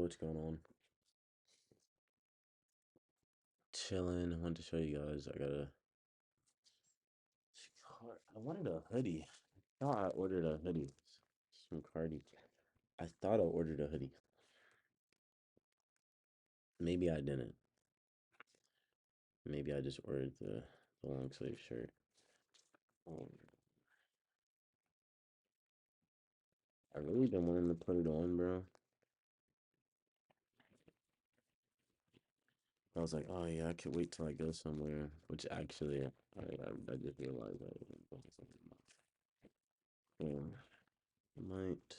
what's going on? Chilling. I wanted to show you guys. I wanted a hoodie. I thought I ordered a hoodie. Some Cardi. I thought I ordered a hoodie. Maybe I didn't. Maybe I just ordered the long sleeve shirt. Um, I really been wanting to put it on, bro. I was like, oh yeah, I could wait till I go somewhere. Which actually, I just realized I wasn't going somewhere. Yeah, I might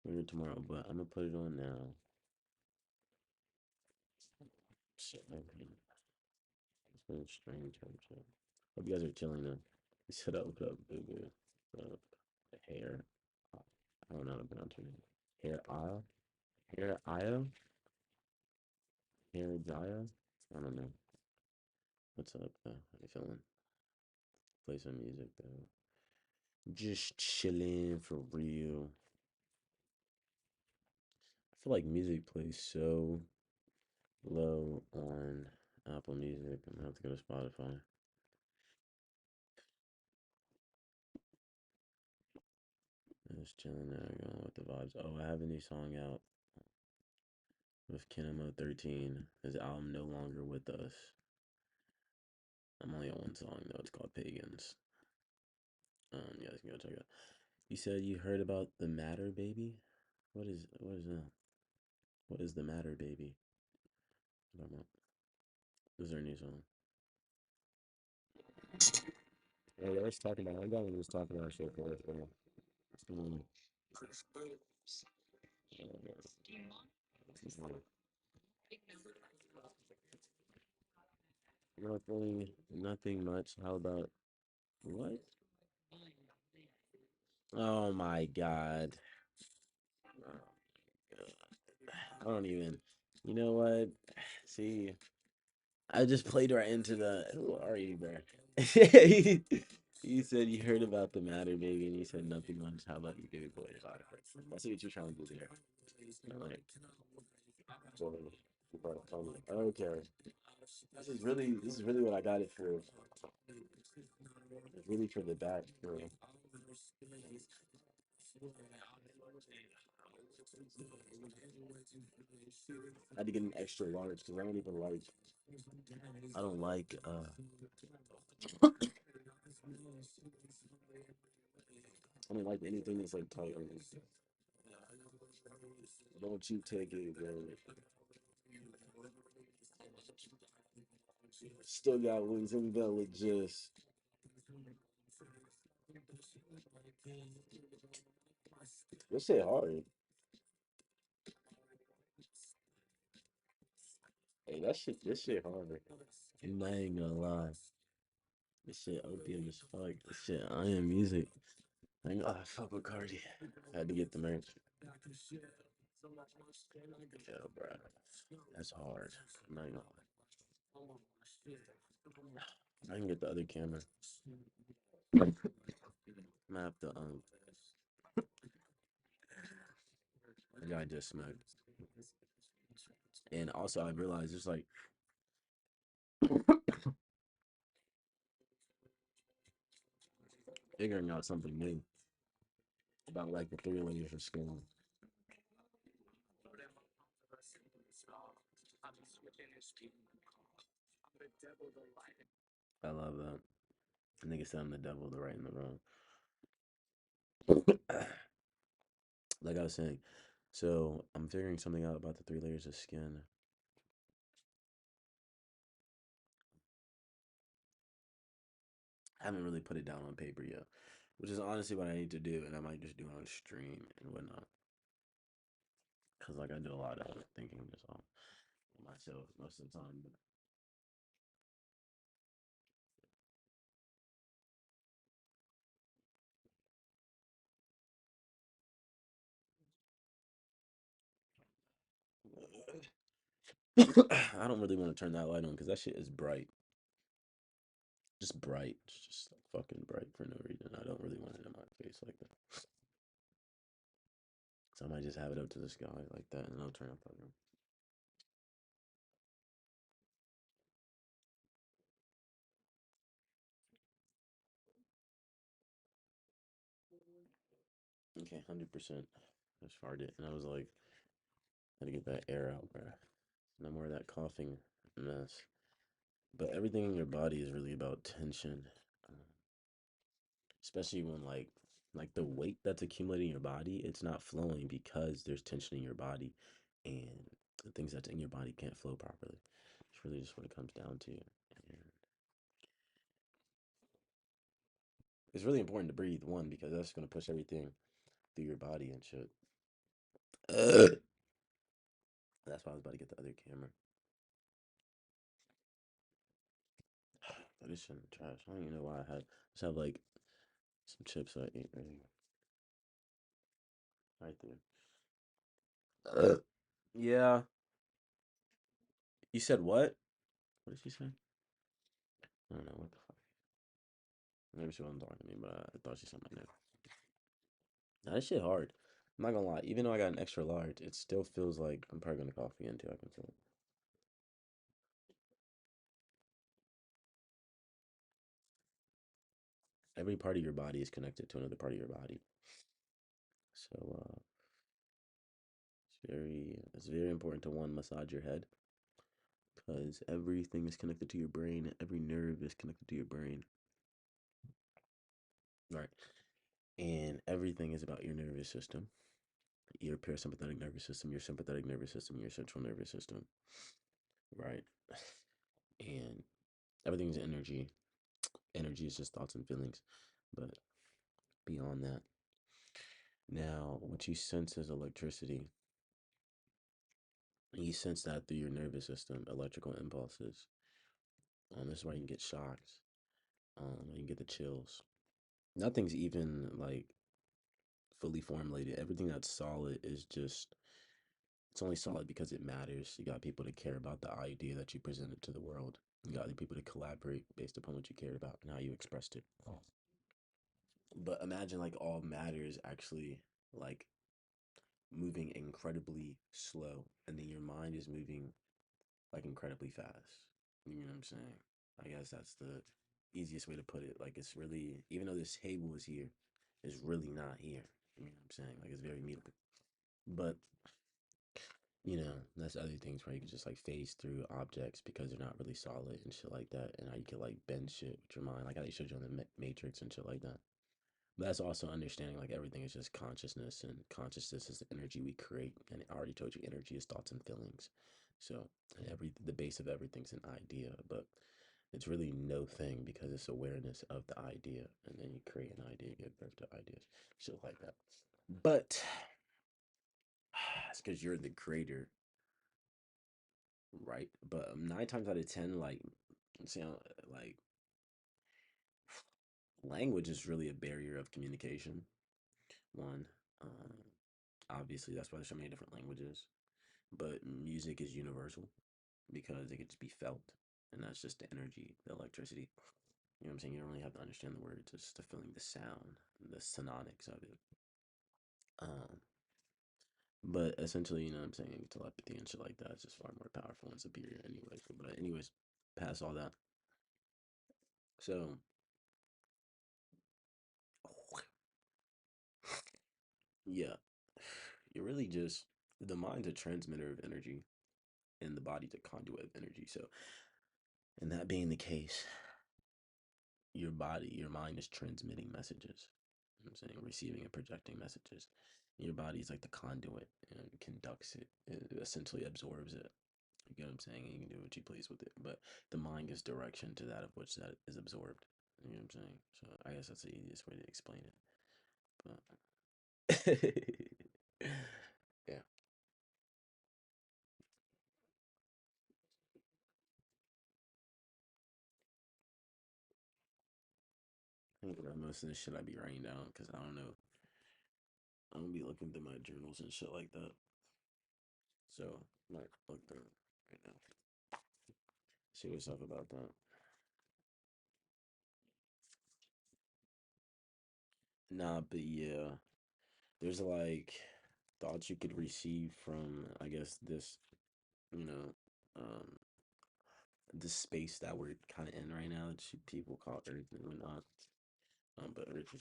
wear it tomorrow, but I'm gonna put it on now. Shit, okay. It's been strange. Hope you guys are chilling though. Shut up, what up, boo boo. Uh, hair. I don't know how to pronounce your name. Hair Isle? Hair Io? Hair Jaya? I don't know. What's up though? How you feeling? Play some music though. Just chilling for real. I feel like music plays so low on Apple Music. I'm gonna have to go to Spotify. Just chilling there, going with the vibes. Oh, I have a new song out with Kinemo 13. His album No Longer With Us. I'm only on one song though. It's called Pagans. You guys can go check it out. You said you heard about the Matter Baby. What is that? What is the Matter Baby? I don't know. This is their new song. Yeah, they was talking about. I got when he was talking about shit for it. Um, nothing much. How about what? Oh my God. Oh, I don't even. You know what? See, I just played right into the. Who are you, bro? You said you heard about the matter, baby, and you said nothing much. How about you, baby boy? I see what you're trying to do there. Like, boy, you brought it home. Okay, this is really what I got it for. It's really for the back. I had to get an extra large because I don't even like. I don't like. I don't like anything that's like tight. Don't you take it, bro. Still got wings and Bella just. This shit hard. Hey, this shit hard. I ain't gonna lie. This shit opium as fuck. This shit, I am music. I ain't gonna fuck with Cardi. I had to get the merch. Yeah, bro. That's hard. I'm not gonna lie. I can get the other camera. I'm gonna have to, the guy just smoked. And also, I realized there's like, figuring out something new about like the three layers of skin. I love that. Nigga said I'm the devil, the right and the wrong. Like I was saying, so I'm figuring something out about the three layers of skin. I haven't really put it down on paper yet, which is honestly what I need to do, and I might just do it on stream and whatnot. Cause like I do a lot of thinking just on myself most of the time. But I don't really want to turn that light on because that shit is bright, just bright. It's just like fucking bright for no reason. I don't really want it in my face like that. So I might just have it up to the sky like that, and I'll turn up the room. Okay, 100%. I just farted, and I was like, had to get that air out, bro. No more of that coughing mess. But everything in your body is really about tension, um, especially when like the weight that's accumulating in your body, it's not flowing because there's tension in your body, and the things that's in your body can't flow properly. It's really just what it comes down to. And it's really important to breathe, one, because that's going to push everything through your body and shit. That's why I was about to get the other camera. But this shit in the trash. I don't even know why I had. Just have like some chips I ate earlier. Right there. Yeah. You said what? What did she say? I don't know what the fuck. Maybe she wasn't talking to me, but I thought she said my name. Now this shit hard. I'm not gonna lie. Even though I got an extra large, it still feels like I'm probably gonna cough again too. I can feel it. Every part of your body is connected to another part of your body. So it's very important to one massage your head because everything is connected to your brain. Every nerve is connected to your brain. Right. And everything is about your nervous system, your parasympathetic nervous system, your sympathetic nervous system, your central nervous system, right? And everything's energy. Energy is just thoughts and feelings. But beyond that, now what you sense is electricity. You sense that through your nervous system, electrical impulses. This is why you can get shocks. You can get the chills. Nothing's even like fully formulated. Everything that's solid is just it's only solid because it matters. You got people that care about the idea that you presented to the world. You got other people to collaborate based upon what you cared about and how you expressed it. But imagine like all matter is actually like moving incredibly slow, and then your mind is moving like incredibly fast. You know what I'm saying? I guess that's the easiest way to put it. Like it's really, even though this table is here, it's really not here. You know what I'm saying? Like it's very mutable. But that's other things where you can just like phase through objects because they're not really solid and shit like that, and how you can like bend shit with your mind, like how they showed you on the Matrix and shit like that. But that's also understanding like everything is just consciousness, and consciousness is the energy we create. And I already told you, energy is thoughts and feelings. So the base of everything's an idea, but it's really no thing because it's awareness of the idea, and then you create an idea, give birth to ideas, shit like that. But it's because you're the creator, right? But 9 times out of 10, like, like language is really a barrier of communication. One, um, obviously that's why there's so many different languages. But music is universal because it can just be felt, and that's just the energy, the electricity. You know what I'm saying? You don't really have to understand the words; it's the feeling, the sound, the sononics of it. Um, but essentially, you know what I'm saying? Telepathy and shit like that is just far more powerful and superior, anyways. But anyways, past all that. So yeah, you're really just the mind's a transmitter of energy, and the body's a conduit of energy. So, and that being the case, your mind is transmitting messages. You know what I'm saying, receiving and projecting messages. Your body is like the conduit and conducts it. It essentially absorbs it. You get what I'm saying? And you can do what you please with it. But the mind gives direction to that of which that is absorbed. You know what I'm saying? So I guess that's the easiest way to explain it. But yeah, I think about most of this shit I be writing down because I don't know. I don't be looking through my journals and shit like that. So I might look through it right now. See what's up about that. Nah, but yeah, there's like thoughts you could receive from, I guess, this, you know, um, this space that we're kind of in right now that people call Earth and whatnot. But Earth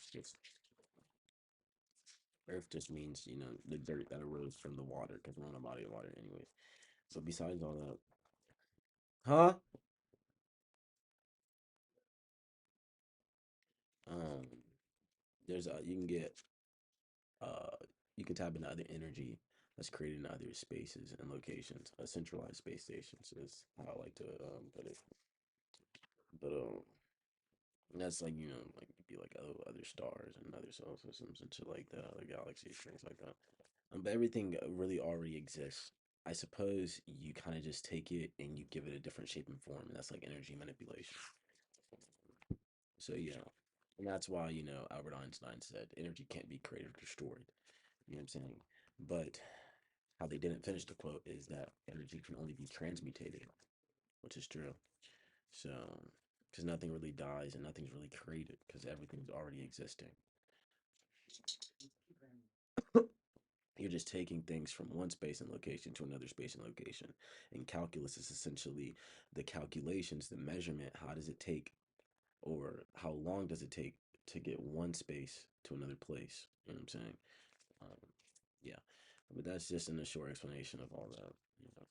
just means, the dirt that arose from the water because we're on a body of water, anyways. So besides all that, huh? Um, there's you can get uh you can tap into other energy that's created in other spaces and locations. A centralized space stations is how I like to put it. But that's like like be like other stars and other solar systems and shit like that, other galaxies, things like that. But everything really already exists. I suppose you kind of just take it and you give it a different shape and form, and that's like energy manipulation. So yeah, and that's why Albert Einstein said energy can't be created or destroyed. You know what I'm saying? But how they didn't finish the quote is that energy can only be transmutated, which is true. So, because nothing really dies and nothing's really created because everything's already existing. You're just taking things from one space and location to another space and location. And calculus is essentially the calculations, the measurement. How does it take, or how long does it take to get one space to another place? You know what I'm saying? Um, yeah, but that's just in a short explanation of all that. You know,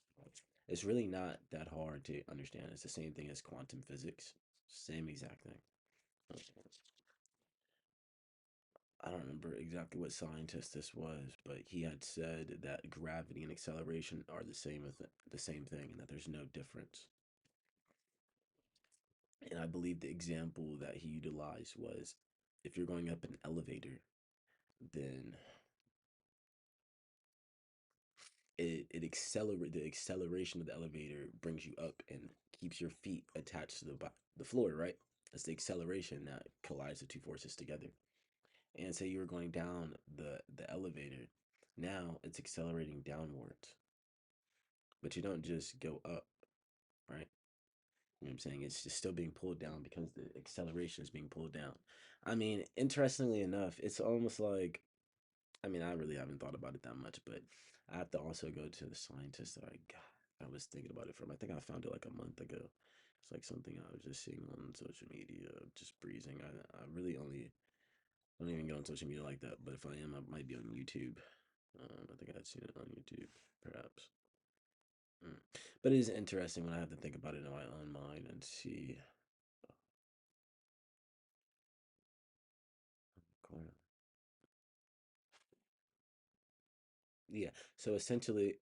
it's really not that hard to understand. It's the same thing as quantum physics. Same exact thing. I don't remember exactly what scientist this was, but he had said that gravity and acceleration are the same thing, and that there's no difference. And I believe the example that he utilized was if you're going up an elevator, then it accelerate the acceleration of the elevator brings you up and keeps your feet attached to the floor, right? That's the acceleration that collides the two forces together. And say you were going down the elevator, now it's accelerating downwards, but you don't just go up, right? You know what I'm saying? It's just still being pulled down because the acceleration is being pulled down. I mean, interestingly enough, it's almost like, I mean, I really haven't thought about it that much, but I have to also go to the scientist that I was thinking about it from. I think I found it like a month ago. It's like something I was just seeing on social media, just breezing. I really only I don't even go on social media like that, but if I am, I might be on YouTube. I think I'd seen it on YouTube, perhaps. Mm. But it is interesting when I have to think about it in my own mind and see. Yeah. So essentially,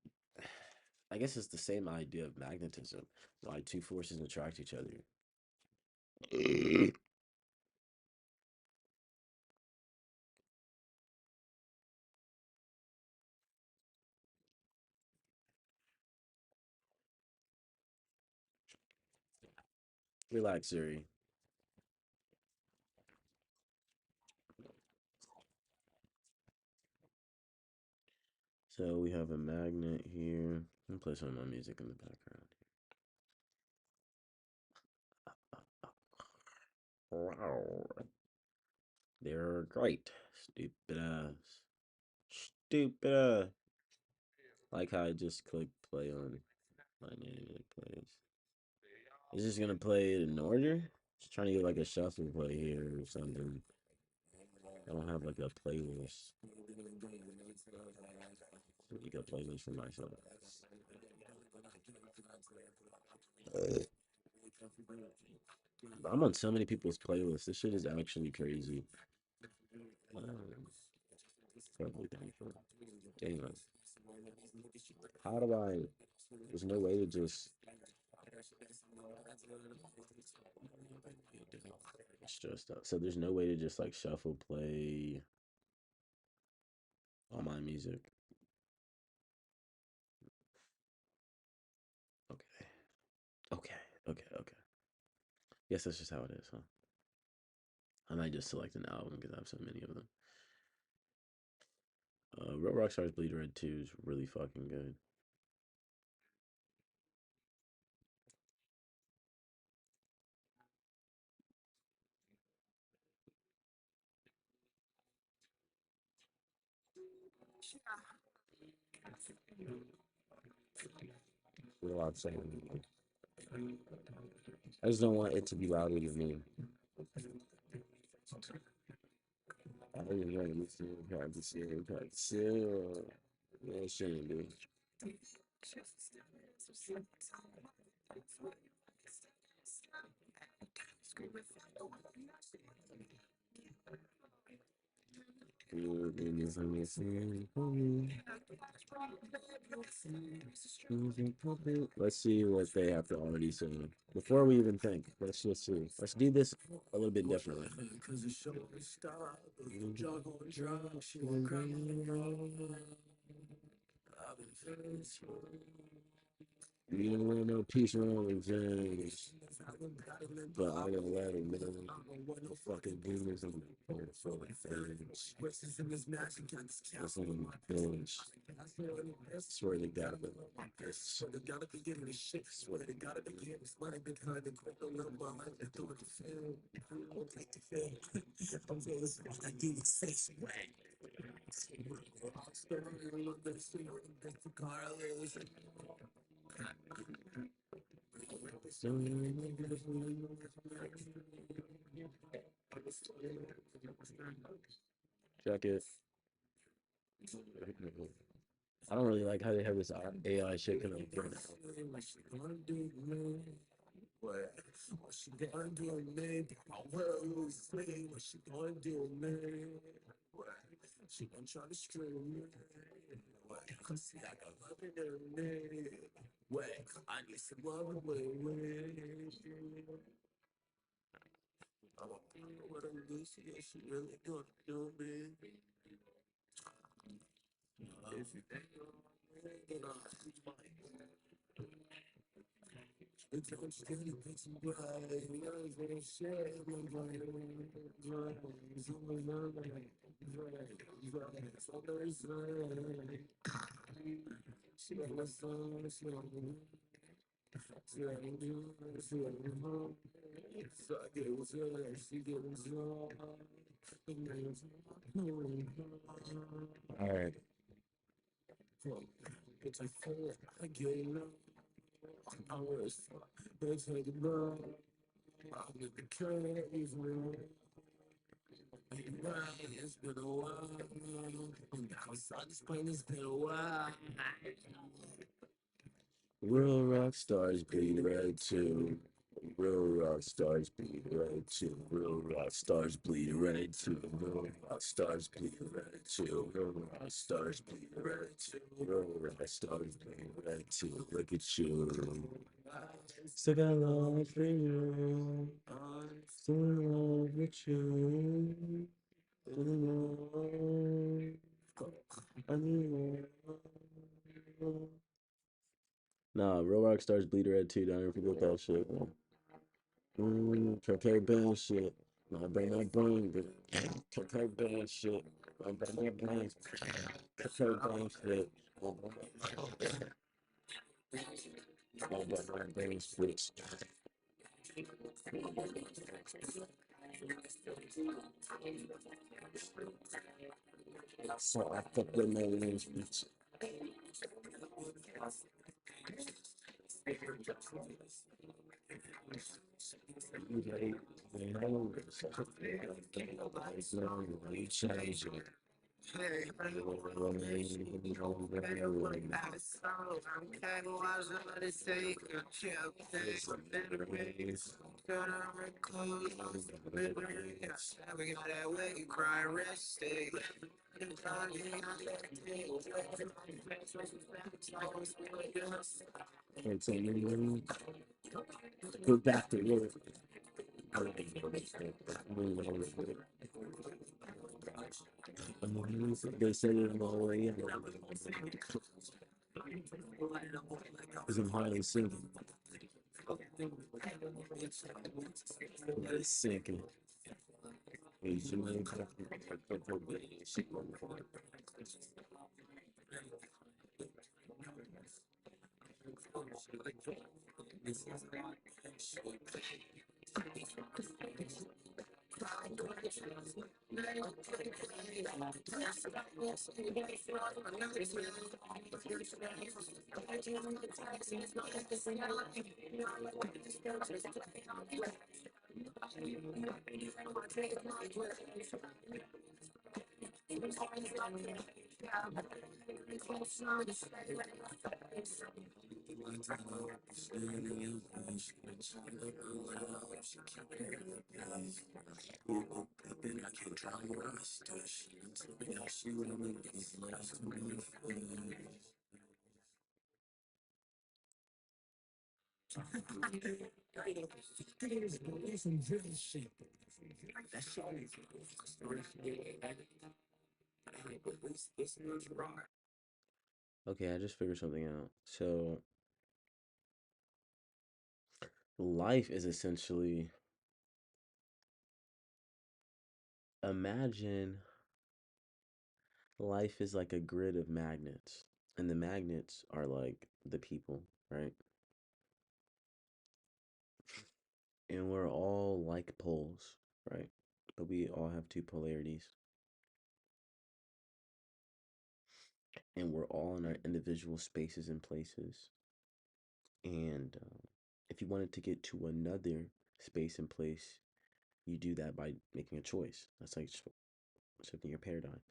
I guess it's the same idea of magnetism. Why two forces attract each other. Relax, Siri. So we have a magnet here. I'm gonna play some of my music in the background. Wow. They're great. Stupid ass. Stupid ass. Like how I just click play on my name and it plays. It's just gonna play it in order. Just trying to get like a shuffle play here or something. I don't have like a playlist. Make a playlist for myself. I'm on so many people's playlists. This shit is actually crazy. Probably thankful. Anyway, how do I? There's no way to just. Stressed out. So there's no way to just like shuffle play all my music. Okay. Okay. Okay. Okay. Yes, that's just how it is, huh? I might just select an album because I have so many of them. Real Rockstar's Bleed Red 2 is really fucking good. What I'm saying. I just don't want it to be louder than me. I really want to listen to practice. Yeah, it shouldn't be. Let's see what they have to already say. Before we even think, let's just see. Let's do this a little bit differently. You don't want no peace around with things. But I gotta let him know. No fucking demons on the fucking things. That's on the bench. Swear to God, but swear to God, be giving me shit. Swear to God, be giving me money behind the quick little my life and do it to feel. Take the feel. I'm feeling smart. I give you six way. Check it. I don't really like how they have this AI shit coming up right now. What she gonna do with me? My world is free. What she gonna do with me? What? She gonna try to screw me. What? See, I got love in her name. What? I need some love away. I don't know what I'm doing. She really gonna do me. If you think then I'll choose mine. It's on steady, it's bright. I'm gonna share my brain. She got my son, she got me. She got me, she got me home. So I get what's up, she get what's wrong. All right. It's like four, I get it. I was it's like a love. I'm in the cave, man. It's been a while. I was on this plane, it's been a while. Real rock stars bleed red too. Real rock stars bleed red too. Real rock stars bleed red too. Real rock stars bleed red too. Real rock stars bleed red too. Real rock stars bleed red too. Look at you. Still got love for you. Still in love with you. Still in love. I need love. Nah, real rock stars bleed red too. Don't ever forget that shit. Prepare band shit. Nah, bring that brain, but prepare band shit. Bring that brain. Prepare band shit. Bring that brain switch. So I fuck with my brain switch. You change it. I'm kind of lost on the sake of chill. We got that way you cry, rest day. Go back to work. They said it in the way. Because I'm highly sinking. It's sinking. Okay, I just figured something out. So life is essentially, imagine life is like a grid of magnets, and the magnets are like the people, right? And we're all like poles, right? But we all have two polarities, and we're all in our individual spaces and places. And if you wanted to get to another space and place, you do that by making a choice. That's like shifting your paradigm.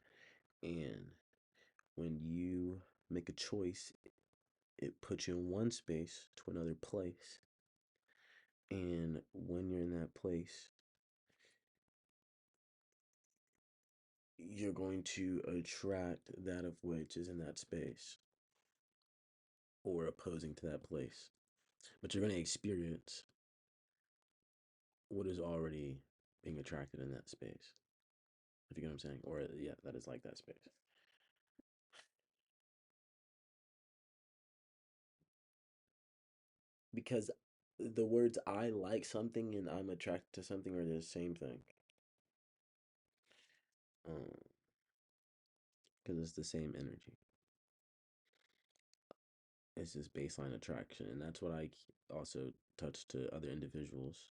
And when you make a choice, it puts you in one space to another place. And when you're in that place, you're going to attract that of which is in that space or opposing to that place. But you're going to experience what is already being attracted in that space. If you get what I'm saying? Or, yeah, that is like that space. Because the words I like something and I'm attracted to something are the same thing. Because it's the same energy. It's this baseline attraction. And that's what I also touched to other individuals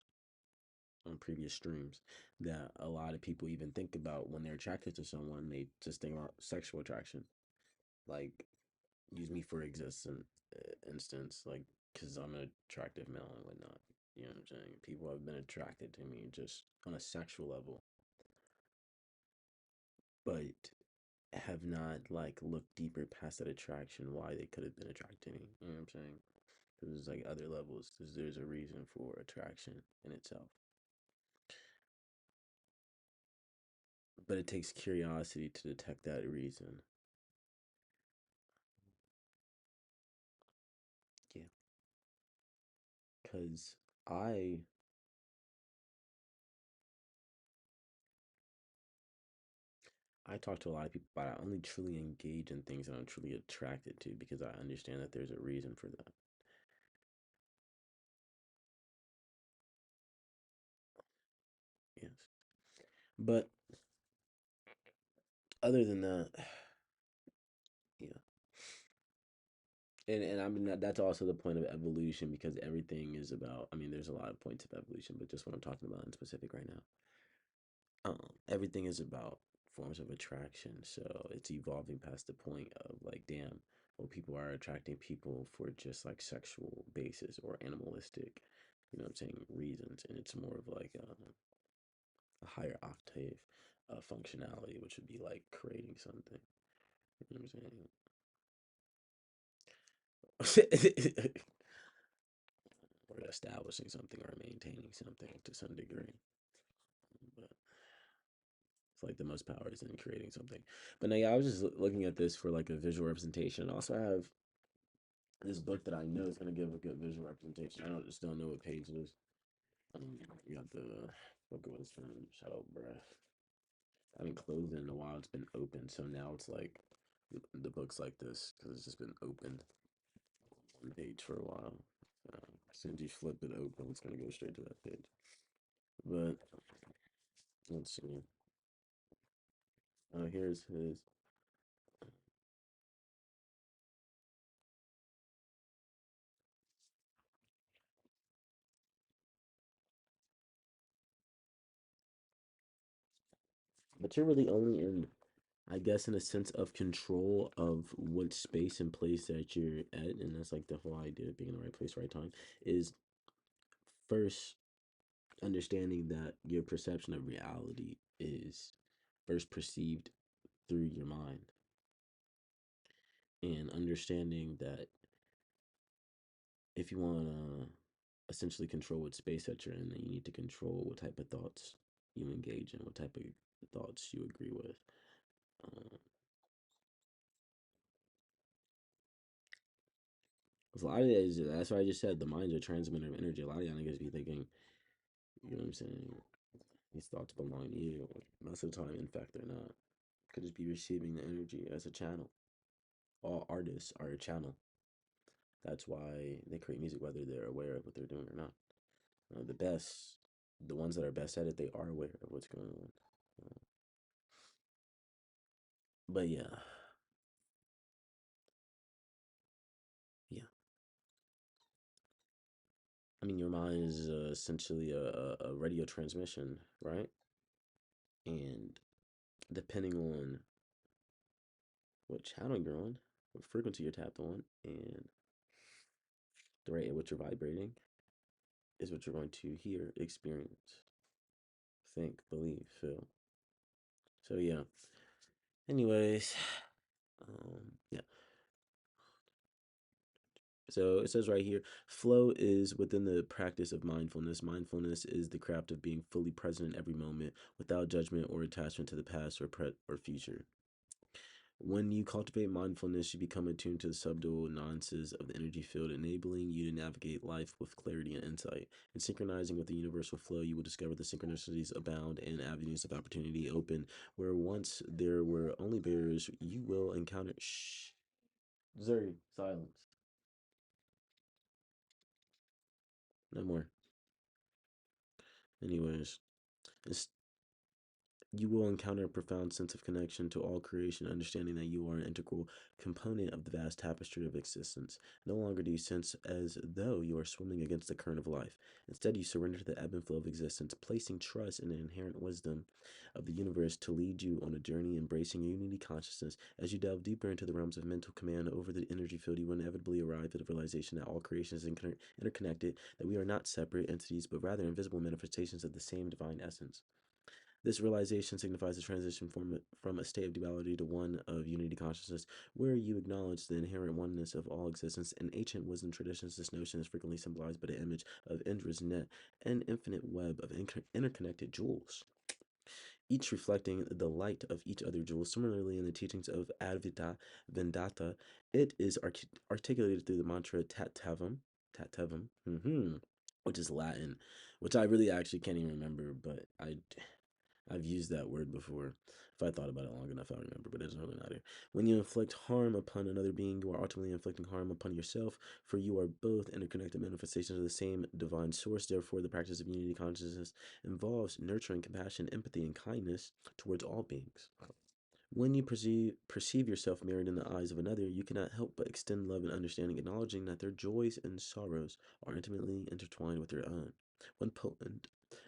on previous streams, that a lot of people even think about when they're attracted to someone, they just think about sexual attraction. Like, use me for instance, like, because I'm an attractive male and whatnot. You know what I'm saying? People have been attracted to me just on a sexual level, but have not like looked deeper past that attraction, why they could have been attracted to me. You know what I'm saying? Because there's like other levels. There's a reason for attraction in itself, but it takes curiosity to detect that reason. Yeah, because I I talk to a lot of people, but I only truly engage in things that I'm truly attracted to because I understand that there's a reason for that. Yes, but other than that, yeah. And I mean that's also the point of evolution, because everything is about, I mean there's a lot of points of evolution, but just what I'm talking about in specific right now. Everything is about forms of attraction. So it's evolving past the point of like, damn, well, people are attracting people for just like sexual basis or animalistic, you know what I'm saying, reasons. And it's more of like a higher octave functionality, which would be like creating something. You know what I'm saying? Or establishing something or maintaining something to some degree. But it's like the most power is in creating something. But no, yeah, I was just looking at this for like a visual representation. I also have this book that I know is gonna give a good visual representation. I don't just don't know what page it is. You got the book of wisdom. Shut up, bruh. I haven't closed it in a while. It's been open, so now it's like the book's like this because it's just been open one page for a while. As soon as you flip it open, it's gonna go straight to that page. But let's see. Oh, here's his. But you're really only in. I guess in a sense of control of what space and place that you're at, and that's like the whole idea of being in the right place, right time, is first understanding that your perception of reality is first perceived through your mind, and understanding that if you want to essentially control what space that you're in, then you need to control what type of thoughts you engage in, what type of thoughts you agree with. Um, 'Cause a lot of that is, that's why I just said the mind's a transmitter of energy. A lot of y'all niggas be thinking, you know what I'm saying? These thoughts belong to you. Most of the time, in fact, they're not. Could just be receiving the energy as a channel. All artists are a channel. That's why they create music, whether they're aware of what they're doing or not. The best, the ones that are best at it, they are aware of what's going on. Uh, but yeah, yeah. I mean, your mind is essentially a radio transmission, right? And depending on what channel you're on, what frequency you're tapped on, and the rate at which you're vibrating is what you're going to hear, experience, think, believe, feel. So yeah. Anyways, yeah. So it says right here, flow is within the practice of mindfulness. Mindfulness is the craft of being fully present in every moment, without judgment or attachment to the past or future. When you cultivate mindfulness, you become attuned to the subtle nuances of the energy field, enabling you to navigate life with clarity and insight. In synchronizing with the universal flow, you will discover the synchronicities abound and avenues of opportunity open. Where once there were only barriers, you will encounter. Shh. Zuri, silence. No more. Anyways, it's you will encounter a profound sense of connection to all creation, understanding that you are an integral component of the vast tapestry of existence. No longer do you sense as though you are swimming against the current of life. Instead, you surrender to the ebb and flow of existence, placing trust in the inherent wisdom of the universe to lead you on a journey embracing your unity consciousness. As you delve deeper into the realms of mental command over the energy field, you will inevitably arrive at the realization that all creation is interconnected, that we are not separate entities, but rather invisible manifestations of the same divine essence. This realization signifies a transition from a state of duality to one of unity consciousness, where you acknowledge the inherent oneness of all existence. In ancient wisdom traditions, this notion is frequently symbolized by the image of Indra's net, an infinite web of interconnected jewels, each reflecting the light of each other jewel. Similarly, in the teachings of Advaita Vedanta, it is articulated through the mantra Tat Tavam, which is Latin, which I really actually can't even remember, but I've used that word before. If I thought about it long enough, I'll remember, but it doesn't really matter. When you inflict harm upon another being, you are ultimately inflicting harm upon yourself, for you are both interconnected manifestations of the same divine source. Therefore, the practice of unity consciousness involves nurturing compassion, empathy, and kindness towards all beings. When you perceive yourself mirrored in the eyes of another, you cannot help but extend love and understanding, acknowledging that their joys and sorrows are intimately intertwined with your own. One potent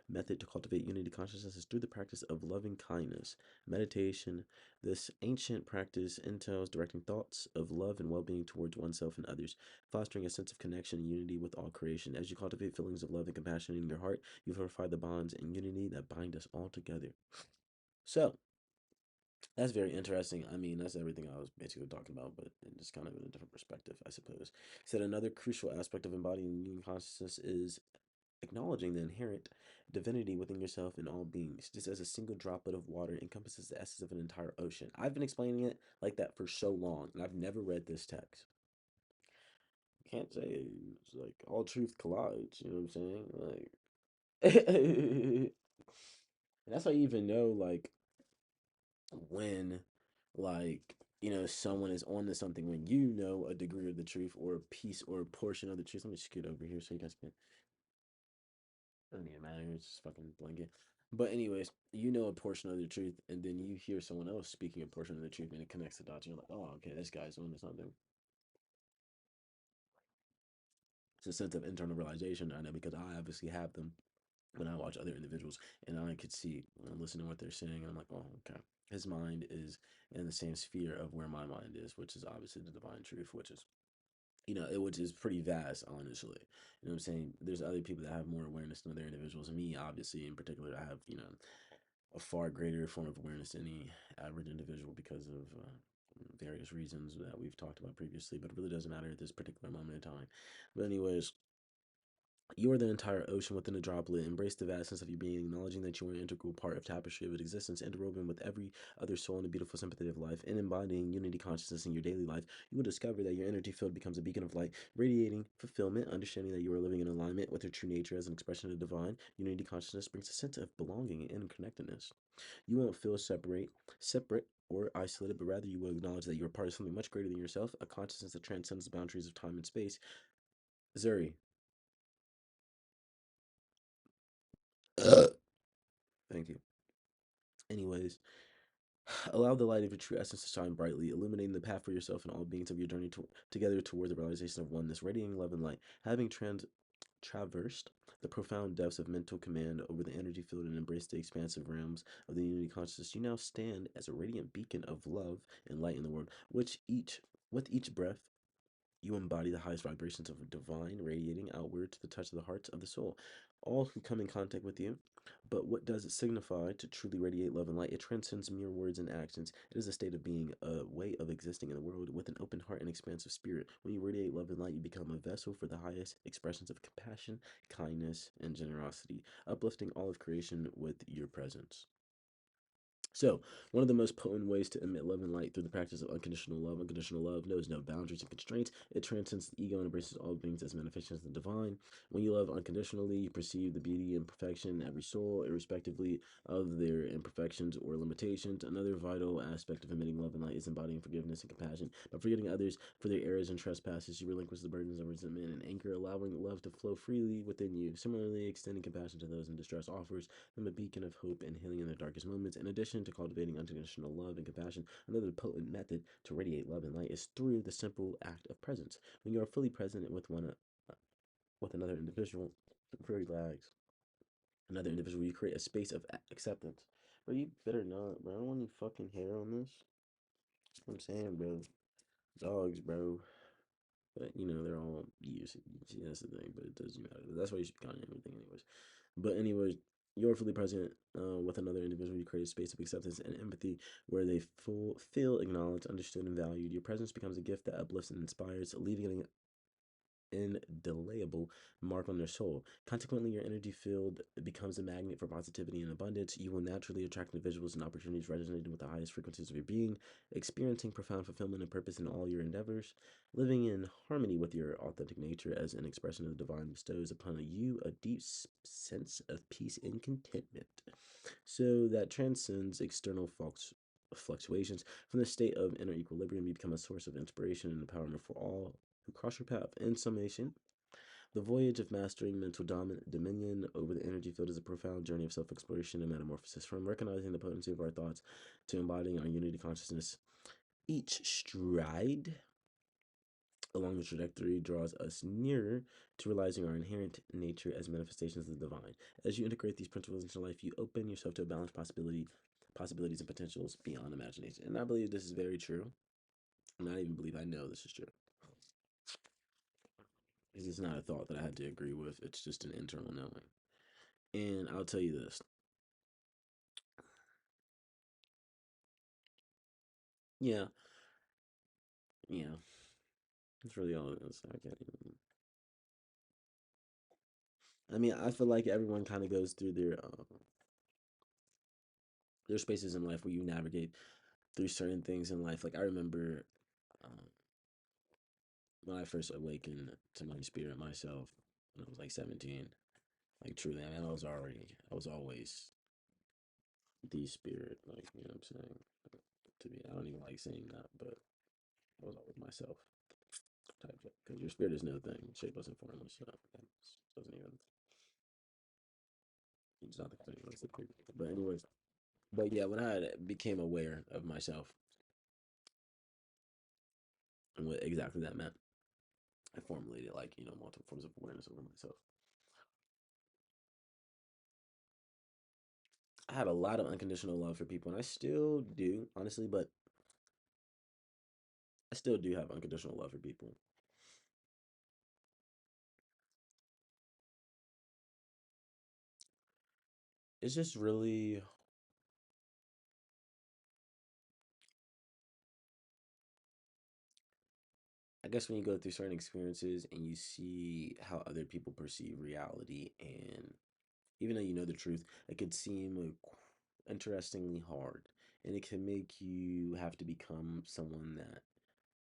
method to cultivate unity consciousness is through the practice of loving kindness. Meditation. This ancient practice entails directing thoughts of love and well being towards oneself and others, fostering a sense of connection and unity with all creation. As you cultivate feelings of love and compassion in your heart, you fortify the bonds and unity that bind us all together. So, that's very interesting. I mean, that's everything I was basically talking about, but just kind of in a different perspective, I suppose. Said another crucial aspect of embodying union consciousness is acknowledging the inherent divinity within yourself and all beings, just as a single droplet of water encompasses the essence of an entire ocean. I've been explaining it like that for so long, and I've never read this text. Can't say it's like all truth collides, you know what I'm saying? Like, and that's why you even know, like, when like someone is on to something, when you know a degree of the truth or a piece or a portion of the truth. Let me scoot over here so you guys can, doesn't even matter, it's just fucking blanket. But anyways, you know a portion of the truth, and then you hear someone else speaking a portion of the truth, and it connects the dots, and you're like, oh, okay, this guy's on to something. It's a sense of internal realization. I know because I obviously have them. when I watch other individuals, and I could see when I'm listening to what they're saying, and I'm like, oh, okay. His mind is in the same sphere of where my mind is, which is obviously the divine truth, which is, which is pretty vast, honestly. You know what I'm saying? There's other people that have more awareness than other individuals. Me, obviously, in particular, I have, a far greater form of awareness than any average individual because of various reasons that we've talked about previously, but it really doesn't matter at this particular moment in time. But, anyways, you are the entire ocean within a droplet. Embrace the vastness of your being, acknowledging that you are an integral part of tapestry of its existence, interwoven with every other soul in the beautiful sympathy of life. In embodying unity consciousness in your daily life, you will discover that your energy field becomes a beacon of light, radiating fulfillment, understanding that you are living in alignment with your true nature as an expression of the divine. Unity consciousness brings a sense of belonging and connectedness. You won't feel separate, or isolated, but rather you will acknowledge that you are part of something much greater than yourself, a consciousness that transcends the boundaries of time and space. Zuri. Thank you. Anyways, allow the light of your true essence to shine brightly, illuminating the path for yourself and all beings of your journey together toward the realization of oneness, radiating love and light. Having traversed the profound depths of mental command over the energy field and embraced the expansive realms of the unity consciousness, you now stand as a radiant beacon of love and light in the world, which with each breath you embody the highest vibrations of divine, radiating outward to the touch of the hearts of the soul. All who come in contact with you. But what does it signify to truly radiate love and light? It transcends mere words and actions. It is a state of being, a way of existing in the world with an open heart and expansive spirit. When you radiate love and light, you become a vessel for the highest expressions of compassion, kindness, and generosity, uplifting all of creation with your presence. So, one of the most potent ways to emit love and light through the practice of unconditional love. Unconditional love knows no boundaries and constraints. It transcends the ego and embraces all beings as manifestations of the divine. When you love unconditionally, you perceive the beauty and perfection in every soul, irrespectively of their imperfections or limitations. Another vital aspect of emitting love and light is embodying forgiveness and compassion. By forgetting others for their errors and trespasses, you relinquish the burdens of resentment and anger, allowing love to flow freely within you. Similarly, extending compassion to those in distress offers them a beacon of hope and healing in their darkest moments. In addition to cultivating unconditional love and compassion, another potent method to radiate love and light is through the simple act of presence. When you are fully present with another individual, very lags another individual, you create a space of acceptance. Bro, you better not, bro. I don't want any fucking hair on this. That's what I'm saying, bro. Dogs, bro. But they're all used. See, that's the thing, but it doesn't matter. That's why you should be kind of everything, anyways. But anyways, you're fully present with another individual. You create a space of acceptance and empathy where they feel acknowledged, understood, and valued. Your presence becomes a gift that uplifts and inspires, leaving an indelible mark on their soul. Consequently, your energy field becomes a magnet for positivity and abundance. You will naturally attract individuals and opportunities resonating with the highest frequencies of your being, experiencing profound fulfillment and purpose in all your endeavors, living in harmony with your authentic nature as an expression of the divine bestows upon you a deep sense of peace and contentment. So that transcends external fluctuations. From the state of inner equilibrium, you become a source of inspiration and empowerment for all who cross your path. In summation, the voyage of mastering mental dominion over the energy field is a profound journey of self exploration and metamorphosis. From recognizing the potency of our thoughts to embodying our unity consciousness, each stride along the trajectory draws us nearer to realizing our inherent nature as manifestations of the divine. As you integrate these principles into life, you open yourself to a balanced possibilities and potentials beyond imagination. And I believe this is very true. And I even believe I know this is true. Because it's not a thought that I had to agree with. It's just an internal knowing. And I'll tell you this. Yeah, yeah. That's really all it is. I can't even. I mean, I feel like everyone kind of goes through their spaces in life where you navigate through certain things in life. Like I remember um, when I first awakened to my spirit myself when I was like 17. Like truly, I mean, I was always the spirit. Like what I'm saying. To me, I don't even like saying that, but I was always myself type shit. Because your spirit is no thing, shapeless and formless. So it doesn't even. It's not the thing. It's the people. But anyways, but yeah, when I became aware of myself and what exactly that meant, I formulated like multiple forms of awareness over myself. I had a lot of unconditional love for people, and I still do, honestly, but I still do have unconditional love for people. It's just really, I guess, when you go through certain experiences and you see how other people perceive reality, and even though you know the truth, it could seem interestingly hard, and it can make you have to become someone that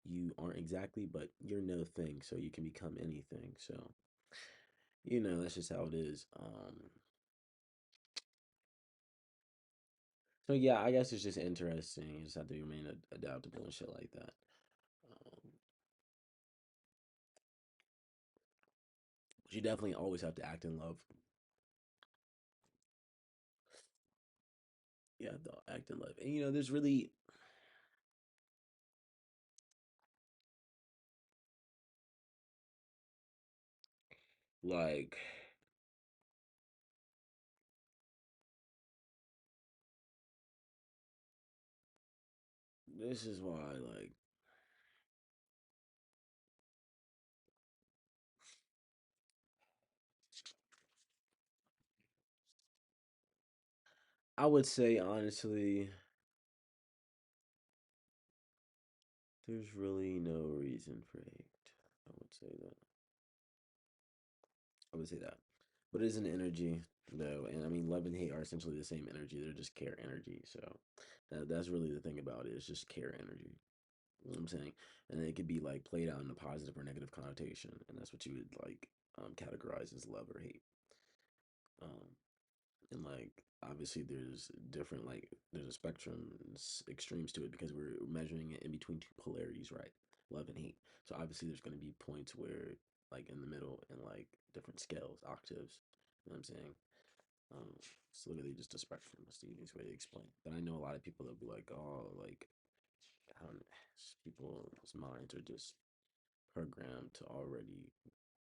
you aren't exactly, but you're no thing, so you can become anything. So, that's just how it is. So yeah, I guess it's just interesting. You just have to remain adaptable and shit like that. Um, but you definitely always have to act in love. You have to act in love, and there's really like this is why like I would say honestly, there's really no reason for hate. I would say that. I would say that. But it is an energy, though, and I mean, love and hate are essentially the same energy. They're just care energy. So that's really the thing about it. It's just care energy. You know what I'm saying? And it could be like played out in a positive or negative connotation, and that's what you would like categorize as love or hate. Um, and like obviously there's different like there's a spectrum extremes to it because we're measuring it in between two polarities, right? Love and hate. So obviously there's going to be points where like in the middle and like different scales, octaves. You know what I'm saying? It's literally just a spectrum. That's the easiest way to explain. But I know a lot of people that'll be like, oh, like I don't. People's minds are just programmed to already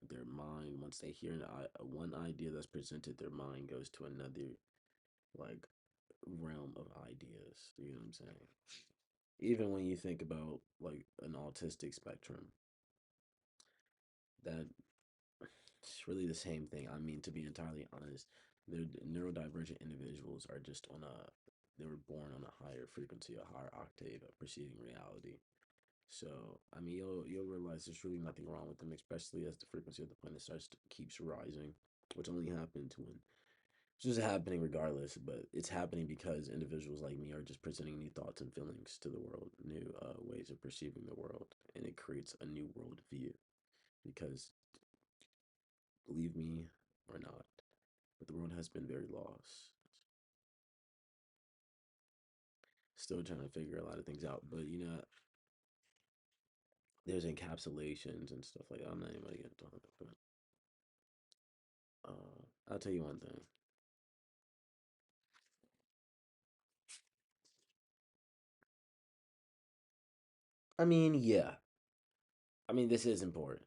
their mind once they hear one idea that's presented, their mind goes to another like realm of ideas. You know what I'm saying? Even when you think about like an autistic spectrum, that it's really the same thing. I mean, to be entirely honest, they're neurodivergent individuals are just on a they were born on a higher frequency, a higher octave of perceiving reality. So I mean, you'll realize there's really nothing wrong with them, especially as the frequency of the planet starts to keeps rising, which only happens when it's just happening regardless. But it's happening because individuals like me are just presenting new thoughts and feelings to the world, new ways of perceiving the world, and it creates a new world view. Because believe me or not, but the world has been very lost. Still trying to figure a lot of things out, but there's encapsulations and stuff like that. I'm not even gonna get into it, but I'll tell you one thing. I mean, yeah. I mean, this is important.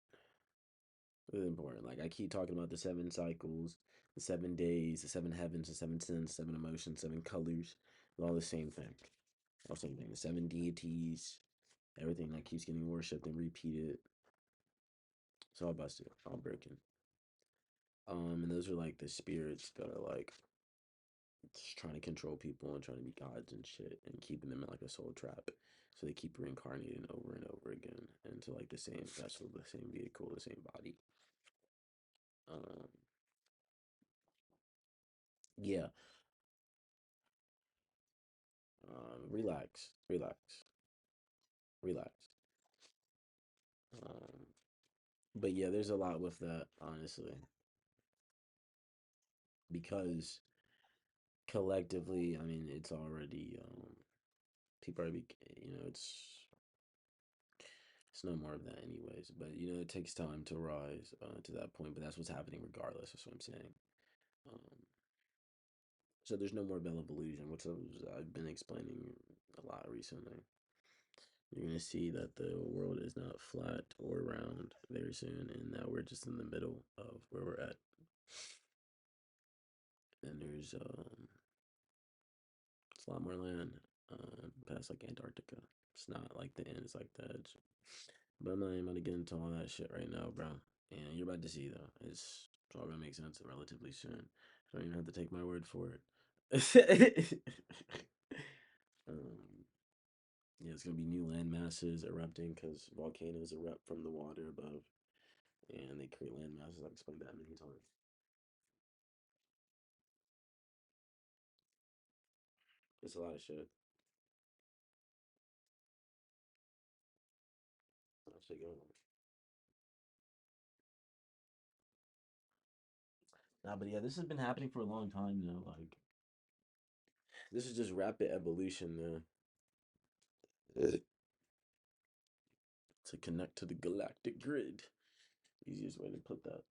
This is important. Like I keep talking about the seven cycles, the 7 days, the seven heavens, the seven sins, seven emotions, seven colors. They're all the same thing. All the same thing. The seven deities, everything that keeps getting worshipped and repeated. It's all busted, all broken. And those are like the spirits that are like just trying to control people and trying to be gods and shit and keeping them in like a soul trap. So they keep reincarnating over and over again into like the same vessel, the same vehicle, the same body. Um, yeah. Relax, relax, relax. Um, but yeah, there's a lot with that, honestly, because collectively, I mean, it's already people are, it's no more of that anyways. But it takes time to rise to that point. But that's what's happening regardless. That's what I'm saying. Um, so there's no more veil of illusion, which I've been explaining a lot recently. You're gonna see that the world is not flat or round very soon, and that we're just in the middle of where we're at. And there's a lot more land past like Antarctica. It's not like the end, it's like the edge. But I'm not even about to get into all that shit right now, bro. And you're about to see though. It's all gonna make sense relatively soon. I don't even have to take my word for it. um, yeah, it's gonna be new land masses erupting because volcanoes erupt from the water above, and they create land masses. I've explained that many times. It's a lot of shit. A lot of shit going on. Nah, but yeah, this has been happening for a long time now. Like this is just rapid evolution now. To connect to the galactic grid. Easiest way to put that.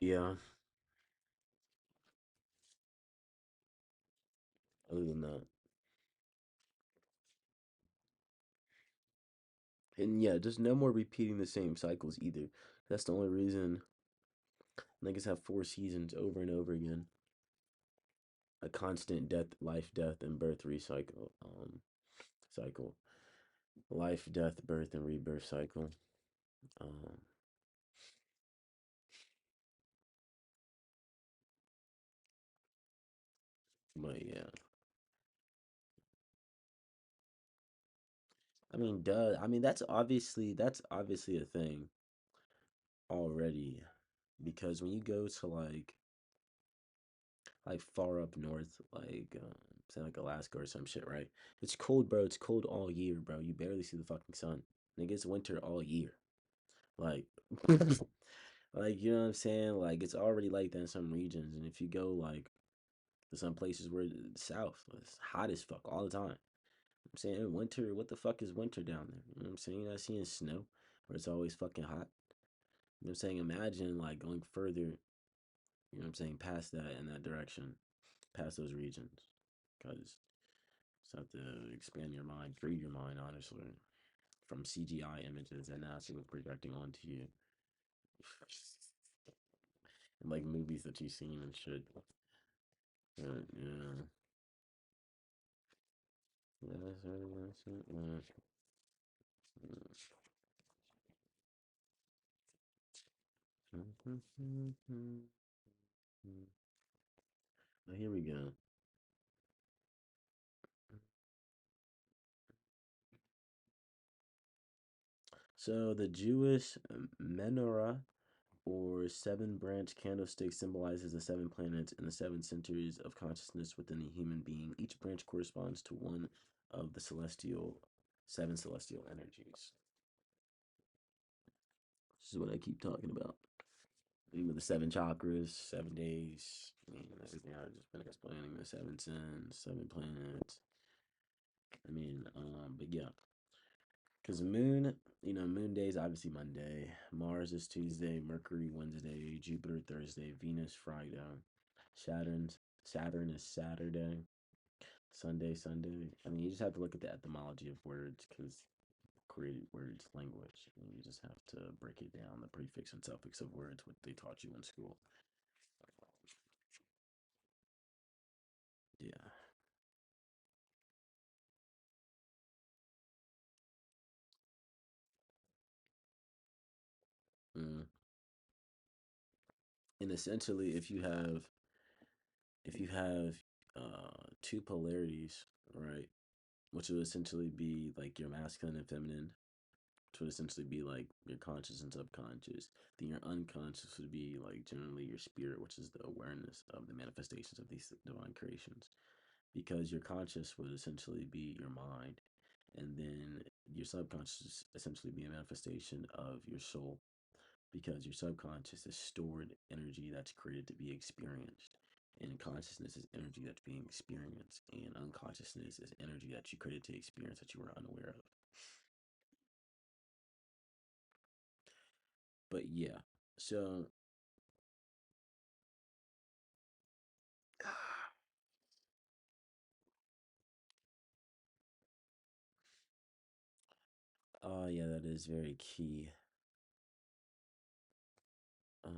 Yeah. Other than that, and yeah, just no more repeating the same cycles either. That's the only reason niggas have 4 seasons over and over again. A constant death, life, death, and birth recycle. Cycle. Life, death, birth, and rebirth cycle. Um, but yeah, I mean, duh. I mean, that's obviously a thing already, because when you go to like far up north, like say like Alaska or some shit, right? It's cold, bro. It's cold all year, bro. You barely see the fucking sun. Nigga, it's winter all year. Like, like you know what I'm saying? Like it's already like that in some regions, and if you go like to some places where it's south, it's hot as fuck all the time. I'm saying winter. What the fuck is winter down there? You know what I'm saying? You're not seeing snow, where it's always fucking hot. You know what I'm saying? Imagine like going further. You know what I'm saying? Past that in that direction, past those regions, because just have to expand your mind, free your mind, honestly, from CGI images that NASA was projecting onto you, and like movies that you've seen and shit. Yeah, yeah, that's it. Oh, here we go. So the Jewish menorah or seven branch candlestick symbolizes the seven planets and the seven centuries of consciousness within a human being. Each branch corresponds to one of the seven celestial energies. This is what I keep talking about. Even the seven chakras, 7 days, I mean, everything I've just been explaining, the seven suns, seven planets. I mean, but yeah, because moon, moon day is obviously Monday. Mars is Tuesday. Mercury Wednesday. Jupiter Thursday. Venus Friday. Saturn is Saturday. Sunday. I mean, you just have to look at the etymology of words because created words language. And you just have to break it down, the prefix and suffix of words, what they taught you in school. Yeah. Mm. And essentially, if you have two polarities, right, which would essentially be like your masculine and feminine, which would essentially be like your conscious and subconscious. Then your unconscious would be like generally your spirit, which is the awareness of the manifestations of these divine creations. Because your conscious would essentially be your mind, and then your subconscious essentially be a manifestation of your soul, because your subconscious is stored energy that's created to be experienced, and consciousness is energy that's being experienced, and unconsciousness is energy that you created to experience that you were unaware of. But yeah, so Oh yeah, that is very key. Uh,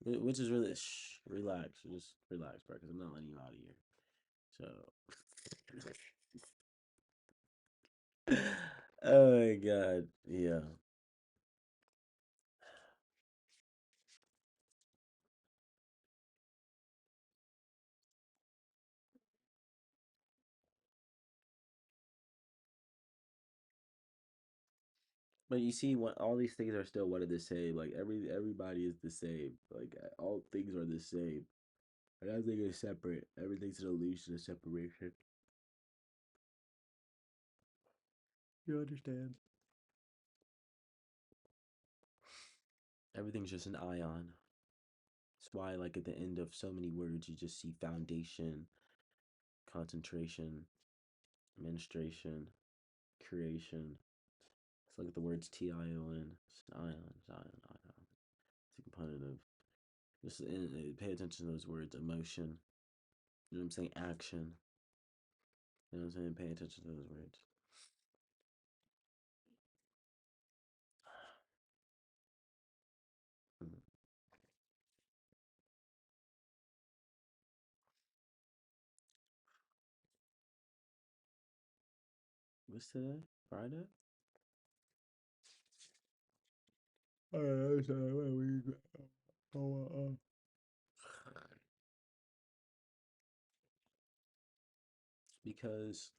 which is really relax, just relax, bro, because I'm not letting you out of here. So, oh my god, yeah. But you see, what all these things are still one and the same. Like everybody is the same. Like all things are the same. And nothing is separate. Everything's an illusion of separation. You understand? Everything's just an ion. That's why, like, at the end of so many words, you just see foundation, concentration, menstruation, creation. Let's look at the words tion. It's an ion, it's ion, ion. It's a component of just pay attention to those words. Emotion. You know what I'm saying? Action. You know what I'm saying? Pay attention to those words. Mm. What's today? Friday? Oh, sorry. Where we go? Oh. Because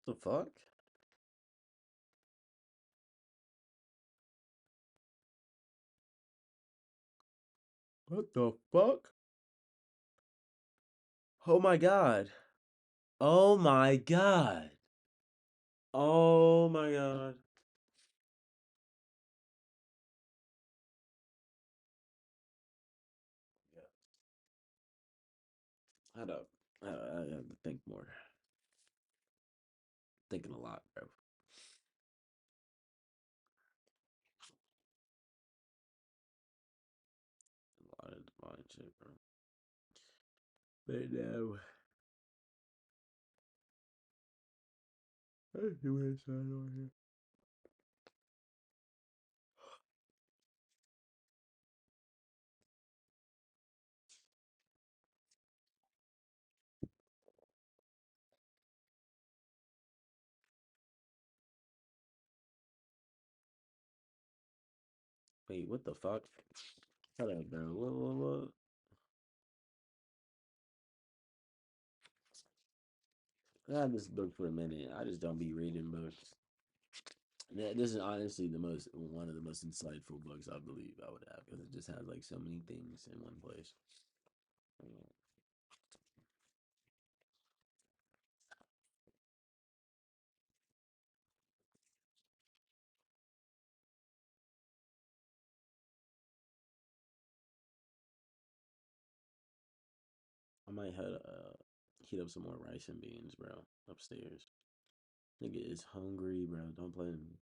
the fuck? What the fuck? Oh my god. Oh my god. Oh my god. Yeah. I don't. I have to think more. Thinking a lot, bro. A lot of shit, bro. But no. I see what it's on here. Wait, what the fuck? Hold up, bro. What? I had this book for a minute. I just don't be reading books. Yeah, this is honestly the most one of the most insightful books I believe I would have because it just has like so many things in one place. Uh, I might have heat up some more rice and beans, bro, upstairs. Nigga is hungry, bro. Don't play me.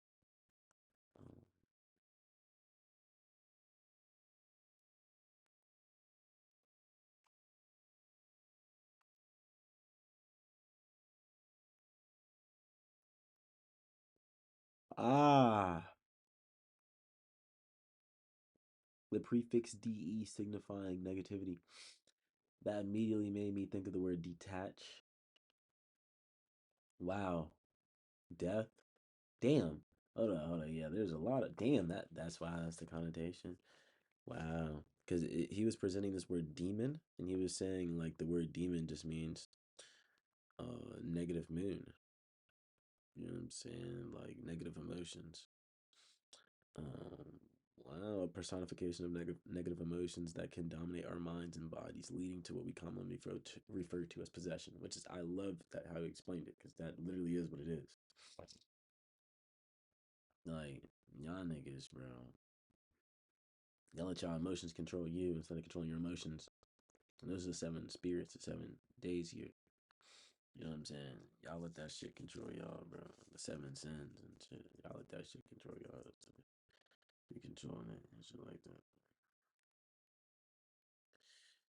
Um, ah, the prefix de signifying negativity. That immediately made me think of the word detach. Wow, death. Damn. Hold on. Yeah, there's a lot of damn. That's why that's the connotation. Wow, because he was presenting this word demon, and he was saying like the word demon just means negative moon. You know what I'm saying? Like negative emotions. Um, wow, a personification of negative emotions that can dominate our minds and bodies, leading to what we commonly refer to as possession. Which is, I love that how he explained it, because that literally is what it is. Like y'all niggas, bro. Y'all let y'all emotions control you instead of controlling your emotions. And those are the seven spirits, the 7 days here. You know what I'm saying? Y'all let that shit control y'all, bro. The seven sins and shit. Y'all let that shit control y'all. Be controlling it and shit like that.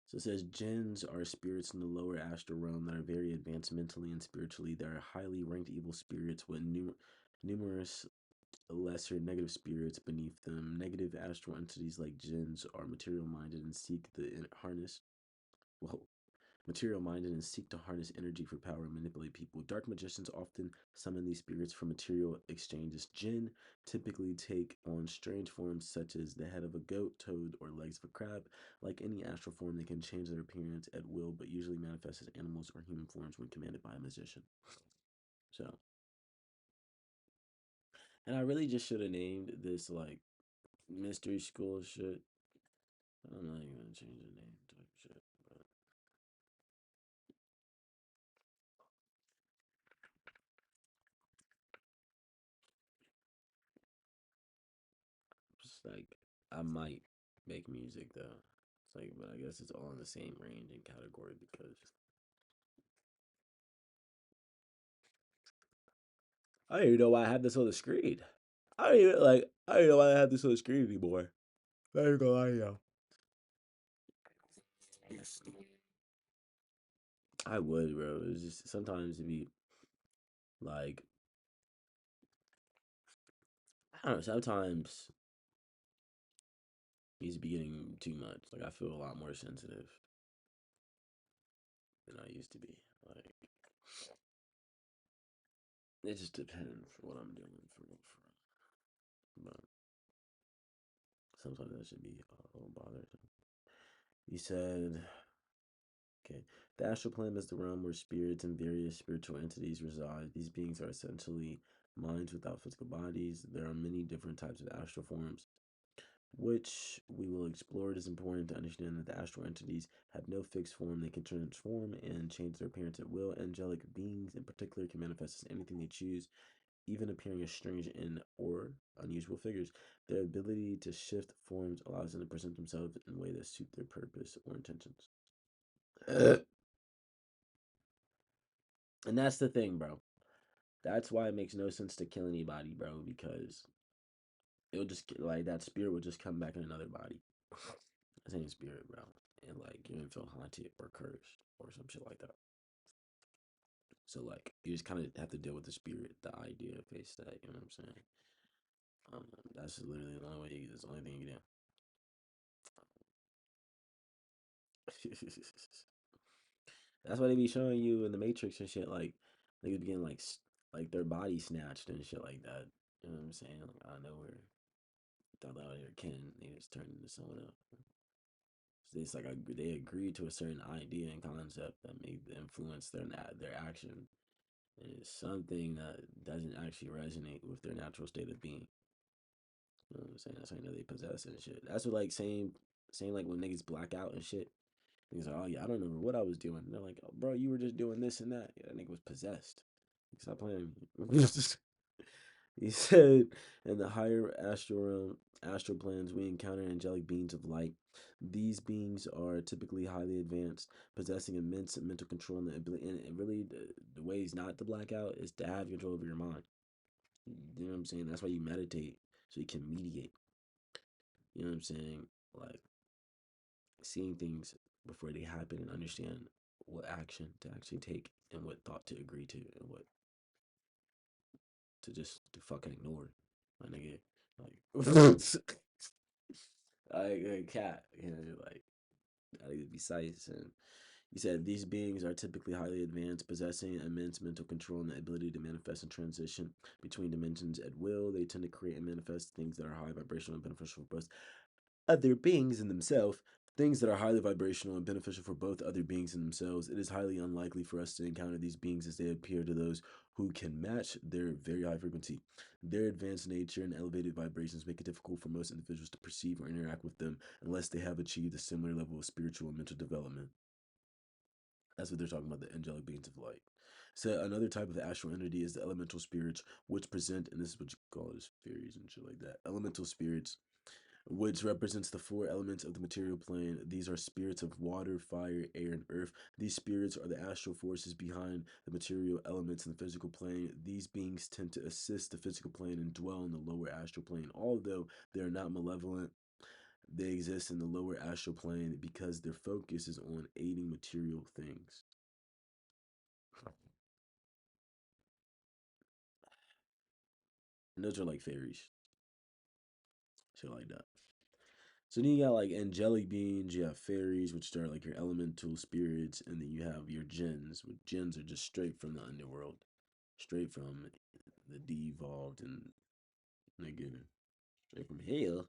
So it says jinns are spirits in the lower astral realm that are very advanced mentally and spiritually. They are highly ranked evil spirits with numerous lesser negative spirits beneath them. Negative astral entities like jinns are material minded and seek the harness. Whoa. Material minded and seek to harness energy for power and manipulate people. Dark magicians often summon these spirits from material exchanges. Jinn typically take on strange forms such as the head of a goat, toad, or legs of a crab. Like any astral form, they can change their appearance at will, but usually manifest as animals or human forms when commanded by a magician. So, and I really just should have named this like mystery school shit. I'm not even gonna change the name type shit, but just like I might make music though. It's like, but I guess it's all in the same range and category because I don't even know why I have this on the screen. I don't even know why I have this on the screen anymore. I ain't gonna lie, yo. I would, bro. It's just sometimes it'd be like I don't know. Sometimes he's be getting too much. Like I feel a lot more sensitive than I used to be. Like it just depends what I'm doing for. But sometimes that should be a little bothersome. He said, okay, the astral plane is the realm where spirits and various spiritual entities reside. These beings are essentially minds without physical bodies. There are many different types of astral forms, which we will explore. It is important to understand that the astral entities have no fixed form. They can transform and change their appearance at will. Angelic beings, in particular, can manifest as anything they choose, even appearing as strange and or unusual figures. Their ability to shift forms allows them to present themselves in a way that suit their purpose or intentions. And that's the thing, bro. That's why it makes no sense to kill anybody, bro, because it'll just like that spirit will just come back in another body. Same spirit, bro. And like you're gonna feel haunted or cursed or some shit like that. So like you just kind of have to deal with the spirit, the idea, face that. You know what I'm saying? That's literally the only way. That's the only thing you can do. That's why they be showing you in the Matrix and shit. Like they be getting like their body snatched and shit like that. You know what I'm saying? Like out of nowhere, thought that was their kin. They just turned into someone else. So it's like they agreed to a certain idea and concept that may influence their action. And it's something that doesn't actually resonate with their natural state of being. You know what I'm saying? That's something that they possess and shit. That's what like saying like when niggas black out and shit. Niggas like, oh yeah, I don't remember what I was doing. And they're like, oh, bro, you were just doing this and that. Yeah, that nigga was possessed. Like, stop playing me. He said, in the higher astral realm, astral planes, we encounter angelic beings of light. These beings are typically highly advanced, possessing immense mental control and the ability. And really, the ways not to black out is to have control over your mind. You know what I'm saying? That's why you meditate, so you can mediate. You know what I'm saying? Like seeing things before they happen and understand what action to actually take and what thought to agree to and what to just to fucking ignore. My nigga, like, like a cat, you know, like I need to be precise. And he said these beings are typically highly advanced, possessing immense mental control and the ability to manifest and transition between dimensions at will. They tend to create and manifest things that are high vibrational and beneficial for both other beings in themselves, things that are highly vibrational and beneficial for both other beings in themselves. It is highly unlikely for us to encounter these beings as they appear to those who can match their very high frequency. Their advanced nature and elevated vibrations make it difficult for most individuals to perceive or interact with them unless they have achieved a similar level of spiritual and mental development. That's what they're talking about, the angelic beings of light. So another type of astral entity is the elemental spirits, which present, and this is what you call it, as fairies and shit like that. Elemental spirits which represents the four elements of the material plane. These are spirits of water, fire, air, and earth. These spirits are the astral forces behind the material elements in the physical plane. These beings tend to assist the physical plane and dwell in the lower astral plane. Although they are not malevolent, they exist in the lower astral plane because their focus is on aiding material things. And those are like fairies, shit like that. So then you got like angelic beings, you have fairies, which are like your elemental spirits, and then you have your jinns, which jinns are just straight from the underworld, straight from the devolved and nigga, straight from hell,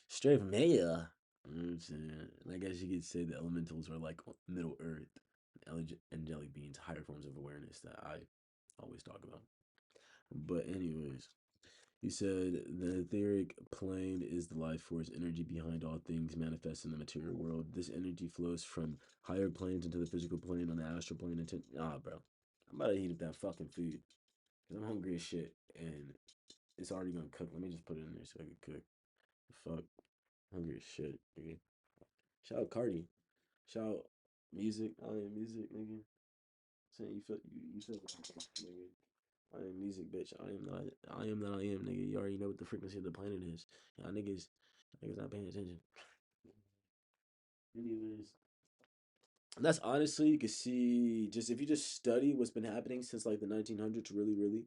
straight from hell. You know what I'm saying? And I guess you could say the elementals are like Middle Earth, angelic beings, higher forms of awareness that I always talk about. But anyways, he said the etheric plane is the life force energy behind all things manifest in the material world. This energy flows from higher planes into the physical plane on the astral plane. Nah, bro. I'm about to heat up that fucking food because I'm hungry as shit and it's already gonna cook. Let me just put it in there so I can cook. Fuck. Hungry as shit, nigga. Shout out Cardi. Shout out music. I am music, nigga. Saying you feel nigga. I am music, bitch. I am not. I am that I am, nigga. You already know what the frequency of the planet is. Y'all niggas not paying attention. Anyways, and that's honestly you can see just if you just study what's been happening since like the 1900s, really.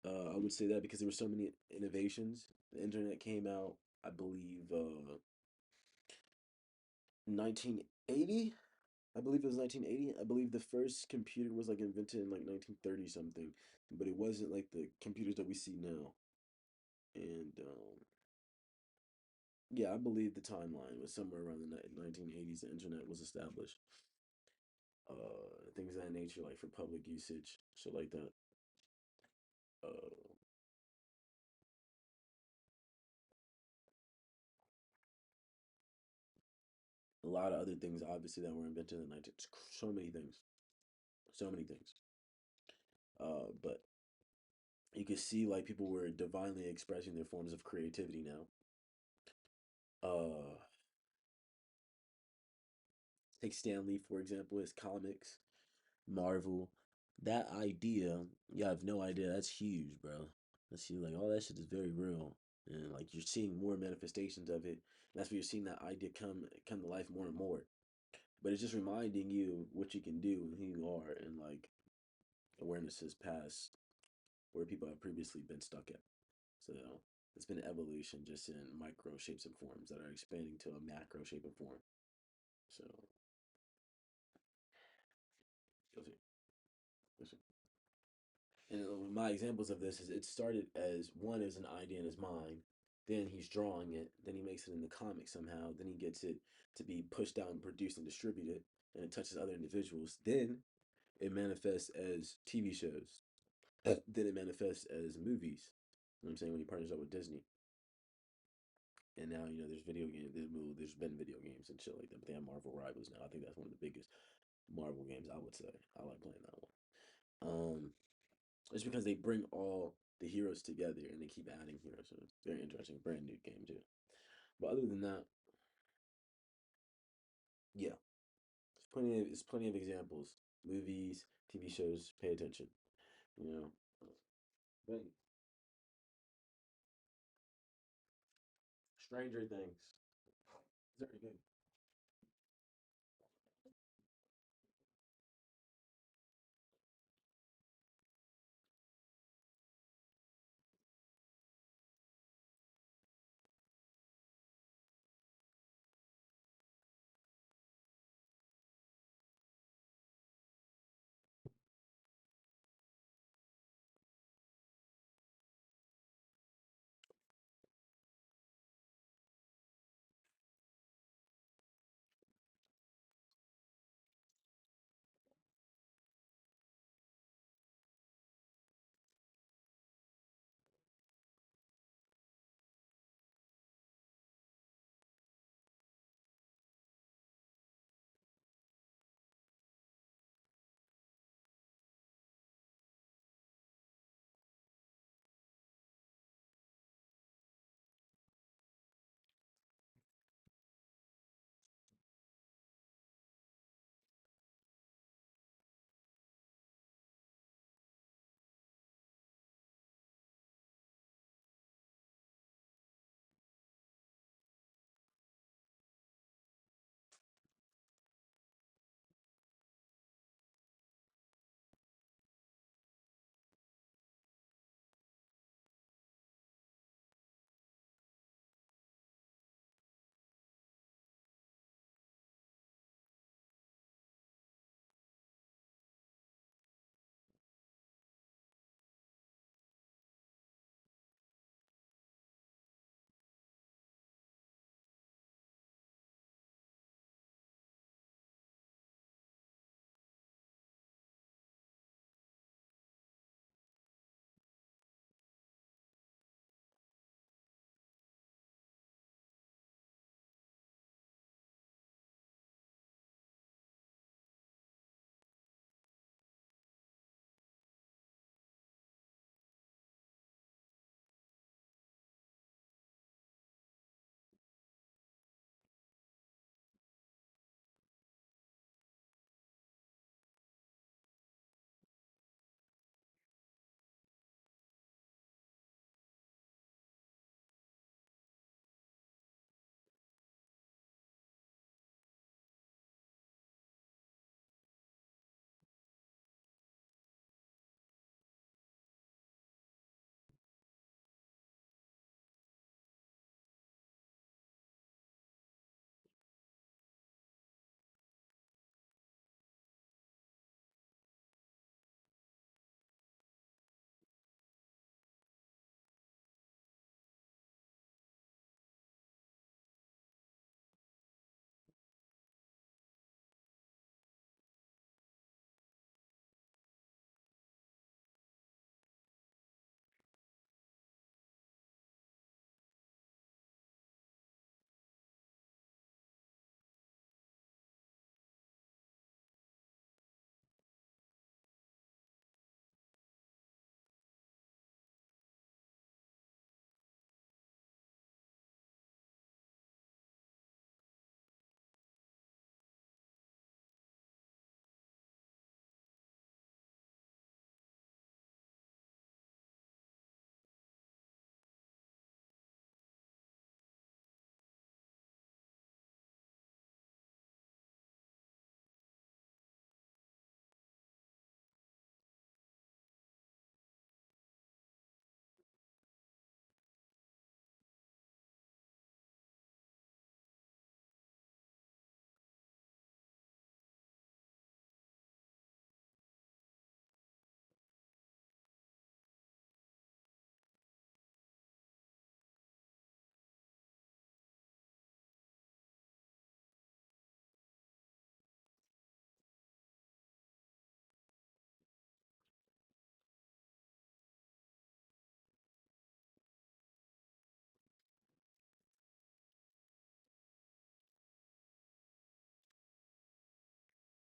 I would say that because there were so many innovations. The internet came out, I believe, 1980. I believe it was 1980. I believe the first computer was like invented in like 1930 something, but it wasn't like the computers that we see now. And yeah, I believe the timeline was somewhere around the 1980s. The internet was established. Things of that nature, like for public usage, shit like that. Uh, a lot of other things, obviously, that were invented in the 19. So many things, so many things. But you could see like people were divinely expressing their forms of creativity now. Uh, take Stan Lee for example, his comics, Marvel. That idea, you have no idea. That's huge, bro. That's huge. Like all that shit is very real, and like you're seeing more manifestations of it. And that's where you're seeing that idea come to life more and more. But it's just reminding you what you can do and who you are, and like awareness has passed where people have previously been stuck at. So it's been evolution just in micro shapes and forms that are expanding to a macro shape and form. So listen, listen. And my examples of this is it started as one as an idea in his mind, then he's drawing it, then he makes it in the comic somehow, then he gets it to be pushed out and produced and distributed, and it touches other individuals. Then it manifests as TV shows. Then it manifests as movies. You know what I'm saying? When he partners up with Disney. And now, there's video games. There's been video games and shit like that. But they have Marvel Rivals now. I think that's one of the biggest Marvel games, I would say. I like playing that one. It's because they bring all the heroes together and they keep adding heroes. So it's very interesting. Brand new game too. But other than that, yeah, there's plenty of examples. Movies, TV shows. Pay attention. You know, but Stranger Things. Very good.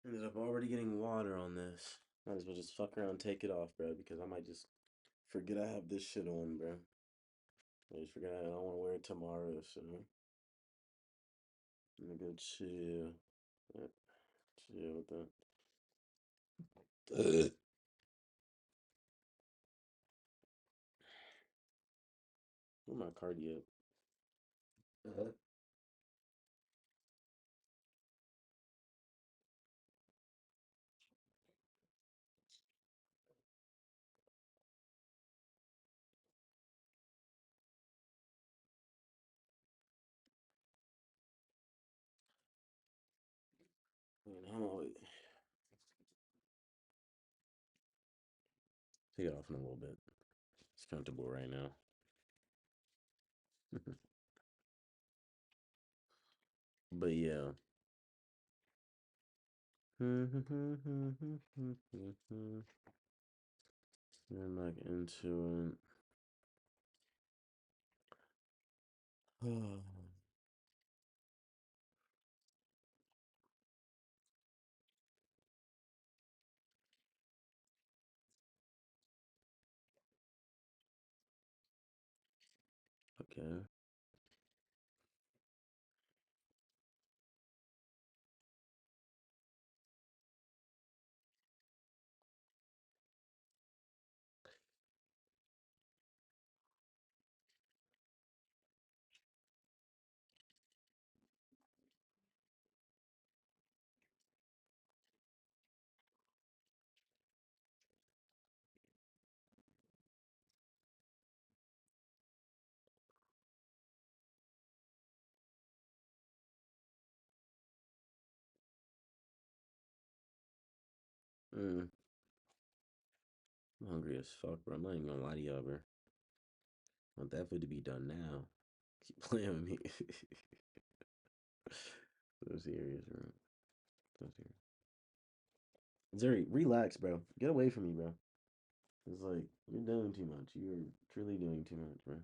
Ended up already getting water on this. Might as well just fuck around and take it off, bro, because I might just forget I have this shit on, bro. I just forget I don't want to wear it tomorrow, so I'm gonna go chill. Yeah, chill with that. Where my cardio? Uh-huh. I'm always take it off in a little bit. It's comfortable right now. But yeah. Getting back into it. Okay. Mm, I'm hungry as fuck, bro. I'm not even gonna lie to y'all, bro. I want that food to be done now. Keep playing with me. So serious, bro. So serious. Zuri, relax, bro. Get away from me, bro. It's like you're doing too much. You're truly doing too much, bro.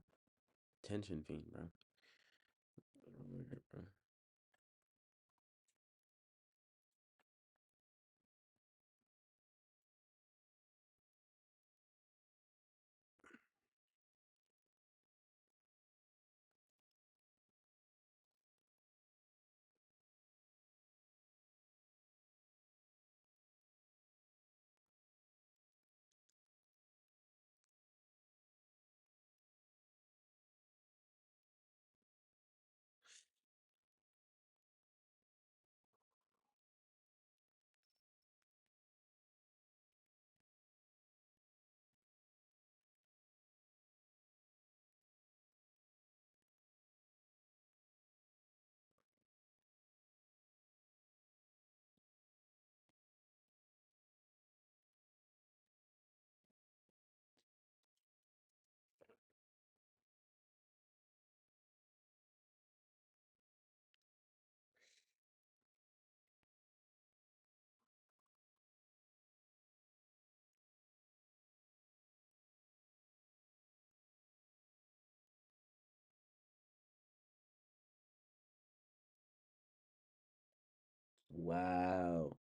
Tension fiend, bro. Get over here, bro. Wow.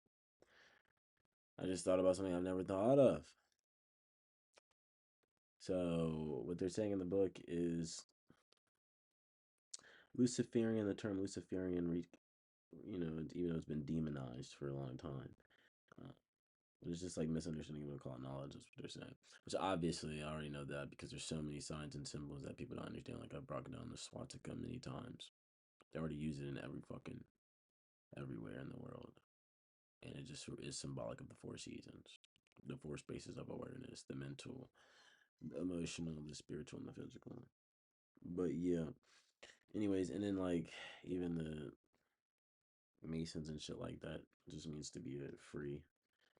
I just thought about something I've never thought of. So what they're saying in the book is Luciferian. The term Luciferian, even though it's been demonized for a long time, uh, it's just like misunderstanding what we call knowledge. Is what they're saying. Which obviously I already know that because there's so many signs and symbols that people don't understand. Like I've broken down the swastika many times. They already use it in every fucking everywhere in the world, and it just is symbolic of the four seasons, the four spaces of awareness, the mental, the emotional, the spiritual, and the physical. But yeah. Anyways, and then like even the Masons and shit like that just means to be free.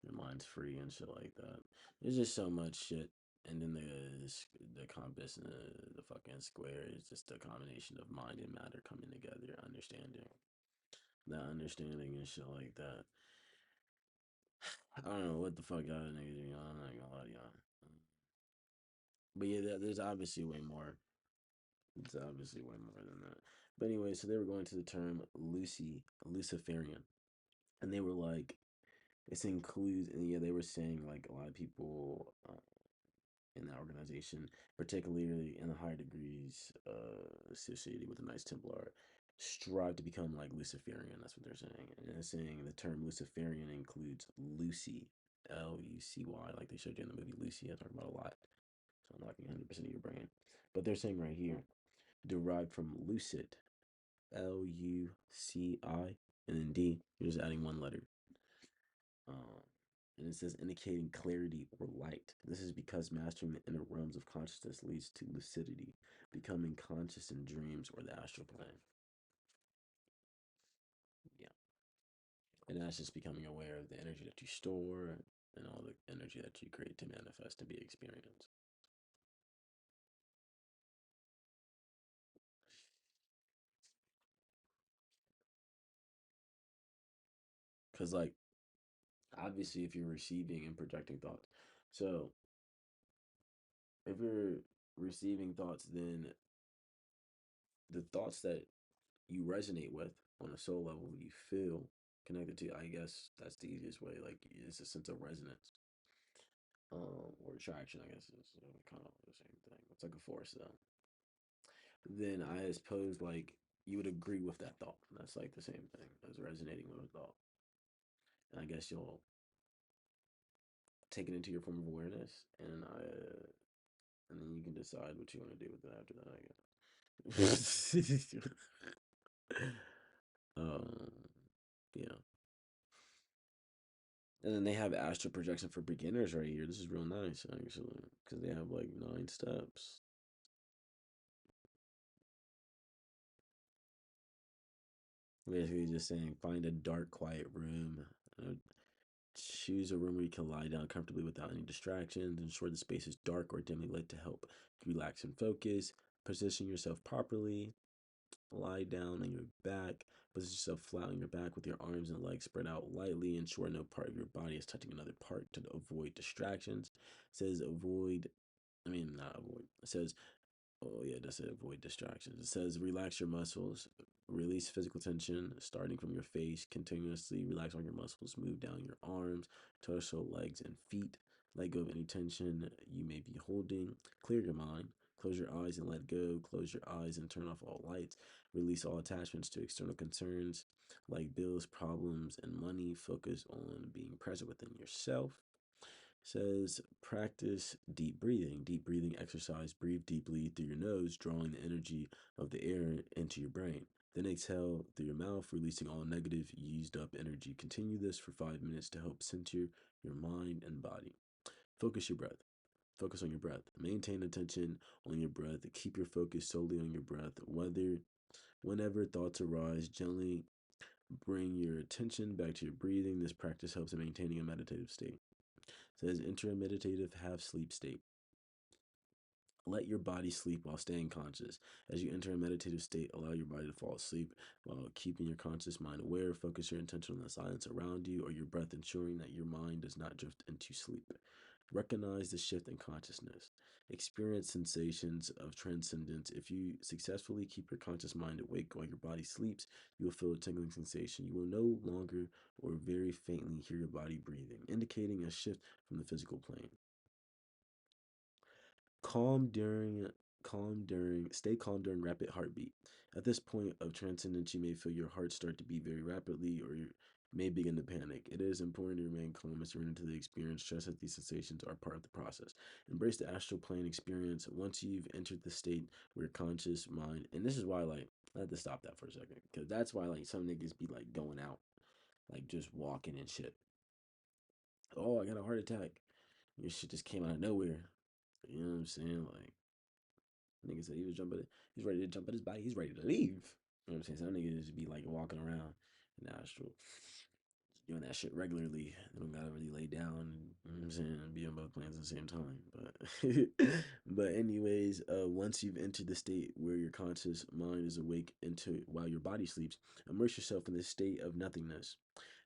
Your mind's free and shit like that. There's just so much shit. And then the compass and the fucking square is just a combination of mind and matter coming together, understanding that understanding and shit like that. I don't know what the fuck y'all niggas do. I'm not gonna lie to y'all. But yeah, there's obviously way more. It's obviously way more than that. But anyway, so they were going to the term Luciferian, and they were like, This includes, and yeah, they were saying like a lot of people in that organization, particularly in the higher degrees associated with the Knights Templar, strive to become like Luciferian. That's what they're saying. And they're saying the term Luciferian includes Lucy, Lucy, like they showed you in the movie Lucy. I talk about a lot. So unlocking 100% of your brain. But they're saying right here, derived from lucid, Luci, and then D, you're just adding one letter. Um, and it says indicating clarity or light. This is because mastering the inner realms of consciousness leads to lucidity, becoming conscious in dreams or the astral plane. Yeah. And that's just becoming aware of the energy that you store and all the energy that you create to manifest to be experienced. Because, like, obviously, if you're receiving and projecting thoughts, so if you're receiving thoughts, then the thoughts that you resonate with on a soul level, you feel connected to. I guess that's the easiest way. Like it's a sense of resonance, or attraction. I guess is kind of the same thing. It's like a force, though. Then I suppose like you would agree with that thought. That's like the same thing as resonating with a thought. And I guess you'll take it into your form of awareness, and then you can decide what you want to do with it after that. I guess. um, yeah. And then they have astral projection for beginners right here. This is real nice, actually, because they have like 9 steps. Basically, just saying find a dark, quiet room. uh, Choose a room where you can lie down comfortably without any distractions. Ensure the space is dark or dimly lit to help relax and focus. Position yourself properly. Lie down on your back. Position yourself flat on your back with your arms and legs spread out lightly. Ensure no part of your body is touching another part to avoid distractions. It says avoid, I mean, not avoid. It says, oh yeah, that's it, avoid distractions. It says relax your muscles, release physical tension starting from your face. Continuously relax all your muscles. Move down your arms, torso, legs, and feet. Let go of any tension you may be holding. Clear your mind. Close your eyes and let go. Close your eyes and turn off all lights. Release all attachments to external concerns like bills, problems, and money. Focus on being present within yourself. Says practice deep breathing. Deep breathing exercise. Breathe deeply through your nose, drawing the energy of the air into your brain. Then exhale through your mouth, releasing all negative, used up energy. Continue this for 5 minutes to help center your mind and body. Focus your breath. Focus on your breath. Maintain attention on your breath. Keep your focus solely on your breath. Whenever thoughts arise, gently bring your attention back to your breathing. This practice helps in maintaining a meditative state. It says enter a meditative half sleep state. Let your body sleep while staying conscious. As you enter a meditative state, allow your body to fall asleep while keeping your conscious mind aware. Focus your attention on the silence around you or your breath, ensuring that your mind does not drift into sleep. Recognize the shift in consciousness. Experience sensations of transcendence. If you successfully keep your conscious mind awake while your body sleeps, you will feel a tingling sensation. You will no longer or very faintly hear your body breathing, indicating a shift from the physical plane. Calm during Stay calm during rapid heartbeat. At this point of transcendence, you may feel your heart start to beat very rapidly or you may begin to panic. It is important to remain calm and surrender to the experience. Trust that these sensations are part of the process. Embrace the astral plane experience once you've entered the state where your conscious mind, and this is why, like, I had to stop that for a second because that's why, like, some niggas be like going out, like, just walking and shit. Oh, I got a heart attack. Your shit just came out of nowhere. You know what I'm saying? Like, nigga said he was jumping. He's ready to jump at his bike. He's ready to leave. You know what I'm saying? Some niggas just be like walking around in the astral, doing that shit regularly. They don't gotta really lay down. You know what I'm saying? And be on both planes at the same time. But, but anyways, once you've entered the state where your conscious mind is awake into while your body sleeps, immerse yourself in this state of nothingness.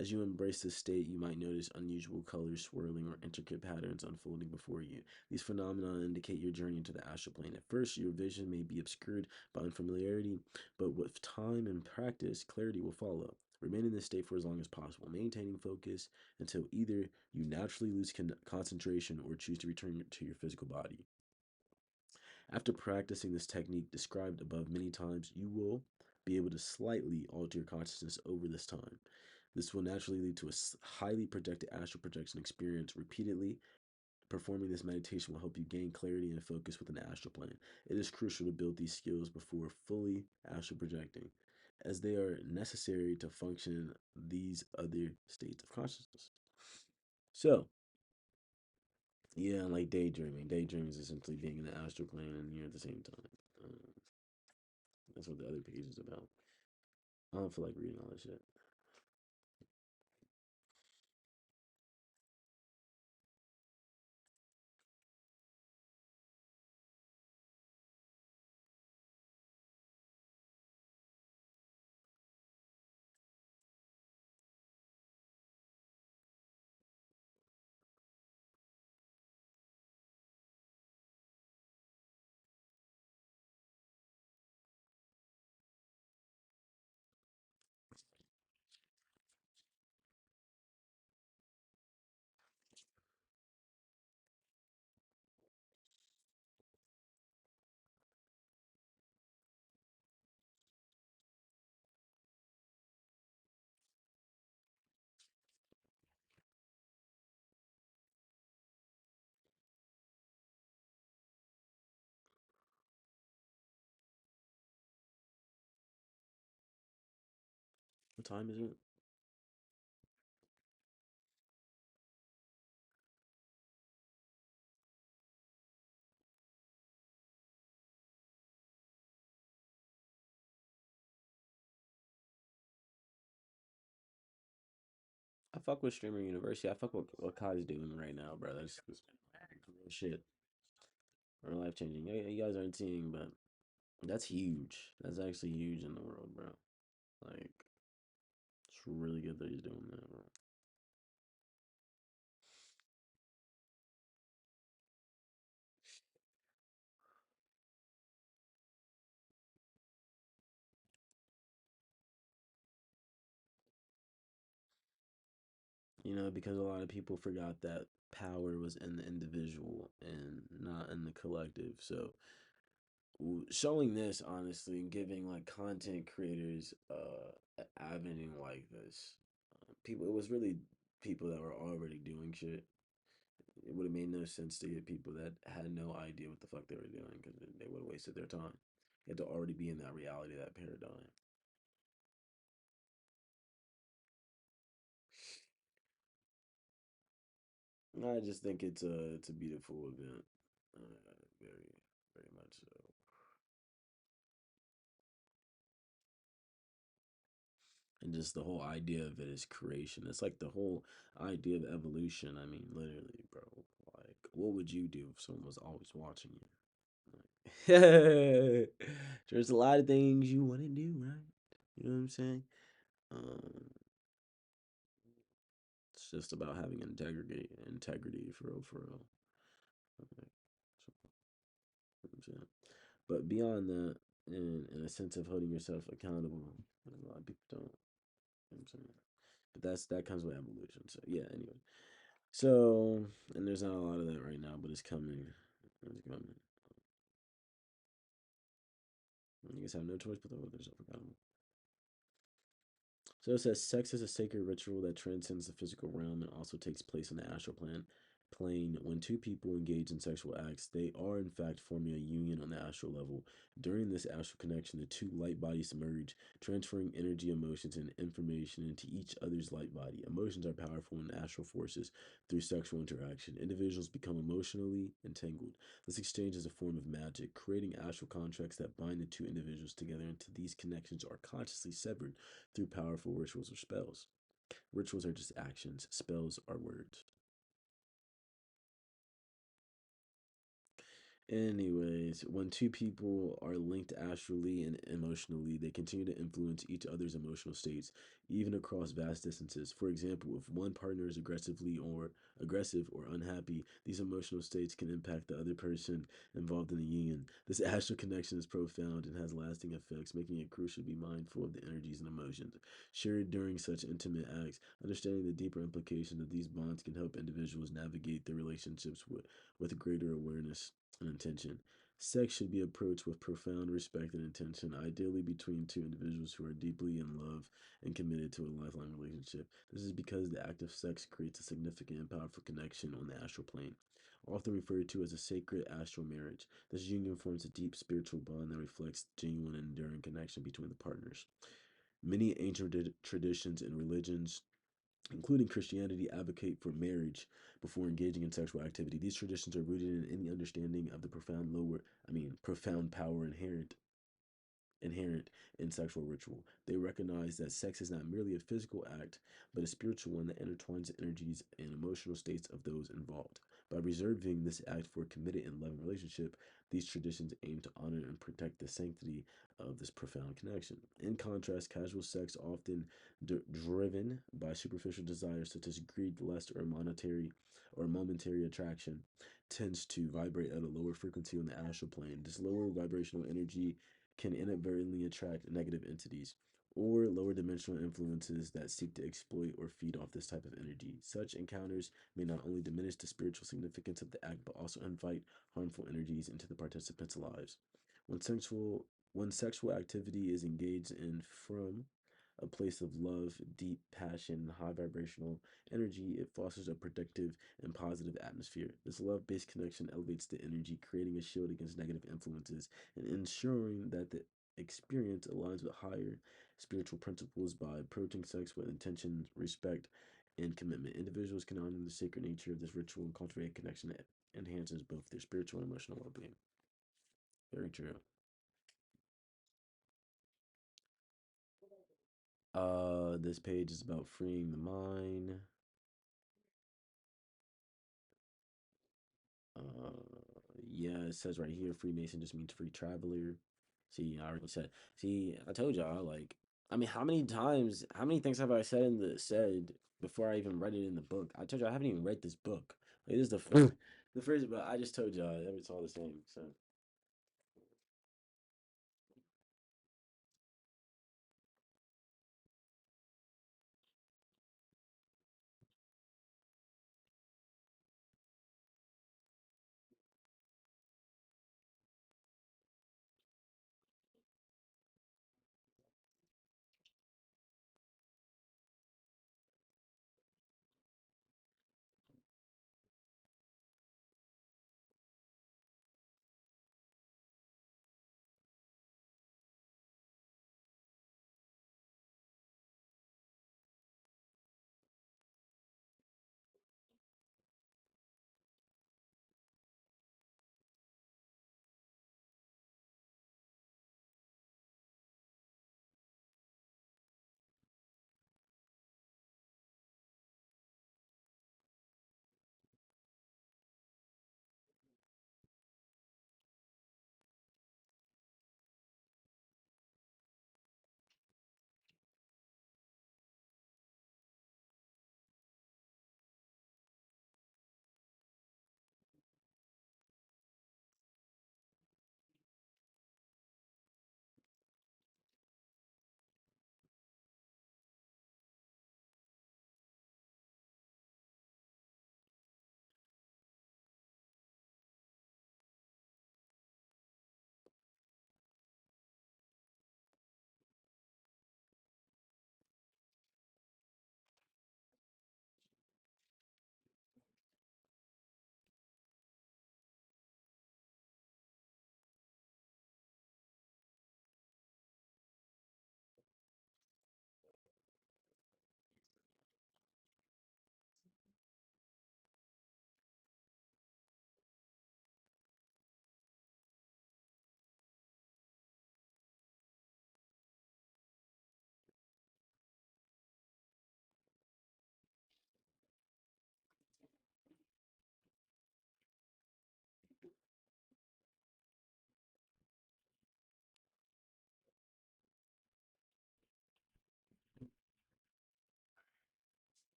As you embrace this state, you might notice unusual colors swirling or intricate patterns unfolding before you. These phenomena indicate your journey into the astral plane. At first, your vision may be obscured by unfamiliarity, but with time and practice, clarity will follow. Remain in this state for as long as possible, maintaining focus until either you naturally lose concentration or choose to return to your physical body. After practicing this technique described above many times, you will be able to slightly alter your consciousness over this time. This will naturally lead to a highly projected astral projection experience repeatedly. Performing this meditation will help you gain clarity and focus within the astral plane. It is crucial to build these skills before fully astral projecting, as they are necessary to function in these other states of consciousness. So, yeah, like daydreaming. Daydreaming is essentially being in the astral plane and you're at the same time. That's what the other page is about. I don't feel like reading all this shit. What time is it? I fuck with Streamer University. I fuck with what Kai's doing right now, bro. That's real shit. Or life changing. Yeah, you guys aren't seeing, but that's huge. That's actually huge in the world, bro. Like, it's really good that he's doing that, bro. Because a lot of people forgot that power was in the individual and not in the collective. So showing this honestly and giving like content creators an avenue like this, people it was really people that were already doing shit. It would have made no sense to get people that had no idea what the fuck they were doing because they would have wasted their time. You had to already be in that reality, that paradigm. I just think it's a beautiful event, very very much so. And just the whole idea of it is creation. It's like the whole idea of evolution. I mean, literally, bro. Like, what would you do if someone was always watching you? Like, there's a lot of things you wouldn't do, right? You know what I'm saying? Um, it's just about having integrity for real, for real. Okay. So, you know what I'm saying? But beyond that, in a sense of holding yourself accountable, a lot of people don't. You know what I'm saying? But that comes with evolution. So yeah. Anyway, so and there's not a lot of that right now, but it's coming. It's coming. You guys have no choice but to hold yourself accountable. So it says sex is a sacred ritual that transcends the physical realm and also takes place in the astral plane. When two people engage in sexual acts, they are in fact forming a union on the astral level. During this astral connection, the two light bodies merge, transferring energy, emotions, and information into each other's light body. Emotions are powerful in astral forces through sexual interaction. Individuals become emotionally entangled. This exchange is a form of magic, creating astral contracts that bind the two individuals together until these connections are consciously severed through powerful rituals or spells. Rituals are just actions, spells are words. Anyways, when two people are linked astrally and emotionally, they continue to influence each other's emotional states, even across vast distances. For example, if one partner is aggressive or unhappy, these emotional states can impact the other person involved in the union. This astral connection is profound and has lasting effects, making it crucial to be mindful of the energies and emotions shared during such intimate acts. Understanding the deeper implications of these bonds can help individuals navigate their relationships with greater awareness and intention. Sex should be approached with profound respect and intention, ideally between two individuals who are deeply in love and committed to a lifelong relationship. This is because the act of sex creates a significant and powerful connection on the astral plane, often referred to as a sacred astral marriage. This union forms a deep spiritual bond that reflects genuine and enduring connection between the partners. Many ancient traditions and religions, including Christianity, advocate for marriage before engaging in sexual activity. These traditions are rooted in any understanding of the profound power inherent in sexual ritual. They recognize that sex is not merely a physical act, but a spiritual one that intertwines the energies and emotional states of those involved. By reserving this act for a committed and loving relationship, these traditions aim to honor and protect the sanctity of this profound connection. In contrast, casual sex, often driven by superficial desires such as greed, lust, or momentary attraction, tends to vibrate at a lower frequency on the astral plane. This lower vibrational energy can inadvertently attract negative entities or lower dimensional influences that seek to exploit or feed off this type of energy. Such encounters may not only diminish the spiritual significance of the act, but also invite harmful energies into the participants' lives. When sexual when sexual activity is engaged in from a place of love, deep passion, and high vibrational energy, it fosters a protective and positive atmosphere. This love based connection elevates the energy, creating a shield against negative influences and ensuring that the experience aligns with higher spiritual principles. By approaching sex with intention, respect, and commitment, individuals can honor the sacred nature of this ritual and cultivate a connection that enhances both their spiritual and emotional well being. Very true. This page is about freeing the mind. Yeah, it says right here, Freemason just means free traveler. See, I already said. See, I told y'all. Like, I mean, how many things have I said before I even read it in the book? I told you I haven't even read this book. Like, this is the first, the first, but I just told y'all it's all the same. So,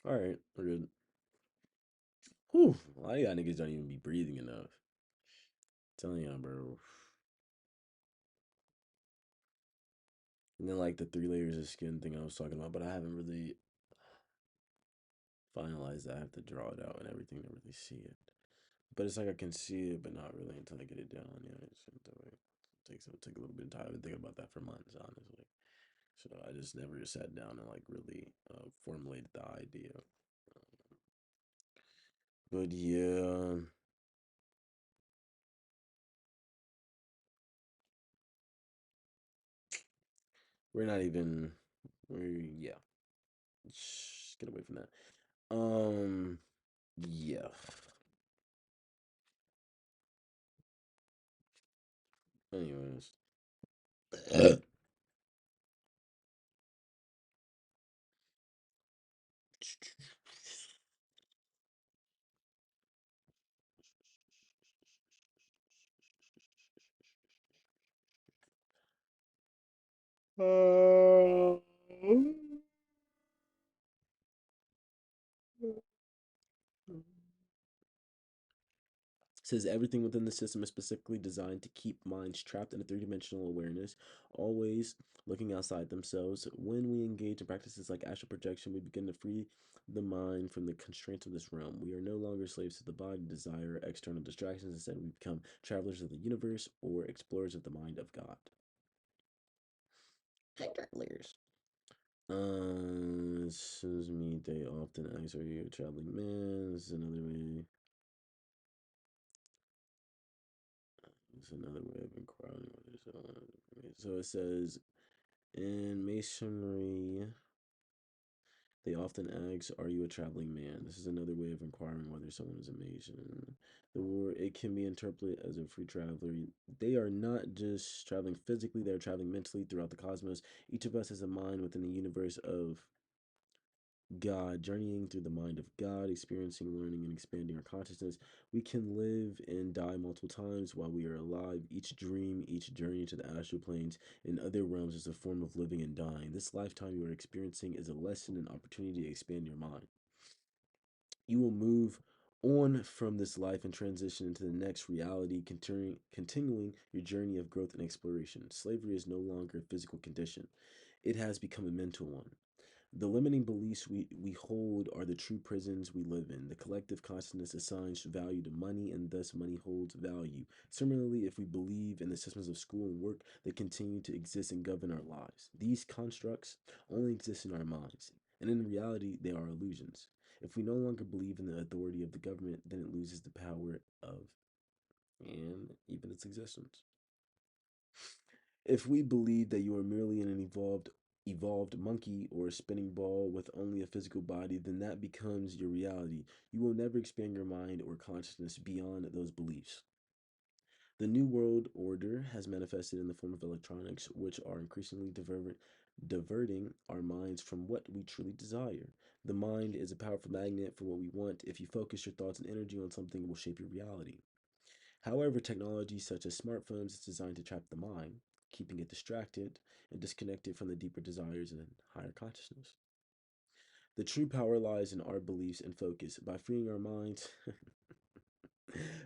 All right, we're good. Whew, a lot of y'all niggas don't even be breathing enough. Telling y'all, bro. And then like the three layers of skin thing I was talking about, but I haven't really finalized that. I have to draw it out and everything to really see it. But it's like I can see it, but not really until I get it down. Yeah, it's take a little bit of time. I've been thinking about that for months, honestly. So I just never sat down and like really formulated the idea. But yeah, we're not even. We yeah. Shh, get away from that. Yeah. Anyways. Uh, says everything within the system is specifically designed to keep minds trapped in a three-dimensional awareness, always looking outside themselves. When we engage in practices like astral projection, we begin to free the mind from the constraints of this realm. We are no longer slaves to the body, desire, external distractions. Instead, we become travelers of the universe or explorers of the mind of God. Travelers. Excuse me, they often ask, are you a traveling man? This is another way. It's another way of inquiring whether so it says in masonry, they often ask, "Are you a traveling man?" This is another way of inquiring whether someone is a mason. The word it can be interpreted as a free traveler. They are not just traveling physically; they are traveling mentally throughout the cosmos. Each of us has a mind within the universe of God, journeying through the mind of God, experiencing, learning, and expanding our consciousness. We can live and die multiple times while we are alive. Each dream, each journey to the astral planes and other realms is a form of living and dying. This lifetime you are experiencing is a lesson and opportunity to expand your mind. You will move on from this life and transition into the next reality, continuing your journey of growth and exploration. Slavery is no longer a physical condition, it has become a mental one. The limiting beliefs we hold are the true prisons we live in. The collective consciousness assigns value to money, and thus money holds value. Similarly, if we believe in the systems of school and work that continue to exist and govern our lives, these constructs only exist in our minds, and in reality, they are illusions. If we no longer believe in the authority of the government, then it loses the power of and even its existence. If we believe that you are merely an evolved monkey or a spinning ball with only a physical body, then that becomes your reality. You will never expand your mind or consciousness beyond those beliefs. The New World Order has manifested in the form of electronics, which are increasingly diverting our minds from what we truly desire. The mind is a powerful magnet for what we want. If you focus your thoughts and energy on something, it will shape your reality. However, technology such as smartphones is designed to trap the mind, keeping it distracted and disconnected from the deeper desires and higher consciousness. The true power lies in our beliefs and focus. By freeing our minds,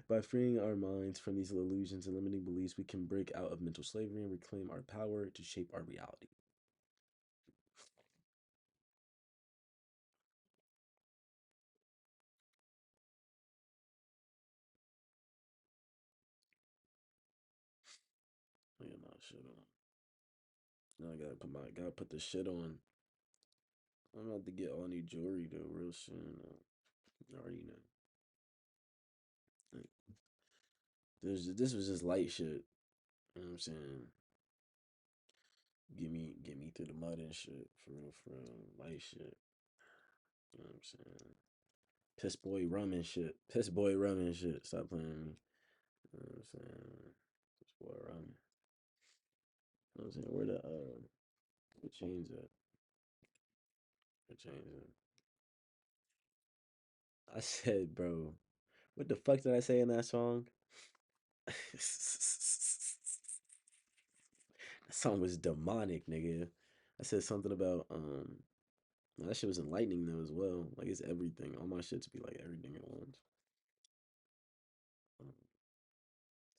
by freeing our minds from these illusions and limiting beliefs, we can break out of mental slavery and reclaim our power to shape our reality. Oh, yeah, my shit on. Now I gotta put the shit on. I'm about to get all new jewelry though, real soon. I already know. Like, this was just light shit. You know what I'm saying? Get me through the mud and shit. For real. Light shit. You know what I'm saying? Piss boy rum and shit. Piss boy rum and shit. Stop playing with me. You know what I'm saying? Piss boy rum. You know what I'm saying? Where chains at? Where chains at? I said, bro, what the fuck did I say in that song? That song was demonic, nigga. I said something about That shit was enlightening though as well. Like it's everything. All my shits be like everything at once.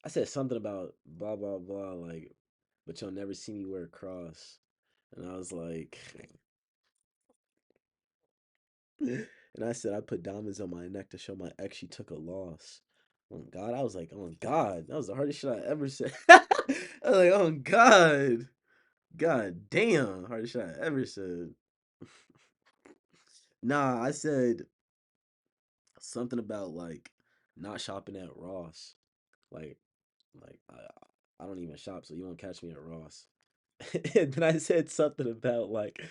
I said something about blah blah blah, like, but you'll never see me wear a cross. And I was like, and I said I put diamonds on my neck to show my ex she took a loss. Oh God, I was like, oh God, that was the hardest shit I ever said. I was like, oh God, God damn, hardest shit I ever said. Nah, I said something about like not shopping at Ross. Like, like I don't even shop, so you won't catch me at Ross. And then I said something about like,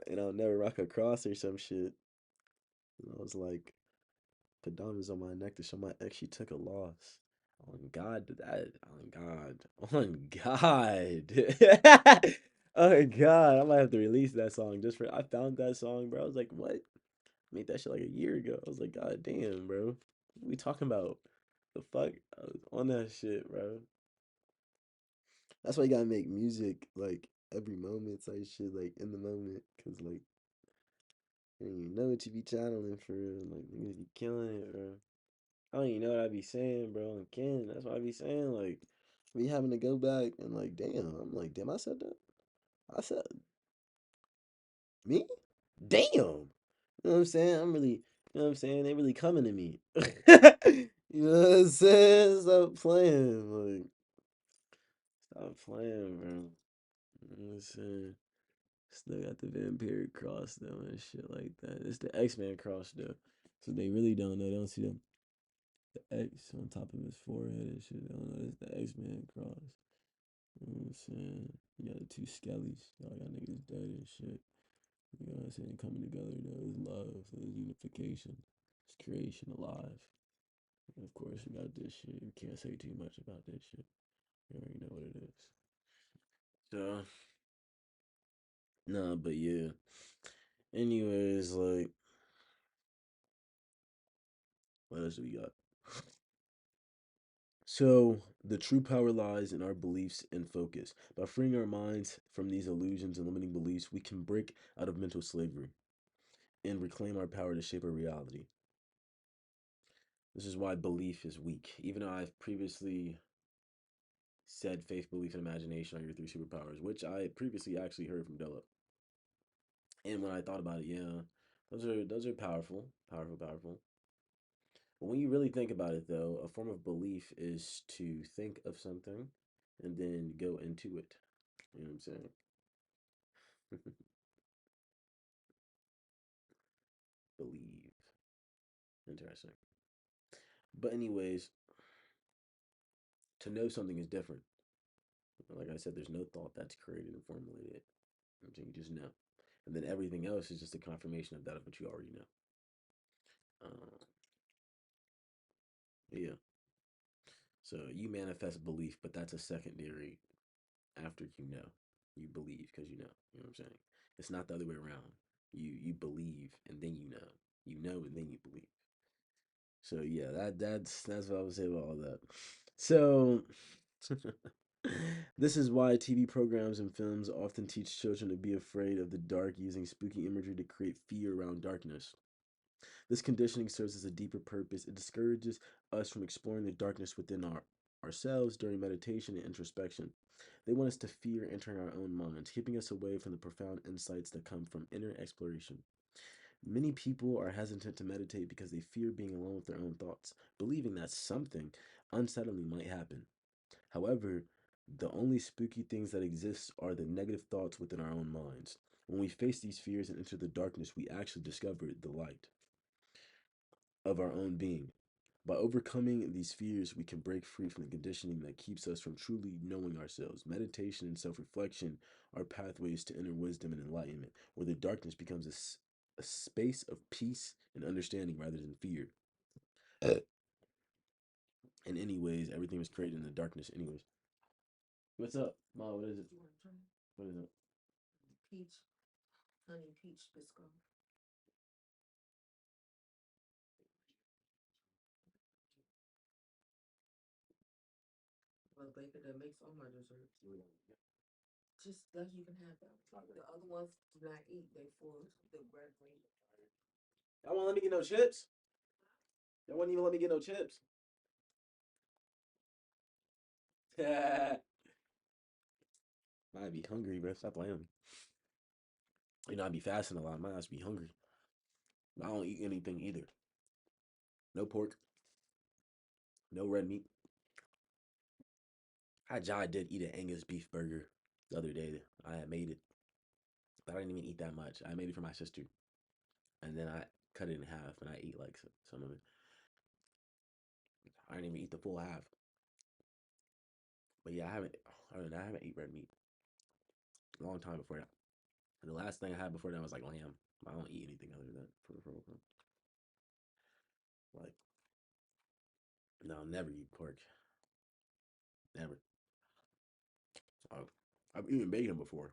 never rock a cross or some shit. And I was like, put diamonds on my neck to show my ex she took a loss. On God, did that. On God. On God. Oh God, I might have to release that song just for. I found that song, bro. I was like, what? Made that shit like a year ago. I was like, God damn, bro. What we talking about? The fuck? I was on that shit, bro. That's why you gotta make music like every moment type shit, like in the moment, cause like you don't even know what you be channeling for real. Like niggas be killing it, bro. I don't even know what I be saying, bro. And Ken, that's what I be saying. Like, me having to go back and like, damn. I'm like, damn, I said that. I said me. Damn. You know what I'm saying? I'm really, you know what I'm saying? They really coming to me. You know what I'm saying? Stop playing, like, stop playing, bro. You know what I'm saying? Still got the vampire cross though and shit like that. It's the X-Man cross though. So they really don't know. They don't see the X on top of his forehead and shit. They don't know it's the X-Man cross. You know what I'm saying? You got the two skellies. Y'all got niggas dead and shit. You know what I'm saying? Coming together though is love. So it's unification. It's creation alive. And of course we got this shit. We can't say too much about this shit. You already know what it is. So nah, but yeah. Anyways, like what else do we got? So, the true power lies in our beliefs and focus. By freeing our minds from these illusions and limiting beliefs, we can break out of mental slavery and reclaim our power to shape our reality. This is why belief is weak. Even though I've previously said faith, belief, and imagination are your three superpowers, which I previously actually heard from Della. And when I thought about it, yeah, those are powerful, powerful, powerful. But when you really think about it, though, a form of belief is to think of something and then go into it. You know what I'm saying? Believe. Interesting. But anyways, to know something is different. Like I said, there's no thought that's created and formulated. You know what I'm saying? You just know. And then everything else is just a confirmation of that of what you already know. Uh, yeah. So you manifest belief, but that's a secondary after you know. You believe because you know. You know what I'm saying? It's not the other way around. You believe and then you know. You know and then you believe. So yeah, that's what I would say about all that. So this is why TV programs and films often teach children to be afraid of the dark using spooky imagery to create fear around darkness. This conditioning serves as a deeper purpose. It discourages us from exploring the darkness within ourselves during meditation and introspection. They want us to fear entering our own minds, keeping us away from the profound insights that come from inner exploration. Many people are hesitant to meditate because they fear being alone with their own thoughts, believing that something unsettling might happen. However, the only spooky things that exist are the negative thoughts within our own minds. When we face these fears and enter the darkness, we actually discover the light of our own being. By overcoming these fears, we can break free from the conditioning that keeps us from truly knowing ourselves. Meditation and self reflection are pathways to inner wisdom and enlightenment, where the darkness becomes a space of peace and understanding rather than fear. And, anyways, everything was created in the darkness, anyways. What's up, Ma? What is it? What is it? Y'all won't let me get no chips. Y'all wouldn't even let me get no chips. I'd be hungry, bro. Stop playing. You know, I'd be fasting a lot. My ass be hungry. I don't eat anything either. No pork, no red meat. I did eat an Angus beef burger the other day. I had made it, but I didn't even eat that much. I made it for my sister, and then I cut it in half, and I ate like some of it. I didn't even eat the full half. But yeah, I haven't. Other than that, I haven't eaten red meat a long time before that. And the last thing I had before that was like lamb. I don't eat anything other than that. Like, no, I'll never eat pork. Never. I've even bacon before.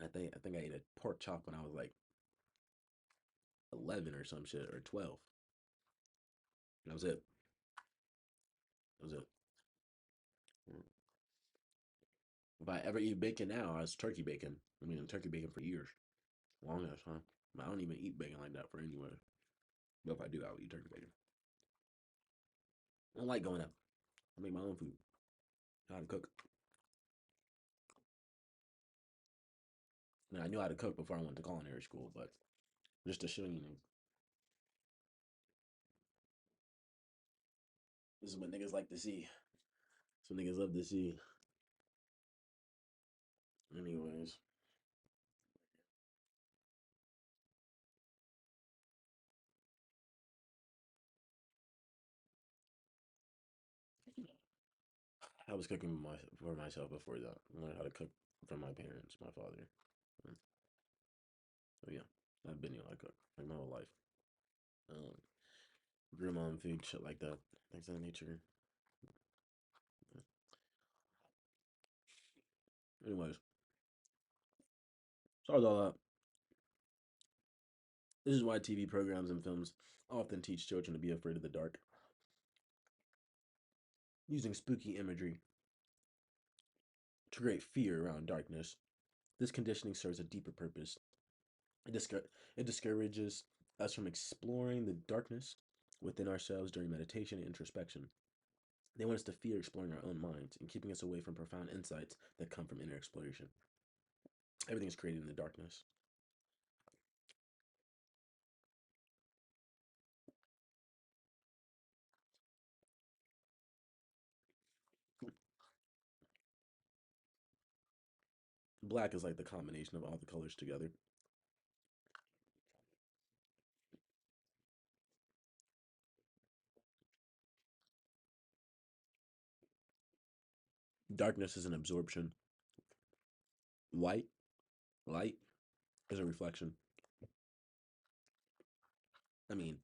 I think I ate a pork chop when I was like 11 or some shit or 12. That was it. That was it. Mm. If I ever eat bacon now, it's turkey bacon. I mean, turkey bacon for years, long ass time. I don't even eat bacon like that for anywhere. But if I do, I'll eat turkey bacon. I don't like going out. I make my own food. I know how to cook. I knew how to cook before I went to culinary school, but just to show you, this is what niggas like to see. This is what niggas love to see. Anyways, I was cooking for myself before that. I learned how to cook from my parents, my father. Mm. So yeah, I've been able to cook like my whole life. Um, grew my own food, shit like that. Things of that nature. Anyways, sorry about all that. This is why TV programs and films often teach children to be afraid of the dark, using spooky imagery to create fear around darkness. This conditioning serves a deeper purpose. It, it discourages us from exploring the darkness within ourselves during meditation and introspection. They want us to fear exploring our own minds and keeping us away from profound insights that come from inner exploration. Everything is created in the darkness. Black is like the combination of all the colors together. Darkness is an absorption. Light, light is a reflection. I mean,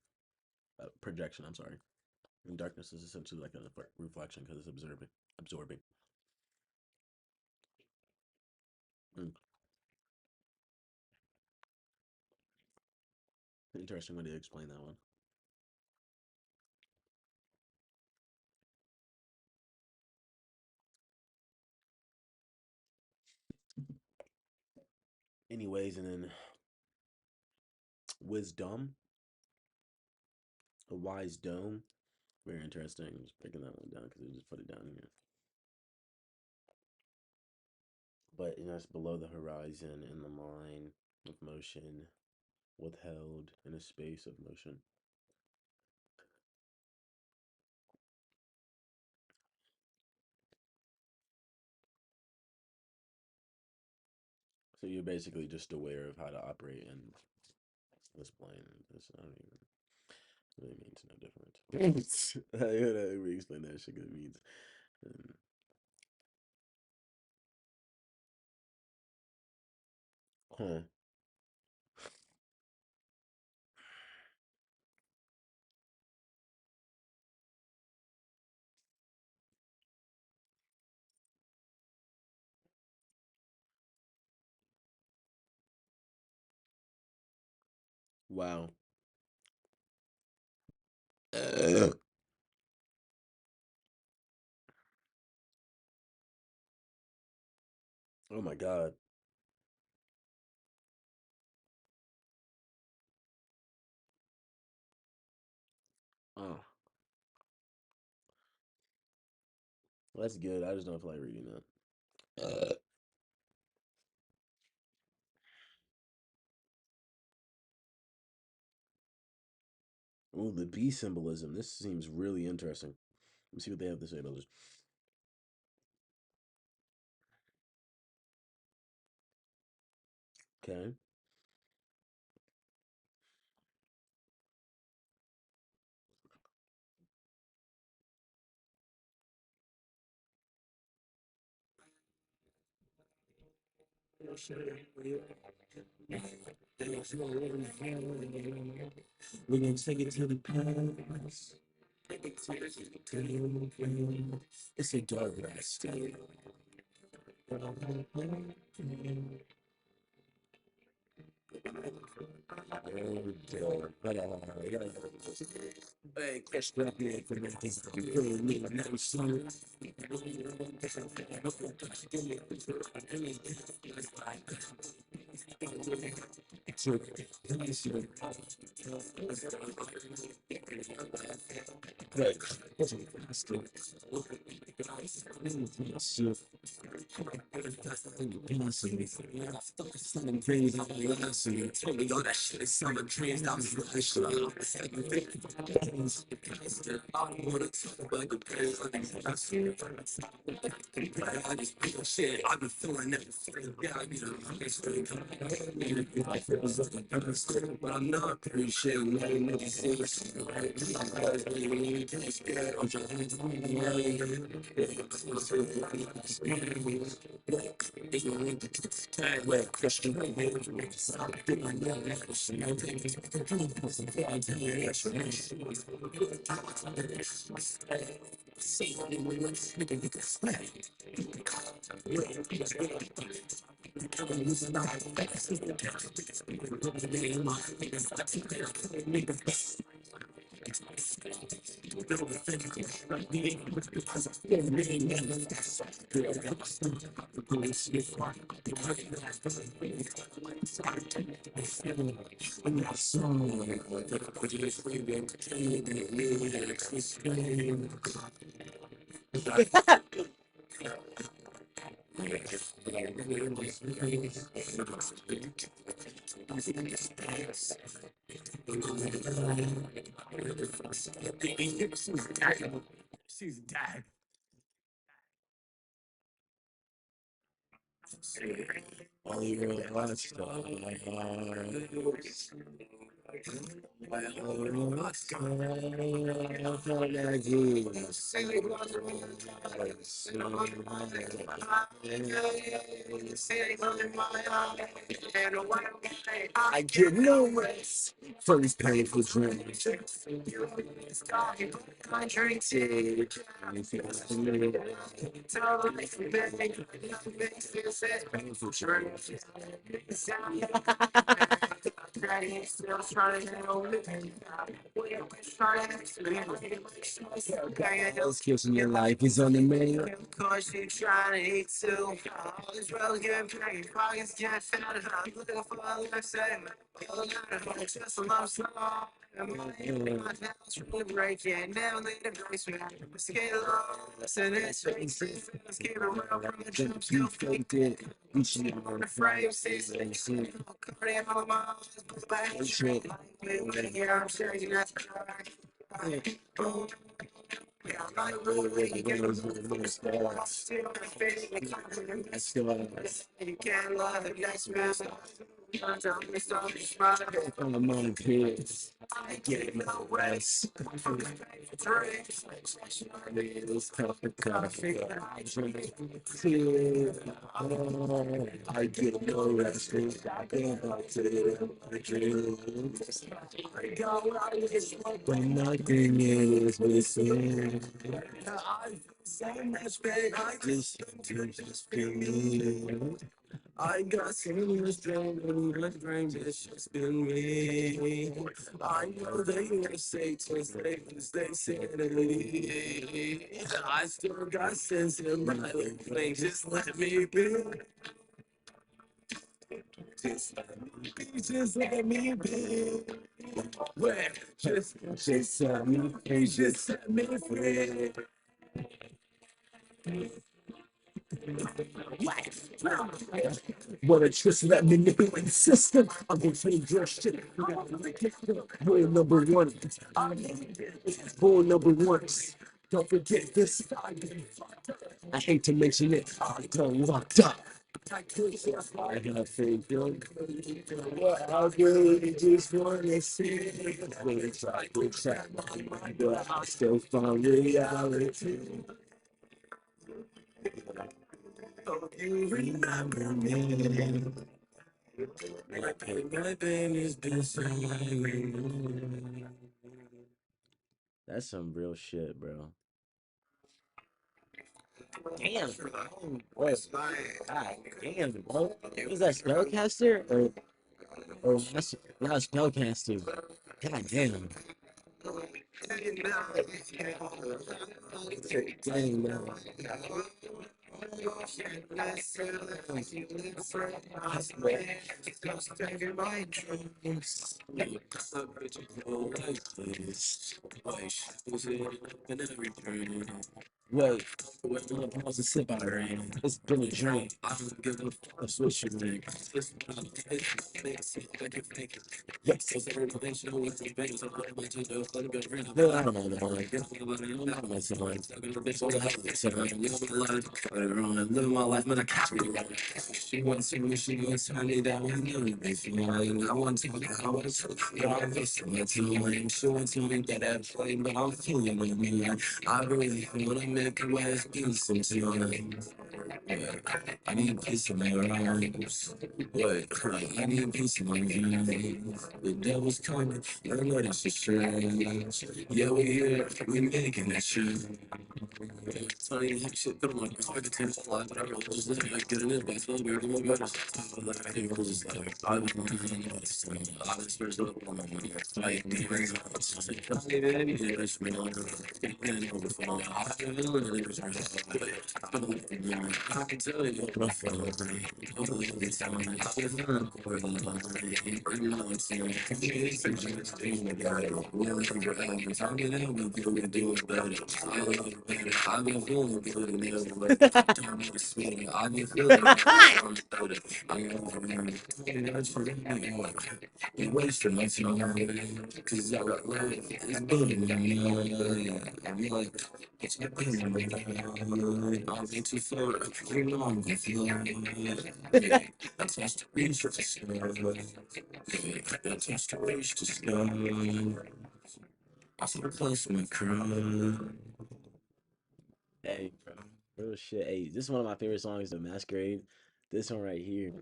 projection. I'm sorry. And darkness is essentially like a reflection because it's absorbing. Mm. Interesting way to explain that one. Anyways, and then wisdom, a wise dome. Very interesting. Just picking that one down because they just put it down here. But you know, it's below the horizon in the line of motion, withheld in a space of motion. So you're basically just aware of how to operate in this plane. This I don't even really means no different. I gotta re-explain that shit 'cause it means. um, Huh. Wow. Uh, Oh my God. Oh, well, that's good. I just don't feel like reading that. Oh, the bee symbolism. This seems really interesting. Let me see what they have to say about this. Okay. We're gonna take it to the past. It's a dark rest. Hey, question up here for the something crazy. Tell me all that shit is summer dreams. I'm fresh. I don't wanna talk about the pain. I just feel shit. I've been feeling that. Yeah, I need a but I'm not pretty shit. I'm Wait, Christian. She's dead. All you really watched. I get no rest from these painful dreams. Painful dreams. Else in your life is on the menu. Of course, you trying to eat too. All these roads getting paid, pockets getting fat. I'm looking for a life saving. Just a love song. My nails really breaking. Never leave the grace me. Skate lost and it's let's keep it real from the jump. Still faked it. You should on the frame. Season. Cardi on my mouth. Back in straight. Yeah, I'm sure you're not. You can't love the next man. On the morning kids, I get no rest. It's cup of coffee. I drink tea. I get no rest. I can't help it. I dream. When nothing is missing. I feel so much pain. I just feel me. I got so much dream in my dream, it's just been me. I know they will say they say that I still got sense in my brain, just let me be. Just let me be. Well, just set me free, just set me free. What a twist of that manipulating system. I'm gonna tell you your shit. Rule number one. Rule number one. Don't forget this. I hate to mention it. I done locked up. I got faith. What I really just wanna see. Really try to trap my mind, but I still find reality. Hope you remember me. My baby's been so angry. That's some real shit, bro. Damn, bro. What's my God damn, bro. Was that spellcaster or that's spellcaster? God damn. Dang, man. Wait, I was a sip out of rain. It's been a drink. I don't give a fuck. Switch your name. It's like you're faking. Yes, so the information with the bank. So I'm going to do a good friend. No, I don't know the one. Get me about it. I'm not my son. Talking to the bitch. What the hell is this? I'm living my life. I'm living my life, but I can't be wrong. She wants to me. She wants to me. That was new. I want to talk. I want to talk. But I'm wasting my time. She wants to me that I play, but I'm feeling with me. I really wanna make a way of peace sometimes. Yeah, I need peace in my rhymes. What? I need peace in my dreams. The devil's coming. I know that's a strange. Yeah, we here. We making that shit. Funny like shit, but I'm like, I can take a lot, but I really just let it get in it. But I feel weird. I'm better. Like, I think I was just like, I've been living this thing. I've been spiritual up on my money. Fighting demons. It's like, I'm baby, it's me on the over the phone. I've been living it. I've been living it. I can tell you what I feel like. Totally the time. I've been feeling for the line. I'm not saying, it's a just thing with God. We'll figure out. Talking out with you, we do it better. I love it better. I've been feeling good in the other way. Time to speak. I've been feeling good. I'm better. I'm over here. That's for me. You wasting my time. Cause I got love. It's building me. I'm like, it's my business. I'll be too far. You know I'm gonna feel it. I touched the reach for the sky. I touched the reach to sky. I saw close to my crown. Hey, bro. Real shit. Hey, this is one of my favorite songs, The Masquerade. This one right here.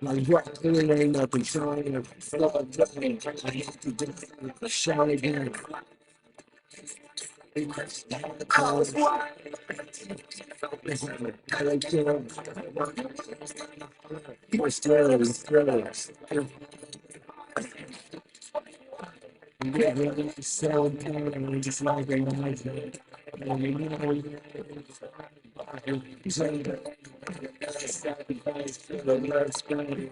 My breath ain't nothing trying to flow down. I have to do shine again. Cause what? I like to more thrillers. So just like a knife. Sacrifice for the last guy.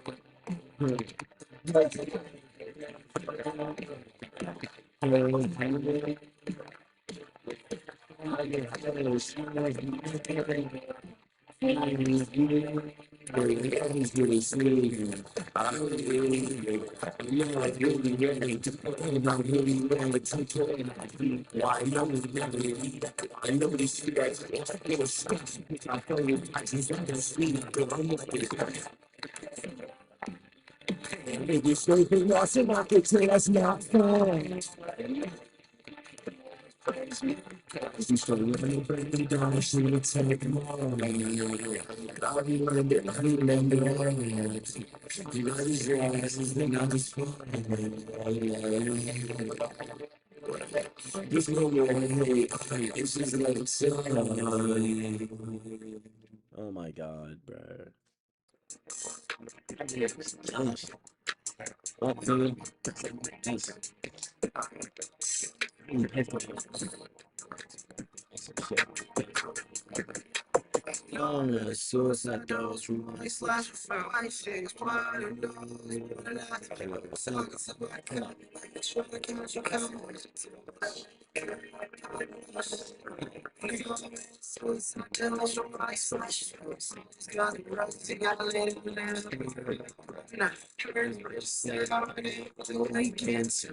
Everything's really sweet. I really, you know, I really ready to put in. I really ready to put in. Why no one never leave? I know you see that. It was sweet. I feel you. I just want to see it. But I'm like, if you're sleeping, lost in my picture, that's not fun. You start running, break me down, I should have taken more. I'll be running, I'll be running. You got these asses, then I'll just fall. There's no way, it's just like it's Oh my god, bro. Suicide doors from my slash for my shakes, what I know, what I like to do, so it's a black out, like trying to catch you coming. Suicide doors from my slash for it's got the rose, you gotta let it down. Nah, just say I'm able to make it so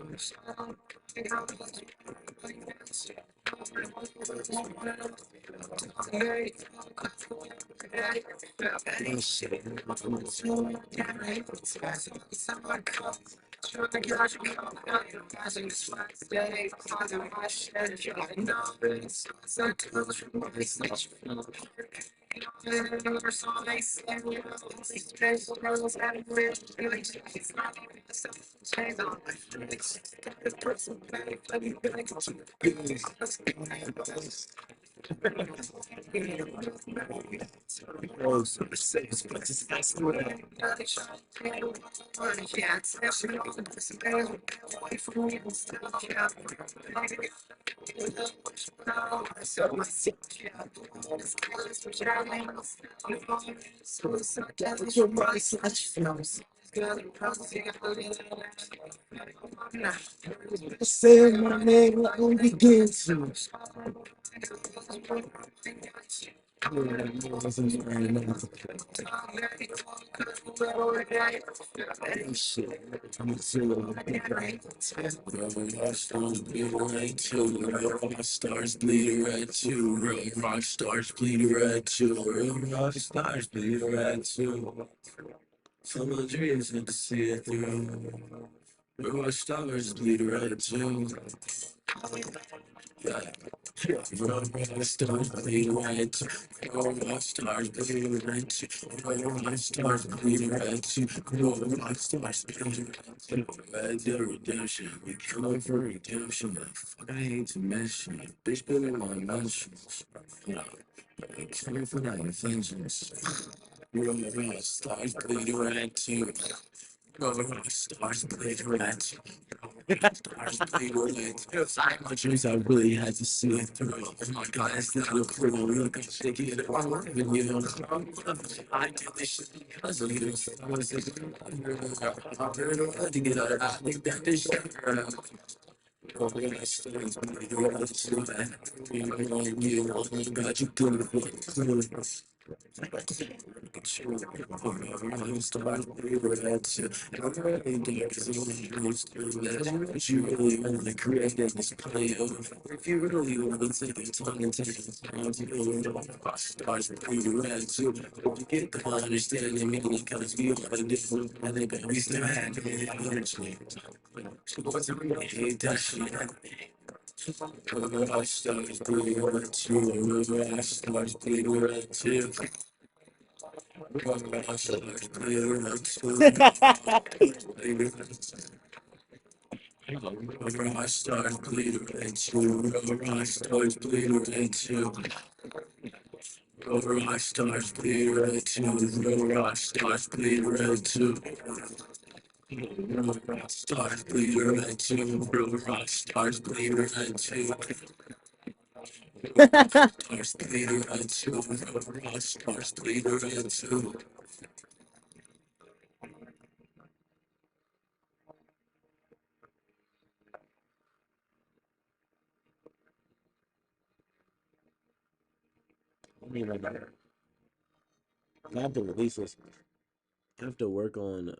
say my name, let me begin to. Shit, I'm still rock stars bleed red too. Rock stars bleed red too. Rock stars bleed red too. Rock stars bleed red too. Some of the dreams need to see it through. Rock stars bleed red too. Yeah. Rock stars bleed red too. Rock stars bleed red too. Rock stars bleed red too. Rock stars bleed red too. Red Dead Redemption, we coming for redemption. Fuck, I hate to mention it. Bitch, been in my mentions. Yeah, coming for that vengeance. Rock stars bleed red too. Rock stars bleed red too. Stars bleed red too. My dreams, I really had to see it through. Oh my god, it's not a criminal. Look, I'm shaking it. I'm living, you know. I did this shit because of you. I was like, I'm ready to get out of that. I think that this shit. Oh my god, stars bleed red too. You, oh my god, you good. You really want to create this play of if you really want to take your time and take your time to go to stars and play your red too. But you get the understanding me because we are different and they we still have to eventually. So what's it really hate that shit? I stars bleeding red too. I stars bleeding red too. Rock stars bleeding red too. Rock stars bleeding red too. Rock stars bleeding red too. Rock stars bleeding red too. Rock stars bleeding red too. Rock stars bleeding red too. Rock stars bleeding red too. Stars bleeding red too. Rock stars bleeding red too. I have to release this. I have to work on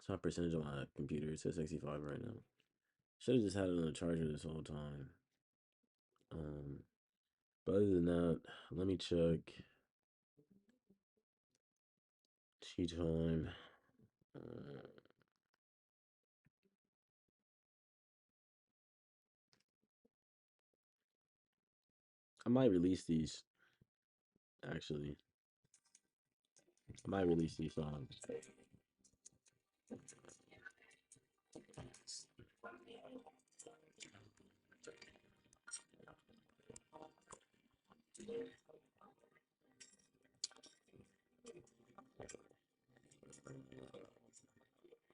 my percentage on my computer. It says 65 right now. Should have just had it on the charger this whole time. Um, but other than that, let me check tea time. Uh, I might release these actually. I might release these songs.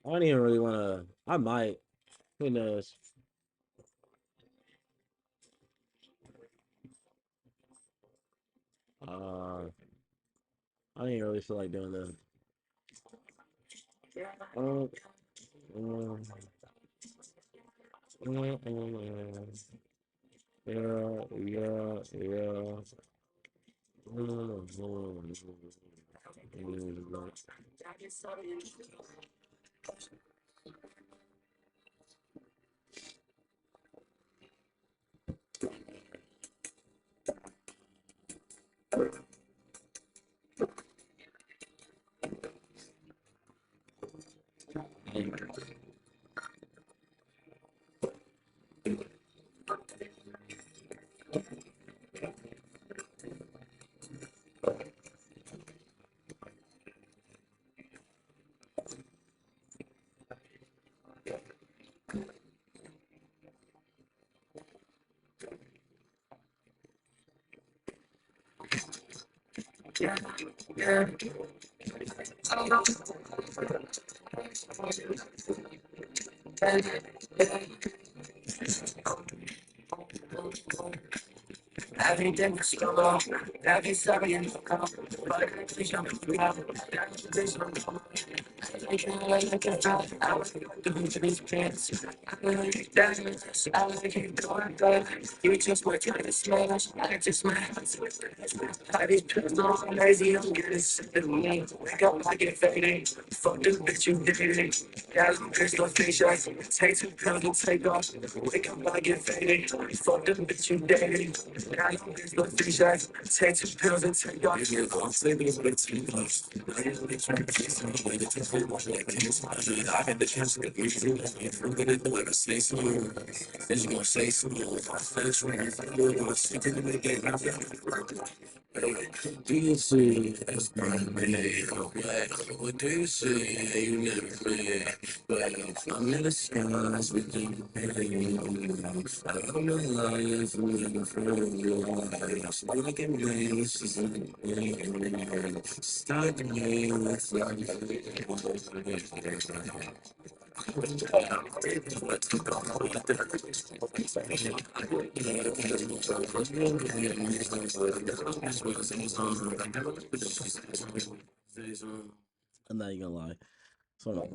I don't even really want to. I might. Who knows? Uh, I don't even really feel like doing the. Uh, uh, yeah, yeah, yeah. Every day we struggle, every second you come, but I can't think of it now. There's no come. I can't let it get done. I was going to these pants. I like that. I like it going good. You just were trying to smash. I just my hands. I be pissed off, lazy, I'm getting sick of me. Wake up, I get faded. Fuck the bitch you dating. Yeah, I'm pissed off, face shots. Take 2 pills and take off. Wake up, I get faded. Fuck the bitch you dating. Yeah, I'm pissed off, face shots. Take 2 pills and take off. Yeah, I'm sleeping with it too much. I get really trying to face some way to take it. I had the chance to get me through. I'm gonna do it. I say some more. Then you gonna say some more. I finish when I feel it. I'm speaking in the game. I'm do you see as burn me away? What do you see? You never me. But I'm in the skies with you. I don't know life. I'm living for you. So look at me. This is start me with I'm not even gonna lie. So,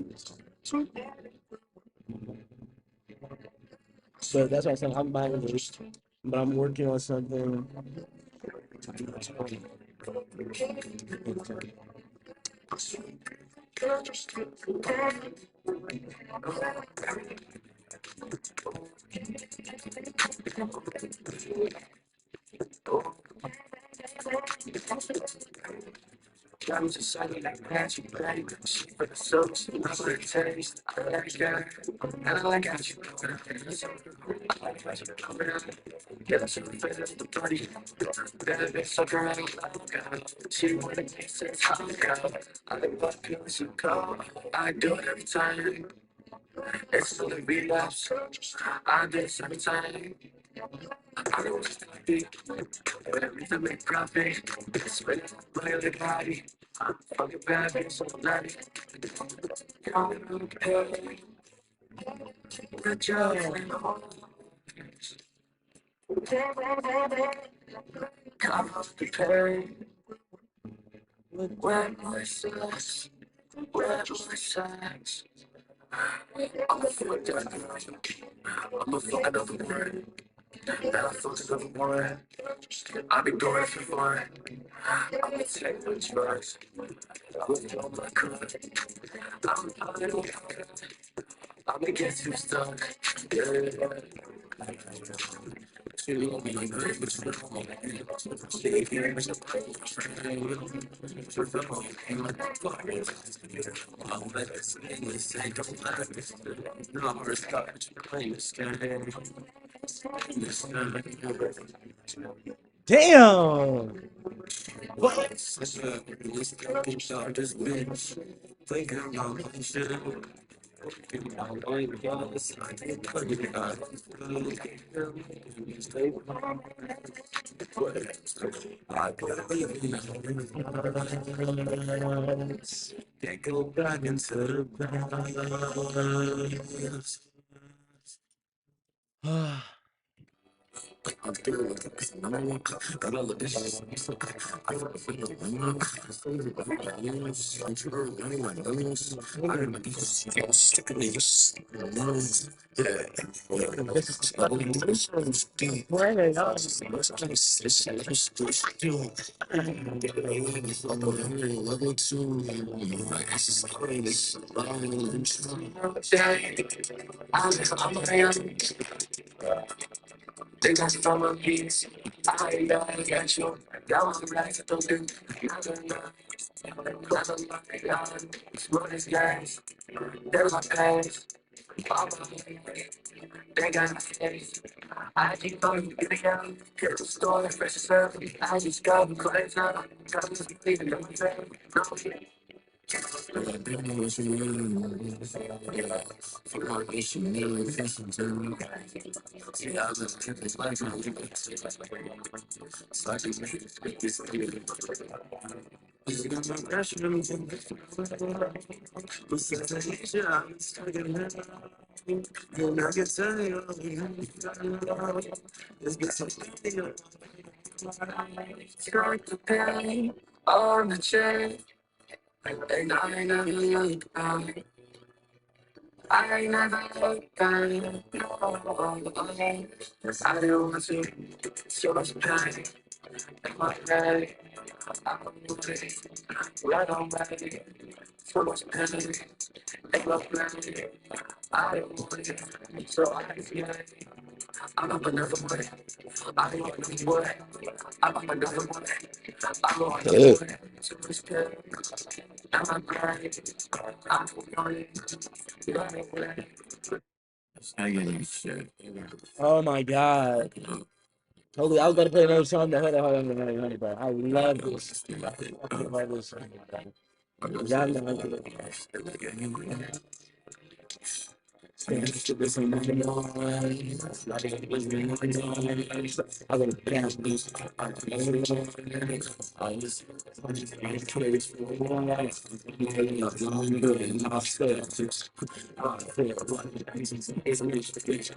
so that's why I said I'm buying this, but I'm working on something. I'm just saying like magic, baby. For the sauce, I for the taste. I like that. And I like how you do it. I like how you do it. Get us in the face of the party. Better be sucker around like God. She wanna get sense how I go. I like what feels so cold. I do it every time. It's still a relapse. I do it every time. I don't just like it. Everything make profit. Spend it on my body. I'm fucking bad, bitch, so bloody. Don't pay. The job. Come off the pay. Where my socks? Where my socks? I'm a fuck that girl. I'm a fuck another word. Now I'm focused on one. I've been going for fun. I'm gonna take no drugs. I'm gonna blow my cut. I'm gonna get too stuck. Yeah. Damn. What? Thinking about shit. Can't go back into the past. I'm through with it. I'm all of this. I feel I'm sure anyone knows. I am a stick in this. Yeah. Level two. My ass is crazy. I'm a man. They got from a piece. I got you. Down the right to the Smoke this gas. There's my past. They got my face. I keep on video. Get the store, fresh serve. I just got the crazy. Got me leaving on my face. No, Start to pay on the chain, and I never look back. I never look back. No, I don't want to. So much pain in my head. I'm moving right on way. So much pain in my brain. I don't want it. So I feel I'm up another way. I don't want to way. I'm up another way. I don't want to way. So much pain in my brain. I'm moving right away. I get this shit. Oh my god. Holy, I was gonna play another song. Hold on, bro. I love this. I love this song. Yeah, I love it. I gotta dance this. I just crazy for a while. I'm good and I feel this. I feel like it's a mistake.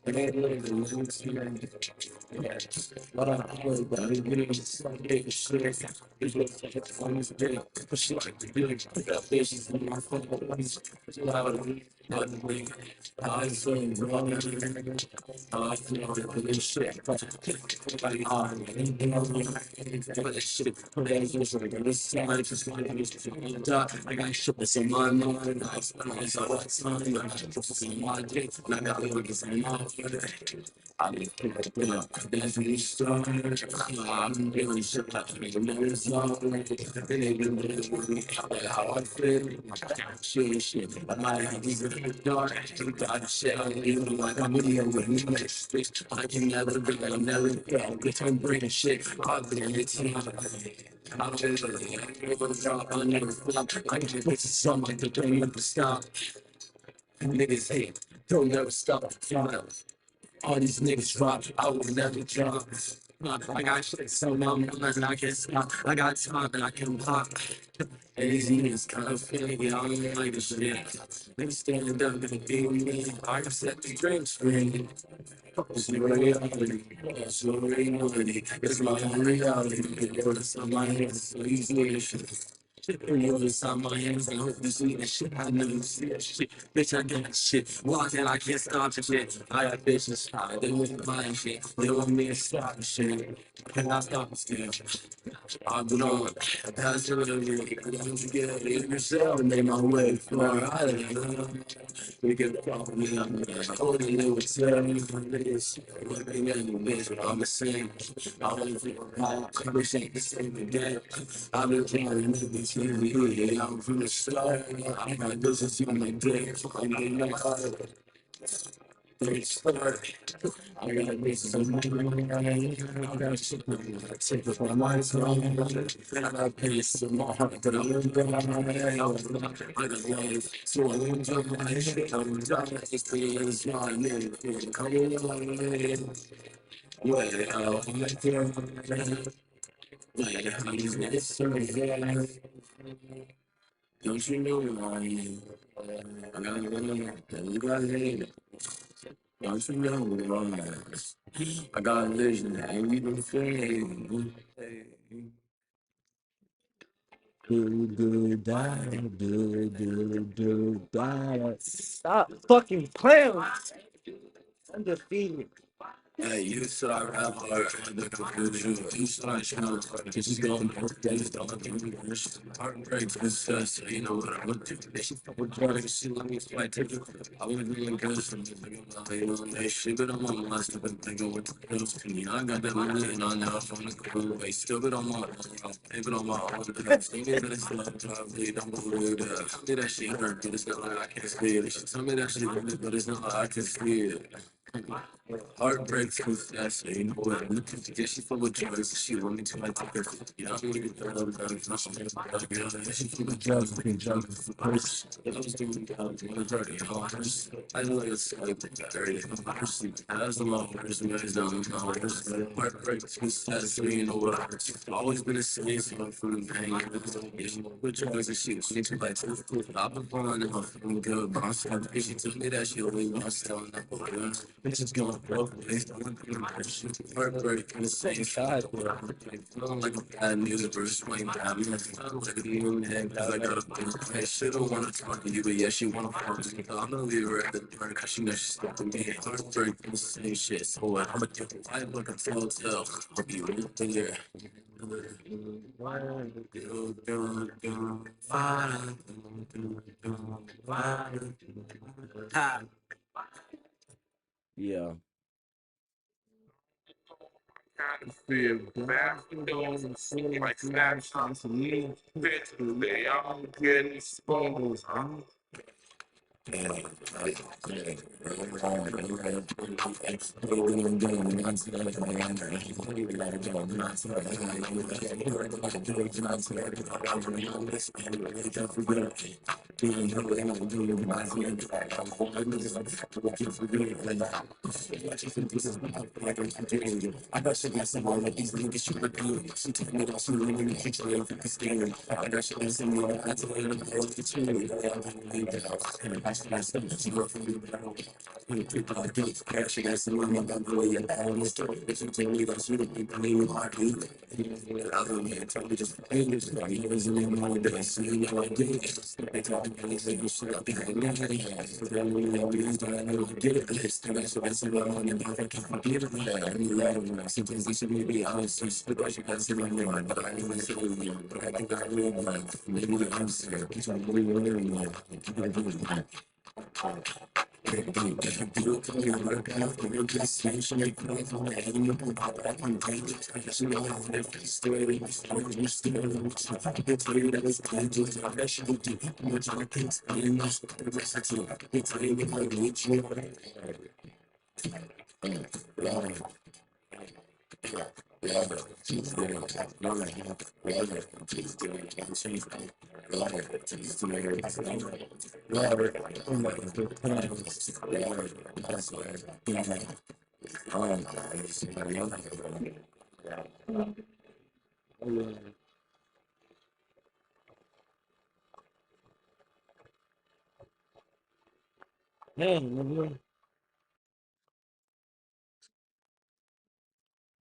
And I live in the but I heard that it is like it shit. It looks like it's on his dick. But she like to do it. I got bitches in my phone. It's loud. I say, wrong. I feel this shit. But I are. But this shit. But it's just like this side. Just like this. I got shit that's in my mind. I spend myself all the time. I got shit in my dick. And I got lyrics in my head. I need to pick up. There's a new story. I'm doing shit like me. Never saw it. They even really how I feel. Shit. I might have these in the dark. You got shit on you like I'm video with me. Bitch, I can never be. I'll never fail. Bitch, I'm bringing shit. I'll be in it tonight. I'm really never drop. I'll never flop. I can put something to bring up the stop. Niggas hate. Don't never stop. All these niggas drop, I will never drop. I got shit so my mind, I can't stop. I got time and I can pop. And these niggas kind of feel I don't like this shit. Niggas stand up and be me. I can set the drinks free. It's your reality. It's your reality. It's my own reality. It's on my head, so these niggas. You inside my hands, I hope you see the shit. I never see that shit. Bitch, I got shit. Walking, I can't stop the shit. I got bitches high, they wasn't buying shit. They want me to stop the shit. Can I stop the still? I've been on past the limit. Don't you get it yourself and make my way for island. We get off me, I'm holding it with seven minutes. Living in the bitch, I'm the same. I only feel how I wish ain't the same again. I've been trying to be TV. I'm from the start. I got business on my dick. I'm in my heart. Start. I got business on my mind. I got shit on my tip of my mind. And I got pace in my heart that I'm in. I got life. So I enjoy my shit. I'm done. It's the end of my name. Come on. Well, I'm like, don't you know who I am? I got you got it. Don't you know who I am? I got a vision, and you don't feel Stop fucking playing. Undefeated. Hey, you said I rap hard, the confusion. You said I challenge hard, because she's going both days, don't let me worse. Heartbreak, success, so you know what I would do. They should fuck with drugs, she let me fight take it. I was really good, so I'm thinking about it on that shit, but I'm on my stuff and thinking what the pills to me. I got that money and I know from the cool way, still but on my own, pay it on my own. Tell me that it's love, but I really don't believe that. Tell me that shit hurt, but it's not like I can't see it. She tell me that shit hurt, but it's not like I can see it. Heartbreak success, so you know what? I'm looking to get she full of drugs. She want me to like take her. Yeah, I'm gonna get that love done. Yeah, she full of drugs, looking drunk with the purse. I was doing drugs, when it's dirty, hours. I know it's like dirty, hours. As the lovers, guys don't know. Heartbreak success, so you know what? Always been a city, so I'm from the pain. Yeah, with drugs and shit, she too like to I've been falling in love, feeling good, but I'm so she told me that she only wants to know. Bitches going broke, they don't heartbreak in the same side. Feeling like a bad news verse, Wayne Batman. Feeling like a demon head, cause I got a thing. Hey, she don't wanna talk to you, but yeah, she wanna fuck with me. I'm gonna leave her at the door, cause she knows she's stuck with me. Heartbreak in the same shit, so what? I'ma give her life like a telltale. I'll be right there. Yeah. Feel bad, like snapshots of me, they all getting exposed, huh? I got shit that's someone like these niggas should have been. She took me down, she really in the picture, if you can stand. I got shit that's someone I told her to go to the tree. I should have said she wrote for me, but I don't. People like this, cash, she got someone about the way I own this story. If you tell me that she would be playing with my dude, I don't know, tell me just play this. Like, he was in the morning, that I see you know I did it. They talk to me, say, you should have been in there. So then we know we used to, I know I did it. And I should have said, I'm on the back, I can't forget it. I knew that when I sometimes I should maybe honest, but I should have said my name, but I didn't say it. But I think I really like, maybe I'm scared. Keep on really, really, like, keep on doing it.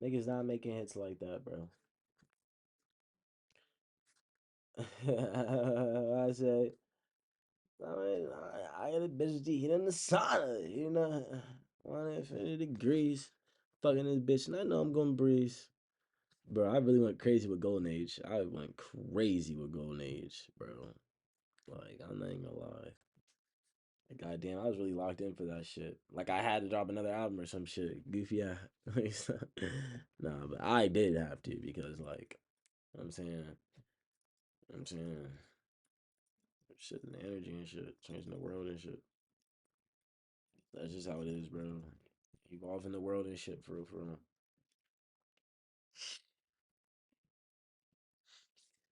Niggas not making hits like that, bro. I said, I mean, I got a bitch to heat in the sauna, 150 degrees. Fucking this bitch, and I know I'm gonna breeze. Bro, I really went crazy with Golden Age. I went crazy with Golden Age, bro. Like, I'm not even gonna lie. Like, goddamn, I was really locked in for that shit. Like, I had to drop another album or some shit. Goofy ass. Nah, but I did have to because, like, I'm saying, I'm saying, shit and energy and shit, changing the world and shit. That's just how it is, bro. Evolving the world and shit, for real, for real.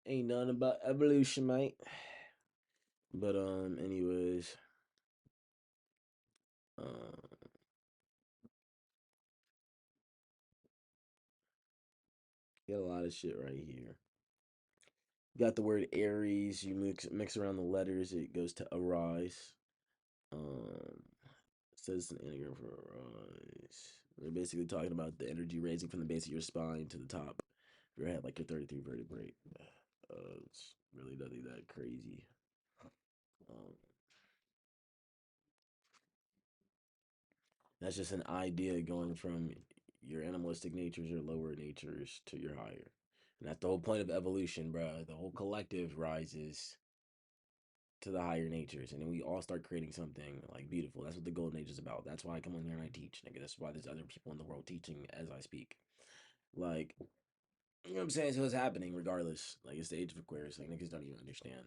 Ain't nothing about evolution, mate. But anyways, um, got a lot of shit right here. You got the word Aries. You mix around the letters, it goes to arise. Um, it says an anagram for arise. They're basically talking about the energy raising from the base of your spine to the top of your head, like your 33 vertebrae. It's really nothing that crazy. Um, that's just an idea going from your animalistic natures or lower natures to your higher. And that's the whole point of evolution, bro. The whole collective rises to the higher natures, and then we all start creating something like beautiful. That's what the golden age is about. That's why I come on here and I teach, nigga. That's why there's other people in the world teaching as I speak. Like, you know what I'm saying? So it's happening regardless. Like, it's the age of Aquarius. Like, niggas don't even understand.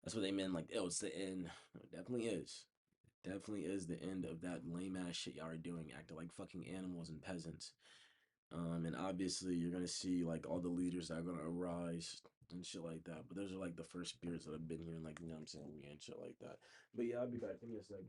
That's what they meant. Like, oh, it's the end. It definitely is. Definitely is the end of that lame ass shit y'all are doing, acting like fucking animals and peasants. And obviously you're gonna see like all the leaders that are gonna arise and shit like that. But those are like the first spirits that have been here and like, you know what I'm saying, me and shit like that. But yeah, I'll be back. Give me a second.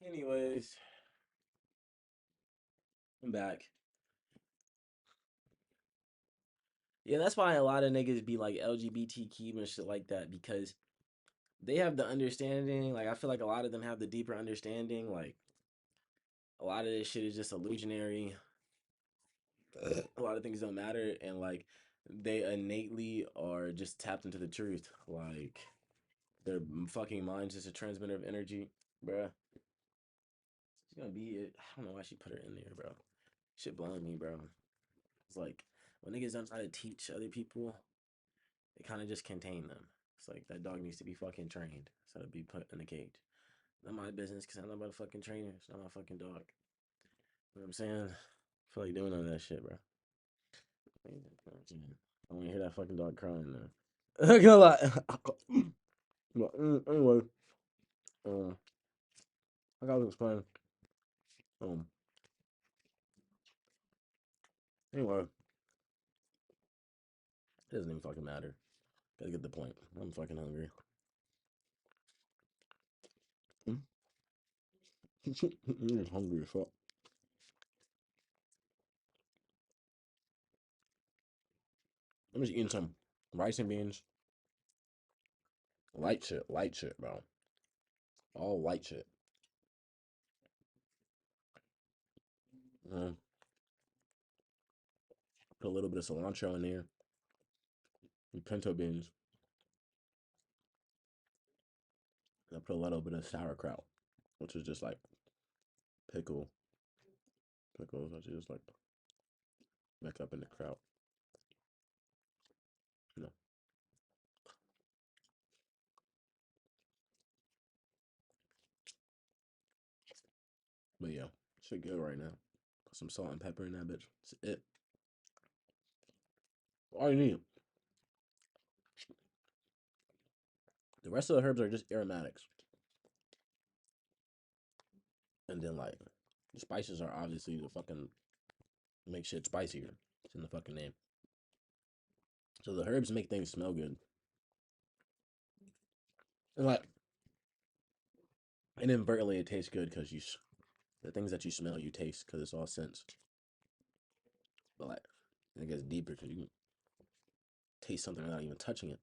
Anyways, I'm back. Yeah, that's why a lot of niggas be like LGBTQ and shit like that because they have the understanding. Like, I feel like a lot of them have the deeper understanding. Like, a lot of this shit is just illusionary. A lot of things don't matter, and like, they innately are just tapped into the truth. Like, their fucking mind's just a transmitter of energy, bruh. She's gonna be it. I don't know why she put her in there, bro. Shit blowing me, bro. It's like when niggas don't try to teach other people, they kind of just contain them. It's like that dog needs to be fucking trained instead of be put in a cage. Not my business because I'm not about a fucking trainer. It's not my fucking dog. You know what I'm saying? I feel like doing all that shit, bro. I want to hear that fucking dog crying now. I'm gonna lie. But anyway, uh, like I was explaining, um, anyway, it doesn't even fucking matter. Gotta get the point. I'm fucking hungry. I'm hungry as fuck. I'm just eating some rice and beans. Light shit, bro. All light shit. Um, put a little bit of cilantro in there. And pinto beans. And I put a little bit of sauerkraut, which is just like pickle, pickles that you just like make up in the kraut. You know. But yeah, shit good right now. Put some salt and pepper in that bitch. That's it. All you need. The rest of the herbs are just aromatics. And then like the spices are obviously the fucking make shit spicier. It's in the fucking name. So the herbs make things smell good. And like inadvertently it tastes good because the things that you smell you taste because it's all sense. But like it gets deeper because you can taste something without even touching it.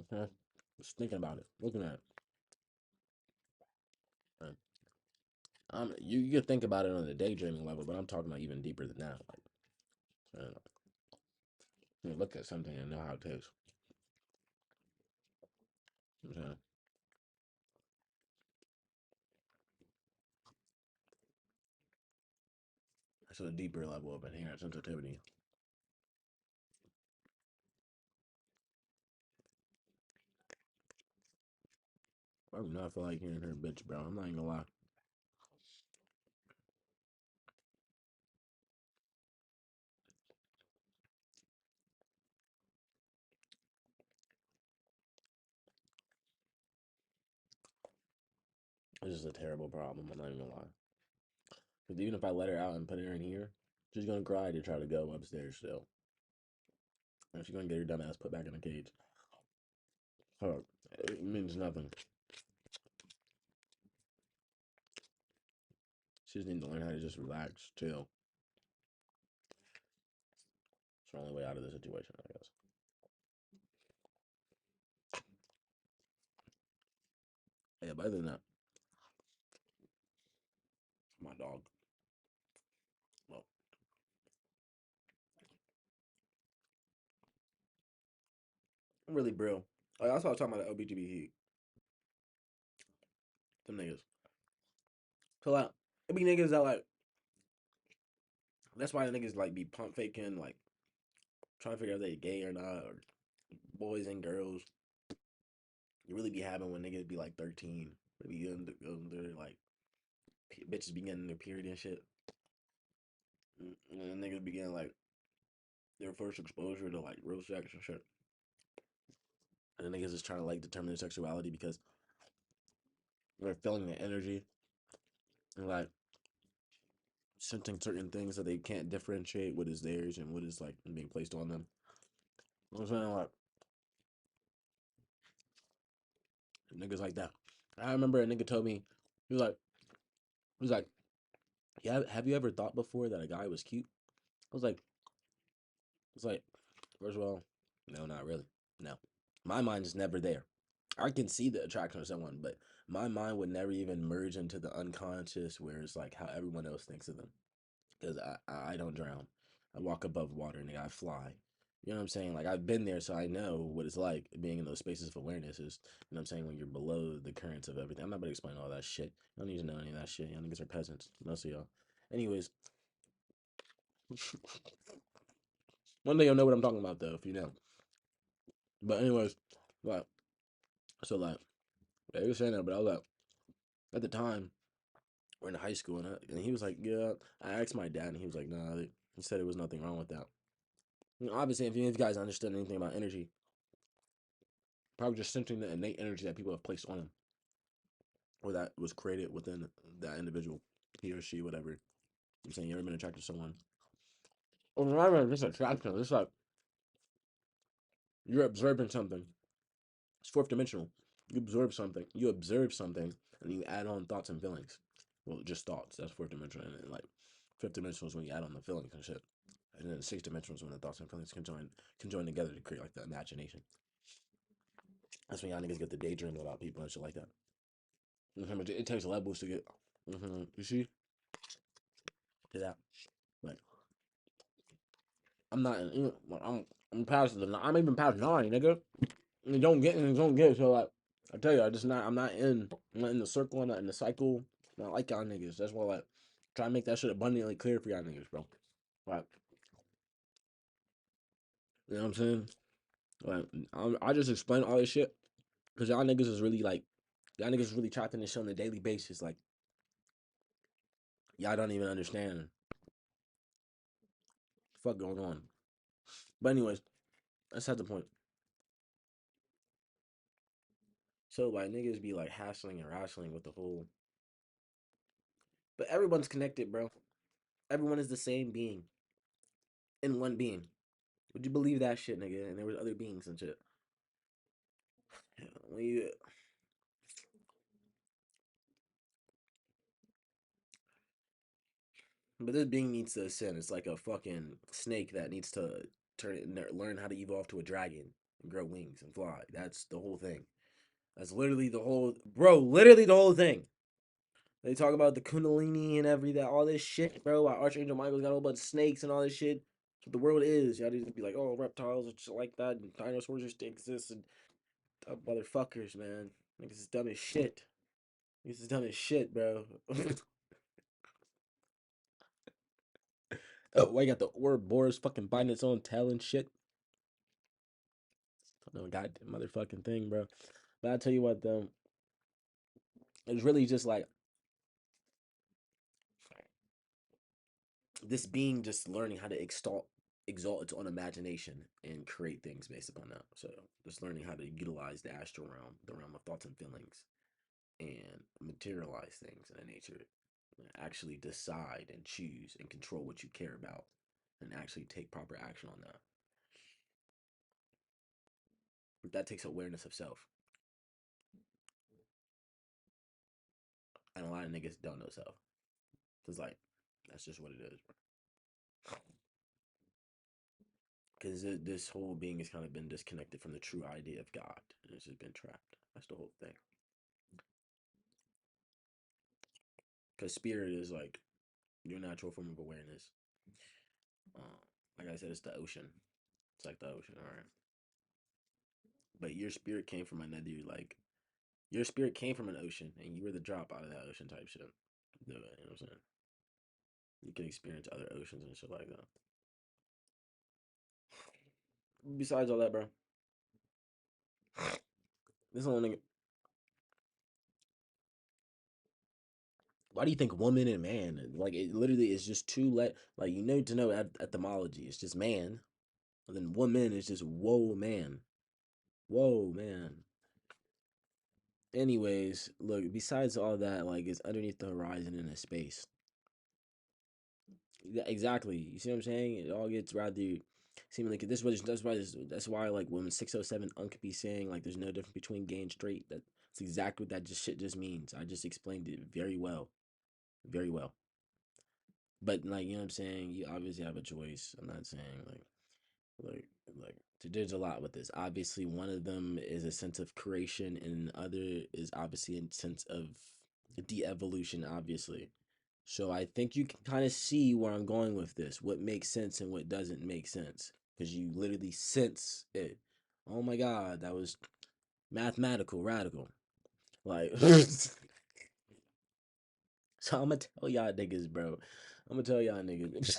Okay? Just thinking about it, looking at it. Right? You could think about it on the daydreaming level, but I'm talking about even deeper than that. Like, you look at something and know how it tastes. Okay? That's a deeper level of inherent sensitivity. I do not feel like hearing her bitch, bro. I'm not even gonna lie. This is a terrible problem. I'm not even gonna lie. Because even if I let her out and put her in here, she's gonna cry to try to go upstairs still. And she's gonna get her dumb ass put back in the cage. Fuck. It means nothing. She just needs to learn how to just relax, chill. It's the only way out of the situation, I guess. Yeah, but other than that, my dog. Well, I'm really bro. Like, that's what I was talking about the LBGB them niggas. So like, it be niggas that like. That's why the niggas like be pump faking, like trying to figure out if they gay or not, or boys and girls. You really be having when niggas be like 13, they be under like bitches be getting their period and shit. And then niggas be getting like their first exposure to like real sex and shit. And the niggas is trying to like determine their sexuality because they're feeling the energy and like sensing certain things that they can't differentiate what is theirs and what is like being placed on them. You know what I'm saying? Like niggas like that. I remember a nigga told me, he was like, It was like, yeah, have you ever thought before that a guy was cute? I was like, it's like, first of all, no, not really. No. My mind is never there. I can see the attraction of someone, but my mind would never even merge into the unconscious where it's like how everyone else thinks of them. Because I don't drown. I walk above water, nigga. I fly. You know what I'm saying? Like I've been there, so I know what it's like being in those spaces of awareness. Is you know what I'm saying when you're below the currents of everything. I'm not gonna explain all that shit. You don't need to know any of that shit. Y'all niggas are peasants, most of y'all. Anyways, one day you'll know what I'm talking about though, if you know. But anyways, like so like yeah, he was saying that, but I was like at the time we're in high school and he was like, yeah. I asked my dad and he was like, nah. He said there was nothing wrong with that. You know, obviously, if you guys understood anything about energy, probably just sensing the innate energy that people have placed on him, or that was created within that individual, he or she, whatever. I'm saying you ever been attracted to someone. Or remember, this attraction. It's like you're observing something. It's fourth dimensional. You observe something, and you add on thoughts and feelings. Well, just thoughts. That's fourth dimensional, and then like fifth dimensional is when you add on the feelings and shit. And then sixth dimensional is when the thoughts and feelings can join together to create like the imagination. That's when y'all niggas get the daydream about people and shit like that. It takes levels to get. You see to that. Like I'm not. I'm past the. I'm even past 9, nigga. And don't get. So like, I tell you, I just not. I'm not in. I'm not in the circle. I'm not in the cycle. I don't like y'all niggas. That's why like, try to make that shit abundantly clear for y'all niggas, bro. Like, you know what I'm saying? Like, I just explain all this shit because y'all niggas is really like, y'all niggas is really trapped in this shit on a daily basis. Like, y'all don't even understand the fuck going on. But anyways, that's not the point. So like niggas be like hassling and wrestling with the whole, but everyone's connected, bro. Everyone is the same being in one being. Would you believe that shit, nigga? And there was other beings and shit. When you, but this being needs to ascend. It's like a fucking snake that needs to learn how to evolve to a dragon and grow wings and fly. That's the whole thing. That's literally the whole, bro. Literally the whole thing. They talk about the Kundalini and all this shit, bro. Why Archangel Michael's got a whole bunch of snakes and all this shit. That's what the world is. Y'all just be like, oh, reptiles and shit like that, and dinosaurs just exist, and motherfuckers, man. Niggas is dumb as shit. Niggas is dumb as shit, bro. Oh, I got the Ouroboros fucking biting its own tail and shit. No goddamn motherfucking thing, bro. But I tell you what, though, it's really just like this being just learning how to exalt its own imagination and create things based upon that. So just learning how to utilize the astral realm, the realm of thoughts and feelings, and materialize things in the nature. Actually decide and choose and control what you care about, and actually take proper action on that. But that takes awareness of self, and a lot of niggas don't know self. Cause like that's just what it is, bro. Because this whole being has kind of been disconnected from the true idea of God, and it's just been trapped. That's the whole thing. Because spirit is like your natural form of awareness. Like I said, it's the ocean. It's like the ocean, all right. But your spirit came from another, like your spirit came from an ocean, and you were the drop out of that ocean type shit. You know what I'm saying? You can experience other oceans and shit like that. Besides all that, bro, this whole nigga. Why do you think woman and man? Like it literally is just two like you need to know etymology. It's just man, and then woman is just whoa man, whoa man. Anyways, look. Besides all that, like it's underneath the horizon in a space. Yeah, exactly. You see what I'm saying? It all gets rather seemingly like this. That's why like when 607 Unc be saying like there's no difference between gay and straight. That's exactly what that just shit just means. I just explained it very well. very well. But like, you know what I'm saying? You obviously have a choice. I'm not saying like like there's a lot with this. Obviously, one of them is a sense of creation, and the other is obviously a sense of de-evolution. Obviously, so I think you can kind of see where I'm going with this. What makes sense and what doesn't make sense, because you literally sense it. Oh my God, that was mathematical, radical. Like, so I'm gonna tell y'all niggas, bro. I'm gonna tell y'all niggas.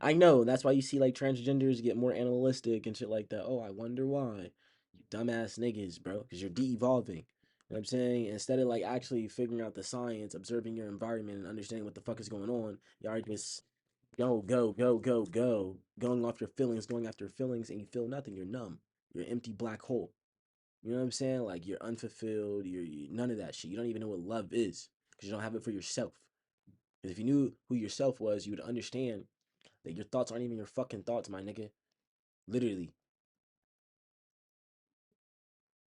I know that's why you see like transgenders get more animalistic and shit like that. Oh, I wonder why. You dumbass niggas, bro, because you're de-evolving. You know what I'm saying? Instead of like actually figuring out the science, observing your environment, and understanding what the fuck is going on, y'all just go, go, go, go, go, going off your feelings, going after your feelings, and you feel nothing. You're numb. You're an empty black hole. You know what I'm saying? Like you're unfulfilled. You're none of that shit. You don't even know what love is because you don't have it for yourself. Because if you knew who yourself was, you would understand that your thoughts aren't even your fucking thoughts, my nigga. Literally.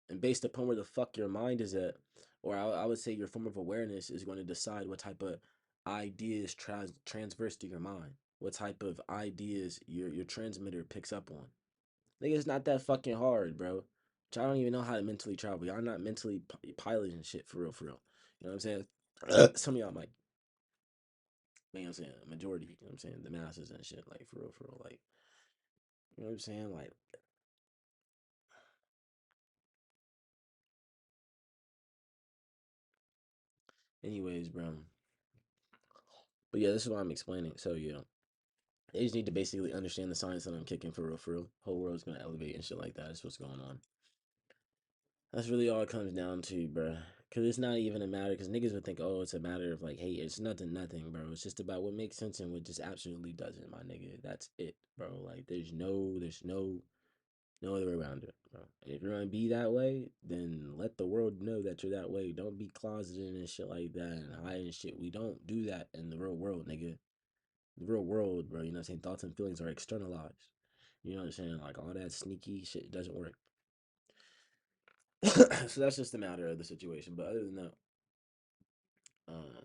And based upon where the fuck your mind is at, or I would say your form of awareness is going to decide what type of ideas transverse to your mind. What type of ideas your transmitter picks up on. Nigga, it's not that fucking hard, bro. Y'all don't even know how to mentally travel. Y'all not mentally piloting shit for real, for real. You know what I'm saying? Some of y'all might. You know what I'm saying? Majority, you know what I'm saying? The masses and shit, like for real. Like, you know what I'm saying? Like, anyways, bro. But yeah, this is what I'm explaining. So yeah, they just need to basically understand the science that I'm kicking for real, for real. Whole world's gonna elevate and shit like that. That's what's going on. That's really all it comes down to, bro. Cause it's not even a matter. Cause niggas would think, oh, it's a matter of like, hey, it's nothing, bro. It's just about what makes sense and what just absolutely doesn't, my nigga. That's it, bro. Like, there's no other way around it, bro. And if you're gonna be that way, then let the world know that you're that way. Don't be closeted and shit like that and hiding shit. We don't do that in the real world, nigga. The real world, bro. You know what I'm saying? Thoughts and feelings are externalized. You know what I'm saying? Like all that sneaky shit doesn't work. So that's just a matter of the situation. But other than that, uh,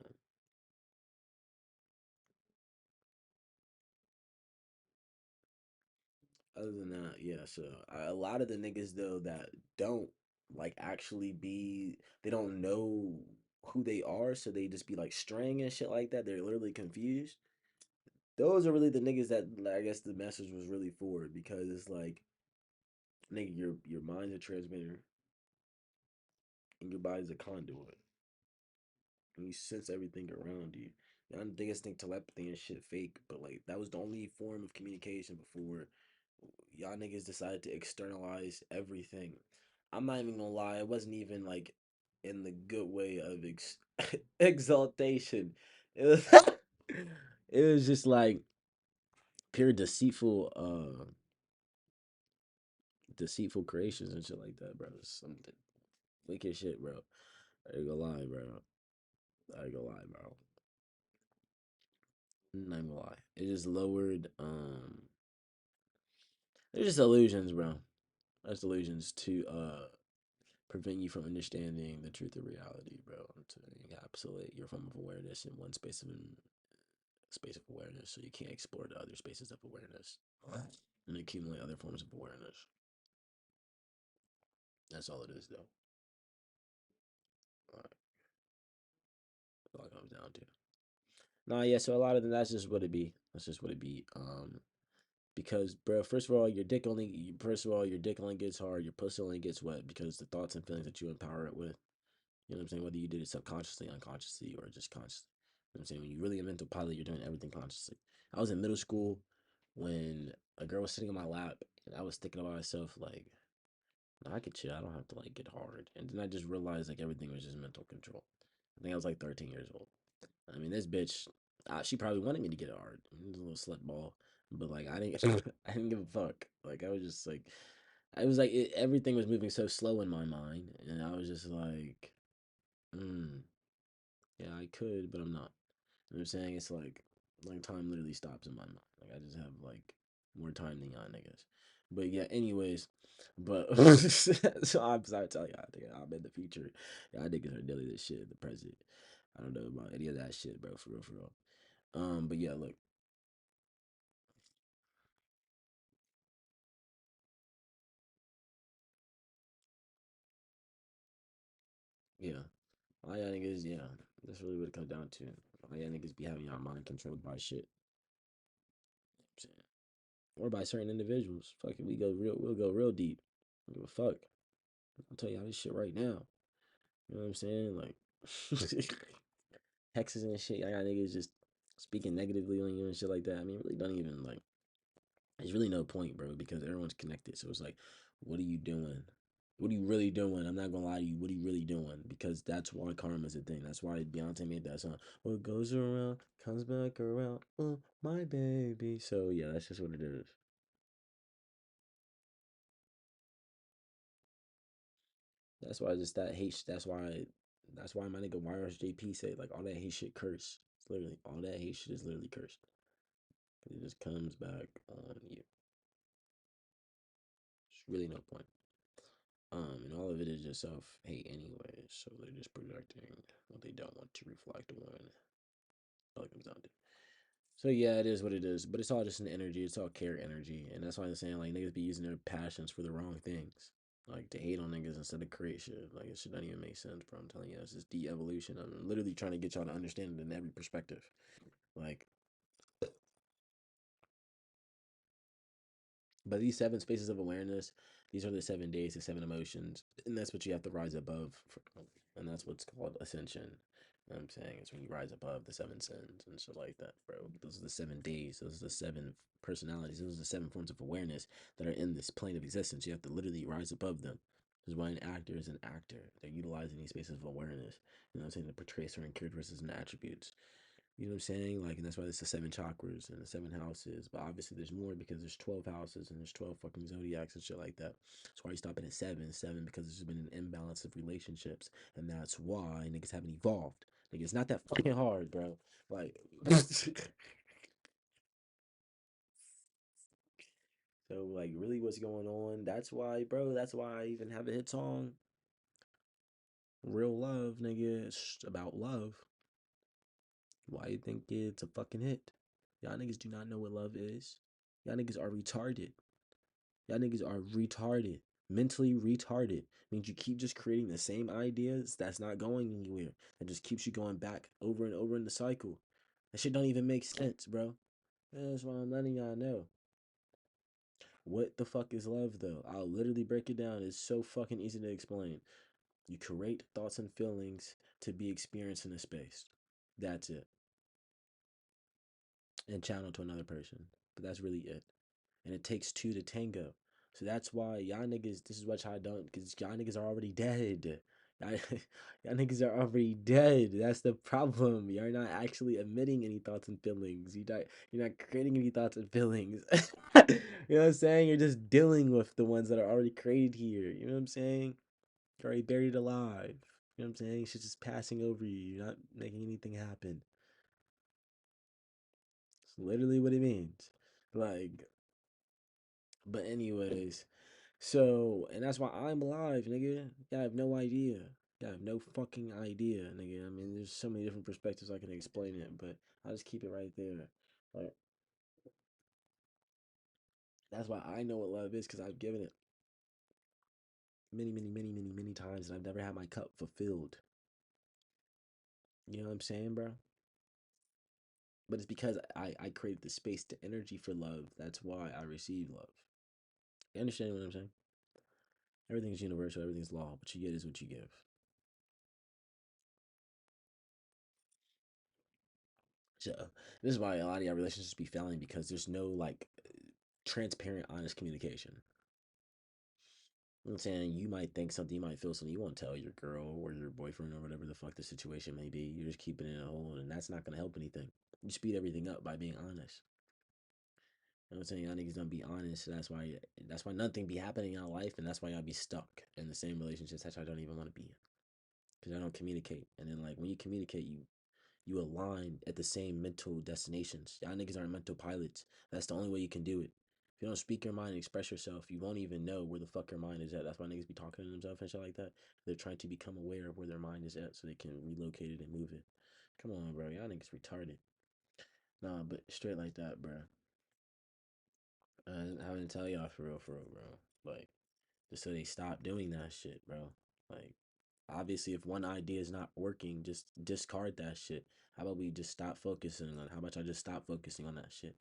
yeah. So a lot of the niggas though that don't like actually be, they don't know who they are, so they just be like straying and shit like that. They're literally confused. Those are really the niggas that like, I guess the message was really for, because it's like, nigga, your mind's a transmitter and your body's a conduit. And you sense everything around you. Y'all niggas think telepathy and shit fake, but like that was the only form of communication before y'all niggas decided to externalize everything. I'm not even gonna lie, it wasn't even like in the good way of exaltation. It was it was just like pure deceitful creations and shit like that, bro. Something wicked shit, bro. I ain't gonna lie, bro. I ain't gonna lie, bro. I'm not gonna lie. It just lowered. They're just illusions, bro. That's illusions to prevent you from understanding the truth of reality, bro. To encapsulate your form of awareness in one space of awareness, so you can't explore the other spaces of awareness and accumulate other forms of awareness. That's all it is, though. All right, that's all it comes down to. Nah, yeah. So a lot of them, that's just what it be. That's just what it be. Because, bro, first of all, your dick only gets hard, your pussy only gets wet because the thoughts and feelings that you empower it with. You know what I'm saying? Whether you did it subconsciously, unconsciously, or just consciously. You know what I'm saying? When you're really a mental pilot, you're doing everything consciously. I was in middle school when a girl was sitting on my lap, and I was thinking about myself like, nah, I could chill. I don't have to like get hard. And then I just realized like everything was just mental control. I think I was like 13 years old. I mean, this bitch, she probably wanted me to get hard. It was a little slut ball, but like I didn't, I didn't give a fuck. Like I was just like, I was like, everything was moving so slow in my mind, and I was just like, mm, yeah, I could, but I'm not. You know what I'm saying? It's like time literally stops in my mind. Like I just have like more time than y'all niggas. But yeah, anyways, but so I'm sorry to tell y'all, nigga, I'm in the future. Y'all niggas are dealing this shit in the present. I don't know about any of that shit, bro. For real, for real. But yeah, look, yeah. All y'all niggas, yeah. That's really what it comes down to. All y'all niggas be having y'all mind controlled by shit. I'm saying. Or by certain individuals. Fuck it, we'll go real deep. I don't give a fuck. I'll tell y'all this shit right now. You know what I'm saying? Like hexes and shit. I got niggas just speaking negatively on you and shit like that. I mean, it really don't even like. There's really no point, bro, because everyone's connected. So it's like, what are you doing? What are you really doing? I'm not gonna lie to you. What are you really doing? Because that's why karma's a thing. That's why Beyonce made that song. What goes around comes back around. Oh, my baby. So yeah, that's just what it is. That's why just that hate. That's why. That's why my nigga YRSJP said like all that hate shit curse. It's literally all that hate shit is literally cursed. It just comes back on you. There's really no point. And all of it is just self hate anyway. So they're just projecting what they don't want to reflect on. All it comes down to. So yeah, it is what it is. But it's all just an energy. It's all care energy, and that's why I'm saying like niggas be using their passions for the wrong things. Like to hate on niggas instead of create shit. Like it should not even make sense, bro. I'm telling you, it's just de-evolution. I'm literally trying to get y'all to understand it in every perspective. Like, but these seven spaces of awareness, these are the 7 days, the seven emotions, and that's what you have to rise above, for, and that's what's called ascension. You know what I'm saying it's when you rise above the seven sins and shit like that, bro. Those are the 7 days. Those are the seven personalities. Those are the seven forms of awareness that are in this plane of existence. You have to literally rise above them. This is why an actor is an actor. They're utilizing these spaces of awareness. You know what I'm saying to portray certain characteristics and attributes. You know what I'm saying? Like, and that's why there's the seven chakras and the seven houses. But obviously, there's more because there's 12 houses and there's 12 fucking zodiacs and shit like that. That's why you stop at seven. Seven because there's been an imbalance of relationships. And that's why niggas haven't evolved. Nigga, it's not that fucking hard, bro. Like, so, like, really what's going on? That's why, bro, that's why I even have a hit song. Real love, nigga. It's about love. Why you think it's a fucking hit? Y'all niggas do not know what love is. Y'all niggas are retarded. Y'all niggas are retarded. Mentally retarded. Means you keep just creating the same ideas that's not going anywhere. That just keeps you going back over and over in the cycle. That shit don't even make sense, bro. That's why I'm letting y'all know. What the fuck is love though? I'll literally break it down. It's so fucking easy to explain. You create thoughts and feelings to be experienced in a space. That's it. And channel to another person. But that's really it. And it takes two to tango. So that's why y'all niggas, this is what y'all don't, because y'all niggas are already dead. Y'all, y'all niggas are already dead. That's the problem. You're not actually emitting any thoughts and feelings. You're not creating any thoughts and feelings. You know what I'm saying? You're just dealing with the ones that are already created here. You know what I'm saying? You're already buried alive. You know what I'm saying? Shit's just passing over you. You're not making anything happen. It's literally what it means. Like, but anyways, so and that's why I'm alive, nigga. I have no idea. I have no fucking idea, nigga. I mean, there's so many different perspectives I can explain it, but I'll just keep it right there. Like that's why I know what love is because I've given it many, many, many, many, many times, and I've never had my cup fulfilled. You know what I'm saying, bro? But it's because I created the space, the energy for love. That's why I receive love. You understand what I'm saying? Everything's universal, everything's law. What you get is what you give. So this is why a lot of y'all relationships be failing because there's no like transparent, honest communication. You know what I'm saying? You might think something, you might feel something, you won't tell your girl or your boyfriend or whatever the fuck the situation may be. You're just keeping it in a hole, and that's not gonna help anything. You speed everything up by being honest. You know what I'm saying? Y'all niggas don't be honest. So that's why nothing be happening in y'all life, and that's why y'all be stuck in the same relationships that y'all don't even want to be in. Because y'all don't communicate. And then like when you communicate, you align at the same mental destinations. Y'all niggas aren't mental pilots. That's the only way you can do it. If you don't speak your mind and express yourself, you won't even know where the fuck your mind is at. That's why niggas be talking to themselves and shit like that. They're trying to become aware of where their mind is at so they can relocate it and move it. Come on, bro. Y'all niggas retarded. Nah, but straight like that, bro. I'm having to tell y'all for real, bro. Like, just so they stop doing that shit, bro. Like, obviously, if one idea is not working, just discard that shit. How about we just stop focusing on? How about y'all just stop focusing on that shit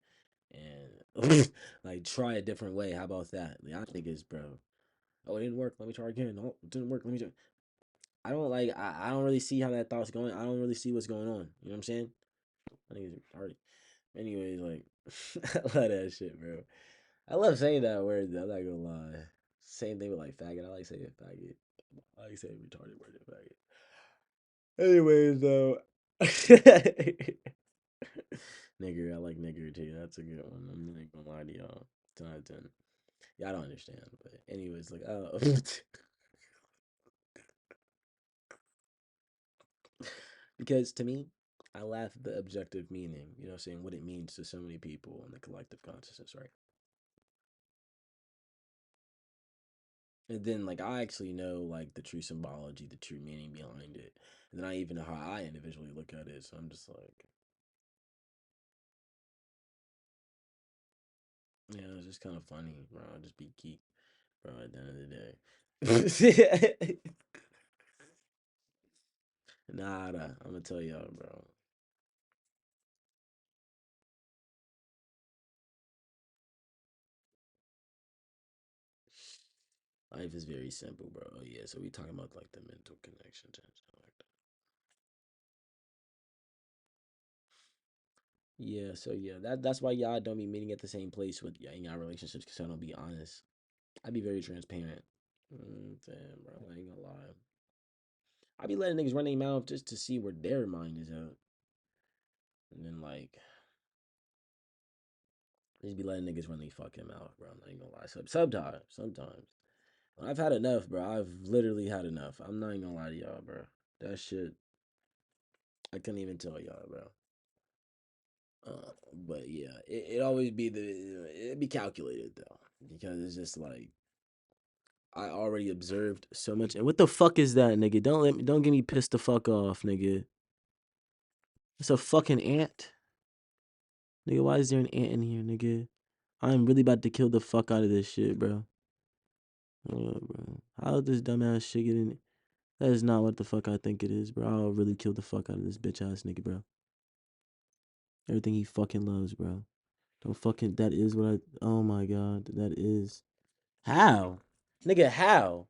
and like try a different way? How about that? Y'all niggas, bro. Oh, it didn't work. Let me try again. Oh, it didn't work. Let me try. I don't like. I don't really see how that thought's going. I don't really see what's going on. You know what I'm saying? I think it's retarded. Anyways, like, I love that shit, bro. I love saying that word. Though, I'm not gonna lie. Same thing with like faggot. I like saying faggot. I like saying retarded word faggot. Anyways, though. Nigger, I like nigger too. That's a good one. I'm not gonna lie to y'all. 10 out of 10. Y'all don't understand, but anyways, like, oh. Because to me, I laugh at the objective meaning, you know, saying what it means to so many people in the collective consciousness, right? And then, like, I actually know, like, the true symbology, the true meaning behind it. And then I even know how I individually look at it. So I'm just like, yeah, it's just kind of funny, bro. I'll just be geek, bro, at the end of the day. Nada. I'm gonna tell y'all, bro. Life is very simple, bro. Oh, yeah, so we talking about, like, the mental connections and stuff like that. Yeah, so yeah, that's why y'all don't be meeting at the same place with y'all in y'all relationships, because I don't be honest. I be very transparent. Damn, bro, I ain't gonna lie. I be letting niggas run their mouth just to see where their mind is at, and then like just be letting niggas run their fucking mouth, bro. I ain't gonna lie. So, sometimes when I've had enough, bro. I've literally had enough. I'm not even gonna lie to y'all, bro. That shit, I couldn't even tell y'all, bro. But yeah, it always be it be calculated though, because it's just like I already observed so much. And what the fuck is that, nigga? Don't get me pissed the fuck off, nigga. It's a fucking ant, nigga. Why is there an ant in here, nigga? I'm really about to kill the fuck out of this shit, bro. Bro. How did this dumbass shit get in? That is not what the fuck I think it is, bro. I'll really kill the fuck out of this bitch ass nigga, bro. Everything he fucking loves, bro. Don't fucking. That is what I. Oh my god, that is. How, nigga? How?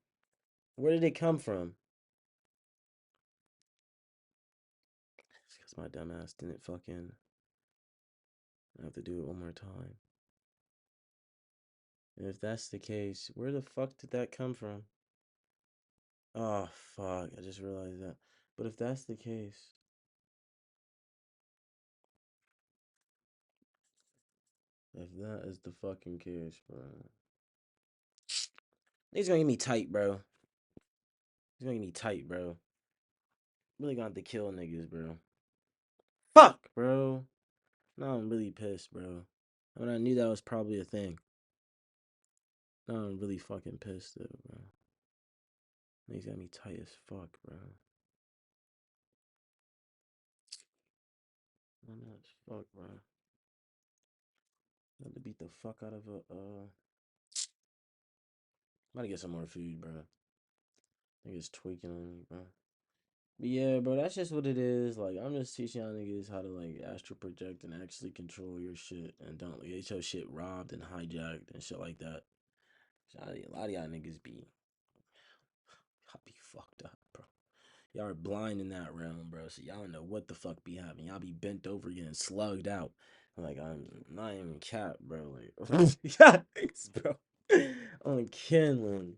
Where did it come from? It's because my dumbass didn't fucking. I have to do it one more time. And if that's the case, where the fuck did that come from? Oh fuck! I just realized that. But if that's the case, if that is the fucking case, bro, he's gonna get me tight, bro. He's gonna get me tight, bro. Really gonna have to kill niggas, bro. Fuck, bro. Now I'm really pissed, bro. I mean, I knew that was probably a thing. Now I'm really fucking pissed, though, bro. He's got me tight as fuck, bro. I'm not as fuck, bro. I had to beat the fuck out of a. I'm gonna get some more food, bro. Niggas tweaking on me, bro. But yeah, bro, that's just what it is. Like, I'm just teaching y'all niggas how to like astral project and actually control your shit and don't like, get your shit robbed and hijacked and shit like that. So, a lot of y'all niggas y'all be fucked up, bro. Y'all are blind in that realm, bro. So y'all don't know what the fuck be happening. Y'all be bent over getting slugged out. Like, I'm not even cap, bro. Like, yeah, thanks, bro. On Kenlon.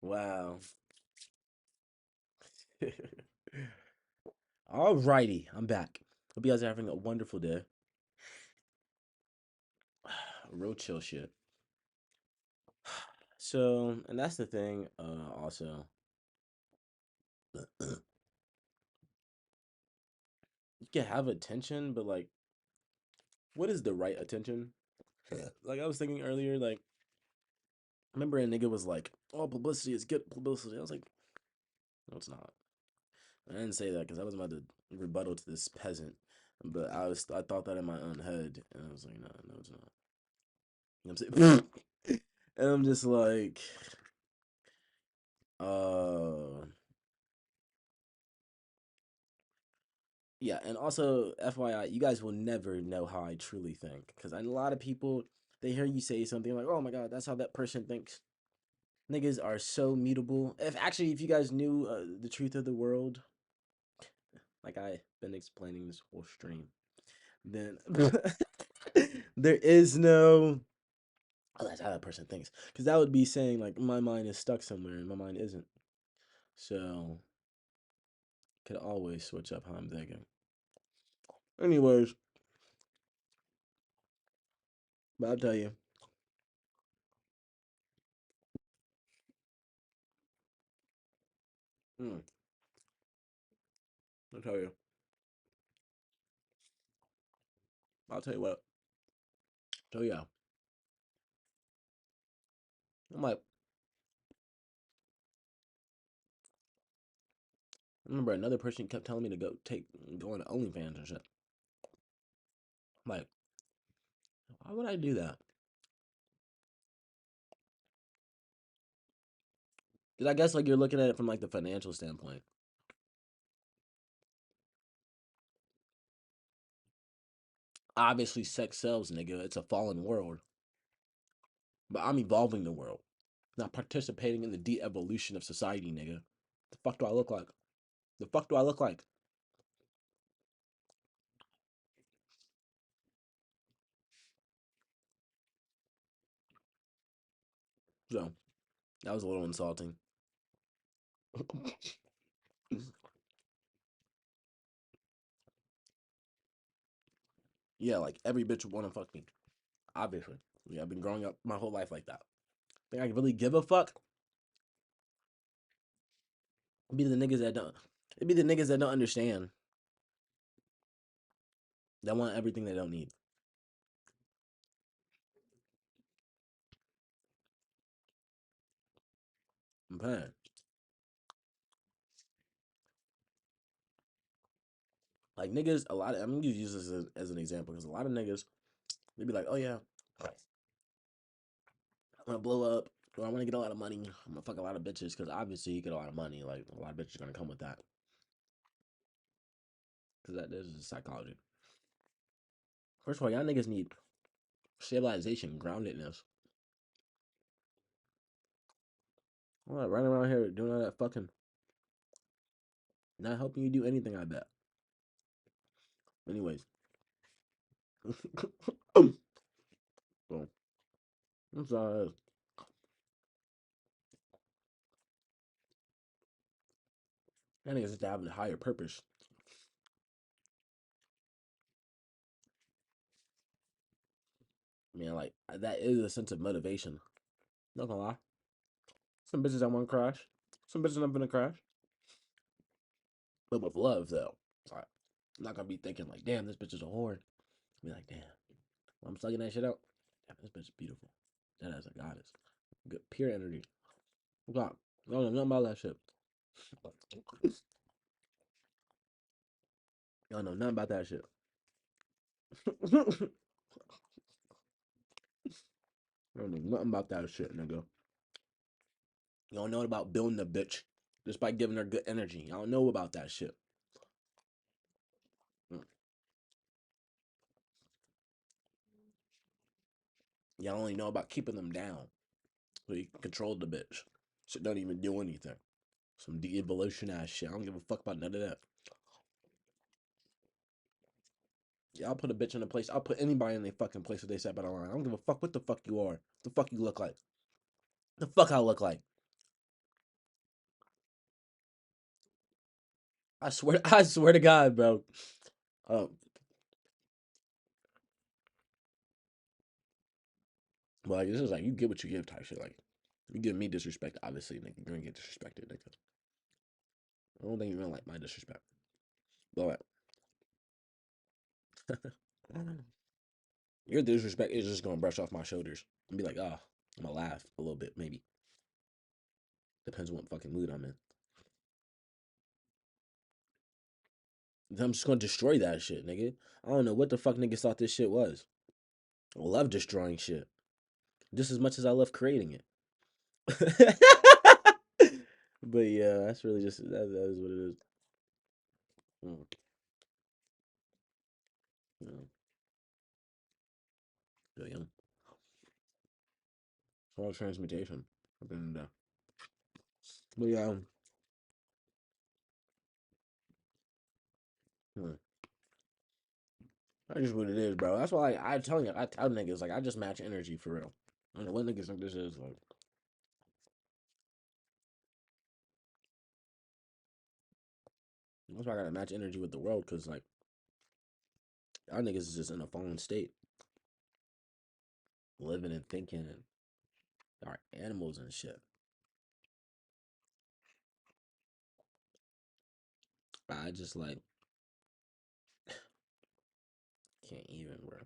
Wow. Alrighty, I'm back. Hope you guys are having a wonderful day. Real chill shit. So, and that's the thing, also. You can have attention, but like, what is the right attention? Like I was thinking earlier, like, remember a nigga was like, oh, publicity is good publicity. I was like, no, it's not. I didn't say that because I was about to rebuttal to this peasant. But I thought that in my own head, and I was like, no, no, it's not. You know what I'm saying? And I'm just like, uh, yeah. And also, FYI, you guys will never know how I truly think because a lot of people they hear you say something like, oh my god, that's how that person thinks. Niggas are so mutable. If you guys knew the truth of the world, like I've been explaining this whole stream, then there is no. Oh, that's how that person thinks. Because that would be saying like my mind is stuck somewhere and my mind isn't. So could always switch up how I'm thinking. Anyways, but I'll tell you. Hmm, I'll tell you. I'll tell you what. So yeah, I'm like, I remember another person kept telling me to go on OnlyFans and shit. I'm like, why would I do that? Because I guess like you're looking at it from like the financial standpoint. Obviously, sex sells, nigga. It's a fallen world, but I'm evolving the world, not participating in the de-evolution of society, nigga. The fuck do I look like? The fuck do I look like? So that was a little insulting. Yeah, like every bitch would want to fuck me. Obviously, yeah, I've been growing up my whole life like that. Think I really give a fuck? It'd be the niggas that don't. It'd be the niggas that don't understand. That want everything they don't need. I'm paying. Like niggas, a lot of I'm gonna use this as an example because a lot of niggas they be like, oh yeah, I want to blow up or I want to get a lot of money. I'm gonna fuck a lot of bitches because obviously you get a lot of money. Like a lot of bitches are gonna come with that because that is psychology. First of all, y'all niggas need civilization, groundedness. I'm not running around here doing all that fucking not helping you do anything. I bet. Anyways, so I'm sorry. I think it's just to have a higher purpose. I mean, like that is a sense of motivation. Not gonna lie. Some bitches I want to crash. Some bitches I'm gonna crash. But with love though, it's like I'm not gonna be thinking like, damn, this bitch is a whore. Be like, damn, when I'm sucking that shit out. Damn, this bitch is beautiful. That is a goddess. Good pure energy. God, I don't know nothing about that shit. I don't know nothing about that shit. I don't know nothing about that shit, nigga. You don't know about building a bitch just by giving her good energy. I don't know about that shit. Mm. Y'all only know about keeping them down so you can control the bitch. Shit don't even do anything. Some de-evolution ass shit. I don't give a fuck about none of that. Yeah, I'll put a bitch in a place. I'll put anybody in their fucking place if they step out of line. I don't give a fuck what the fuck you are. The fuck you look like. The fuck I look like. I swear to God, bro. Um, but like this is like you get what you give type shit. Like you give me disrespect, obviously, nigga, you're gonna get disrespected, nigga. I don't think you're gonna like my disrespect. But your disrespect is just gonna brush off my shoulders and be like, ah, I'm gonna laugh a little bit, maybe. Depends on what fucking mood I'm in. I'm just gonna destroy that shit, nigga. I don't know what the fuck niggas thought this shit was. I love destroying shit just as much as I love creating it. But yeah, that's really just that is what it is. Mm, mm, yeah, yeah. It's all transmutation. At the end of the day. But yeah, mm, that's just what it is, bro. That's why I tell you, I tell niggas like I just match energy for real. I don't know what niggas think this is like. That's why I gotta match energy with the world, cause like y'all niggas is just in a fallen state, living and thinking and are animals and shit. I just like can't even, bro.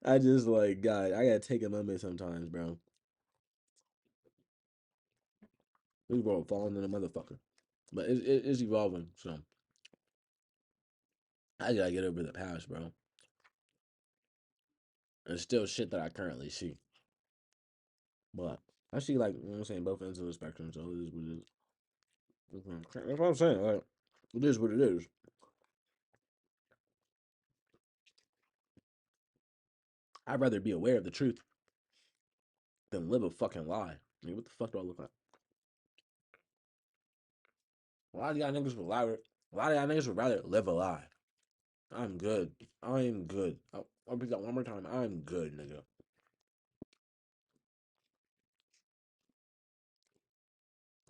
I just like God. I gotta take a moment sometimes, bro. This world falling in a motherfucker, but it's evolving. So I gotta get over the past, bro. There's still shit that I currently see, but I see like you know what I'm saying both ends of the spectrum. So it is what it is. Mhm. That's what I'm saying. Like it is what it is. I'd rather be aware of the truth than live a fucking lie. I mean, what the fuck do I look like? A lot of y'all niggas would lie. A lot of y'all niggas would rather live a lie. I'm good. I am good. I'll repeat that one more time. I'm good, nigga.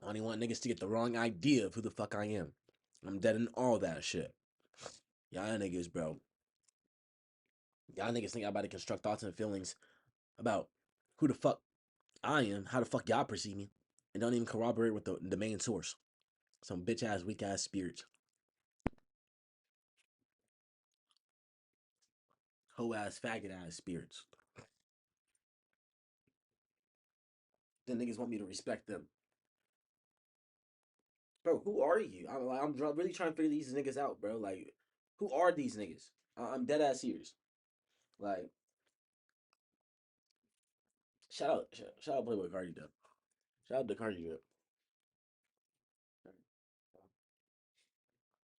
I only want niggas to get the wrong idea of who the fuck I am. I'm dead in all that shit. Y'all niggas, bro. Y'all niggas think I'm about to construct thoughts and feelings about who the fuck I am, how the fuck y'all perceive me, and don't even corroborate with the main source. Some bitch ass, weak ass spirits. Hoe ass, faggot ass spirits. Then niggas want me to respect them. Bro, who are you? I'm really trying to figure these niggas out, bro. Like, who are these niggas? I'm dead ass serious. Like, shout out Playboy Cardi though. Shout out to Cardi though.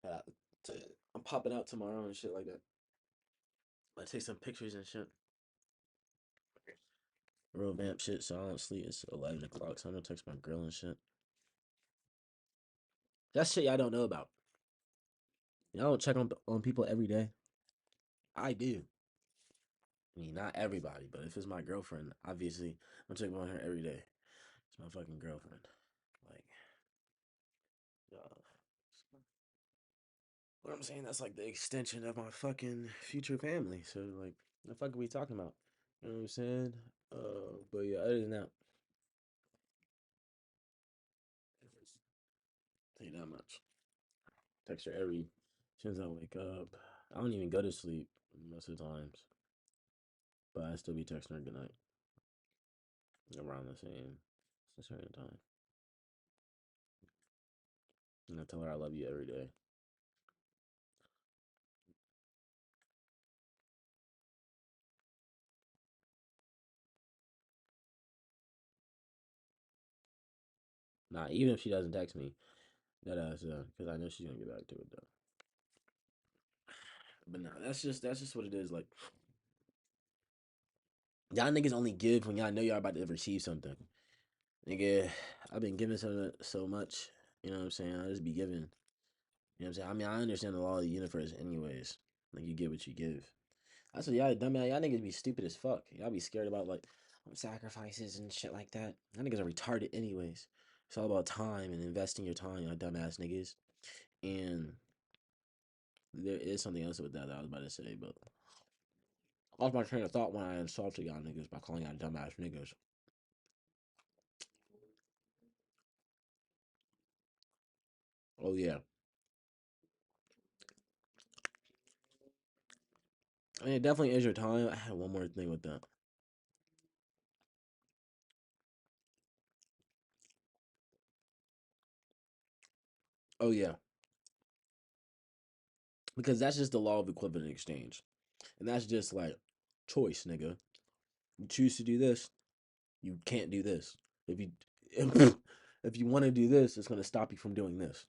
Shout out to, I'm popping out tomorrow and shit like that. I take some pictures and shit. Real vamp shit. So I don't sleep. It's 11 o'clock. So I'm gonna text my girl and shit. That's shit y'all don't know about. Y'all don't check on people every day. I do. I mean, not everybody, but if it's my girlfriend, obviously I'm checking on her every day. It's my fucking girlfriend. Like, uh, what I'm saying, that's like the extension of my fucking future family. So like, the fuck are we talking about? You know what I'm saying? But yeah, other than that, ain't that much. Text her every since I wake up. I don't even go to sleep most of the times, but I still be texting her good night around the same certain time, and I tell her I love you every day. Nah, even if she doesn't text me, that ass, because I know she's gonna get back to it though. But nah, that's just what it is. Like y'all niggas only give when y'all know y'all about to receive something. Nigga, I've been giving so much. You know what I'm saying? I just be giving. You know what I'm saying? I mean, I understand the law of the universe, anyways. Like you get what you give. That's what y'all dumb y'all niggas be stupid as fuck. Y'all be scared about like sacrifices and shit like that. That niggas are retarded anyways. It's all about time and investing your time, y'all dumbass niggas. And there is something else with that I was about to say, but I lost my train of thought when I insulted y'all niggas by calling y'all dumbass niggas. Oh yeah. I mean, it definitely is your time. I had one more thing with that. Oh yeah. Because that's just the law of equivalent exchange. And that's just like choice, nigga. You choose to do this, you can't do this. If you if you want to do this, it's gonna stop you from doing this.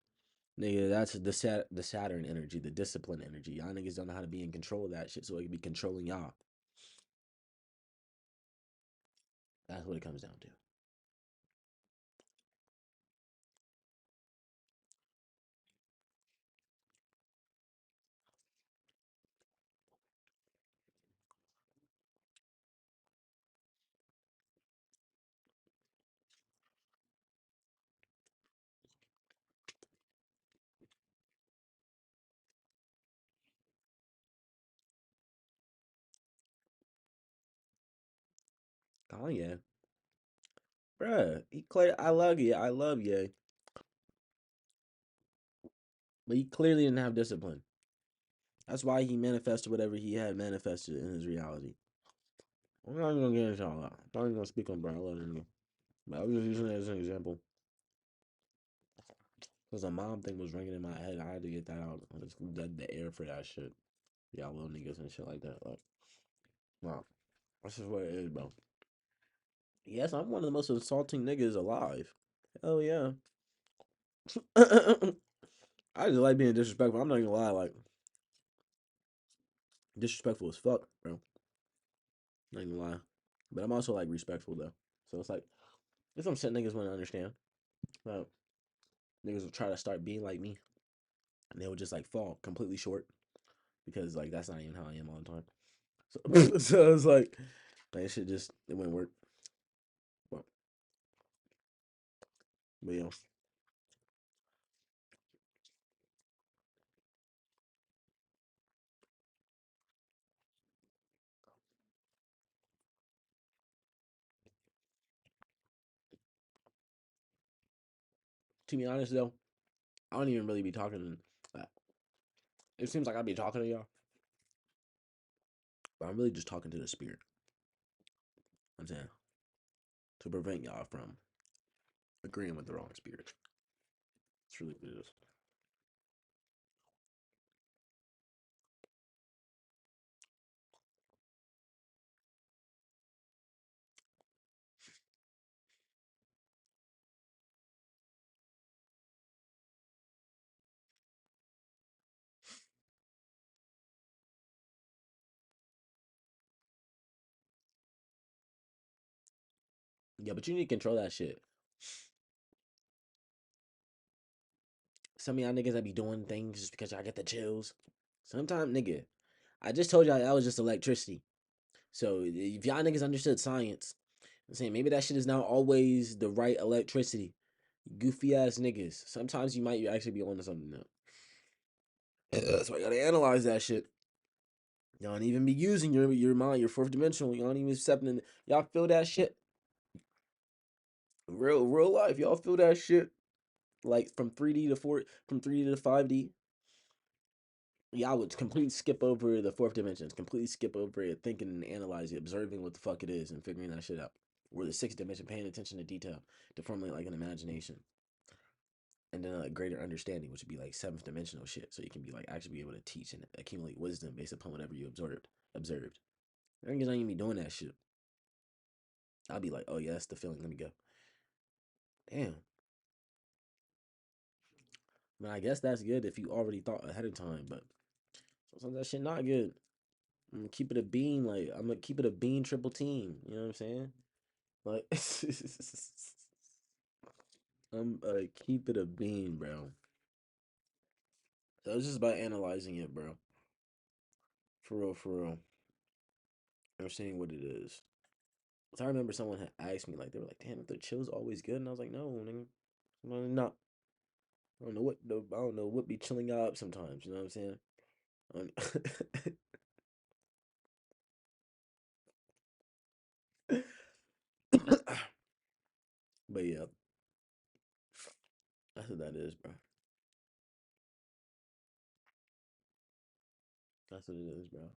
Nigga, that's the Saturn energy, the discipline energy. Y'all niggas don't know how to be in control of that shit, so it can be controlling y'all. That's what it comes down to. Kanye, bruh, he clear. I love you. I love you, but he clearly didn't have discipline. That's why he manifested whatever he had manifested in his reality. I'm not even gonna get into all that. I'm not even gonna speak on Brian. I love him, but I was just using it as an example because the mom thing was ringing in my head. I had to get that out. It's the air for that shit. Y'all little niggas and shit like that. Like, wow, that's just what it is, bro. Yes, I'm one of the most insulting niggas alive. Hell yeah. I just like being disrespectful. I'm not gonna lie, like disrespectful as fuck, bro. Not gonna lie. But I'm also like respectful though. So it's like there's some shit niggas want to understand. Like, niggas will try to start being like me, and they will just like fall completely short because like that's not even how I am all the time. So, so it's like shit just it wouldn't work. But, but you know, to be honest though, I don't even really be talking. It seems like I be talking to y'all, but I'm really just talking to the spirit. I'm saying to prevent y'all from agreeing with the wrong spirit. It's really what it is. Yeah, but you need to control that shit. Some of y'all niggas that be doing things just because y'all get the chills. Sometimes, nigga, I just told y'all that was just electricity. So if y'all niggas understood science, I'm saying maybe that shit is not always the right electricity. Goofy ass niggas. Sometimes you might actually be onto something now. That's why you gotta analyze that shit. Y'all don't even be using your mind, your fourth dimensional. Y'all don't even stepping in. Y'all feel that shit. Real life. Y'all feel that shit. Like from 3D to 4, from 3D to 5D. Y'all would completely skip over the fourth dimensions, completely skip over it, thinking and analyzing, observing what the fuck it is, and figuring that shit out. Or the sixth dimension, paying attention to detail to formulate like an imagination, and then a greater understanding, which would be like seventh dimensional shit. So you can be like actually be able to teach and accumulate wisdom based upon whatever you observed. I think I ain't be doing that shit. I'll be like, oh yeah, that's the feeling. Let me go. Damn. I mean, I guess that's good if you already thought ahead of time, but sometimes that shit not good. I'm gonna keep it a bean, like I'm gonna keep it a bean triple team. You know what I'm saying? Like, I'm keep it a bean, bro. So it's just about analyzing it, bro. For real, for real. Understanding what it is. So I remember someone had asked me, like, they were like, "Damn, if the chill's always good," and I was like, "No, nigga, no, not. I don't know what be chilling y'all up sometimes. You know what I'm saying?" But yeah, that's what that is, bro. That's what it is, bro.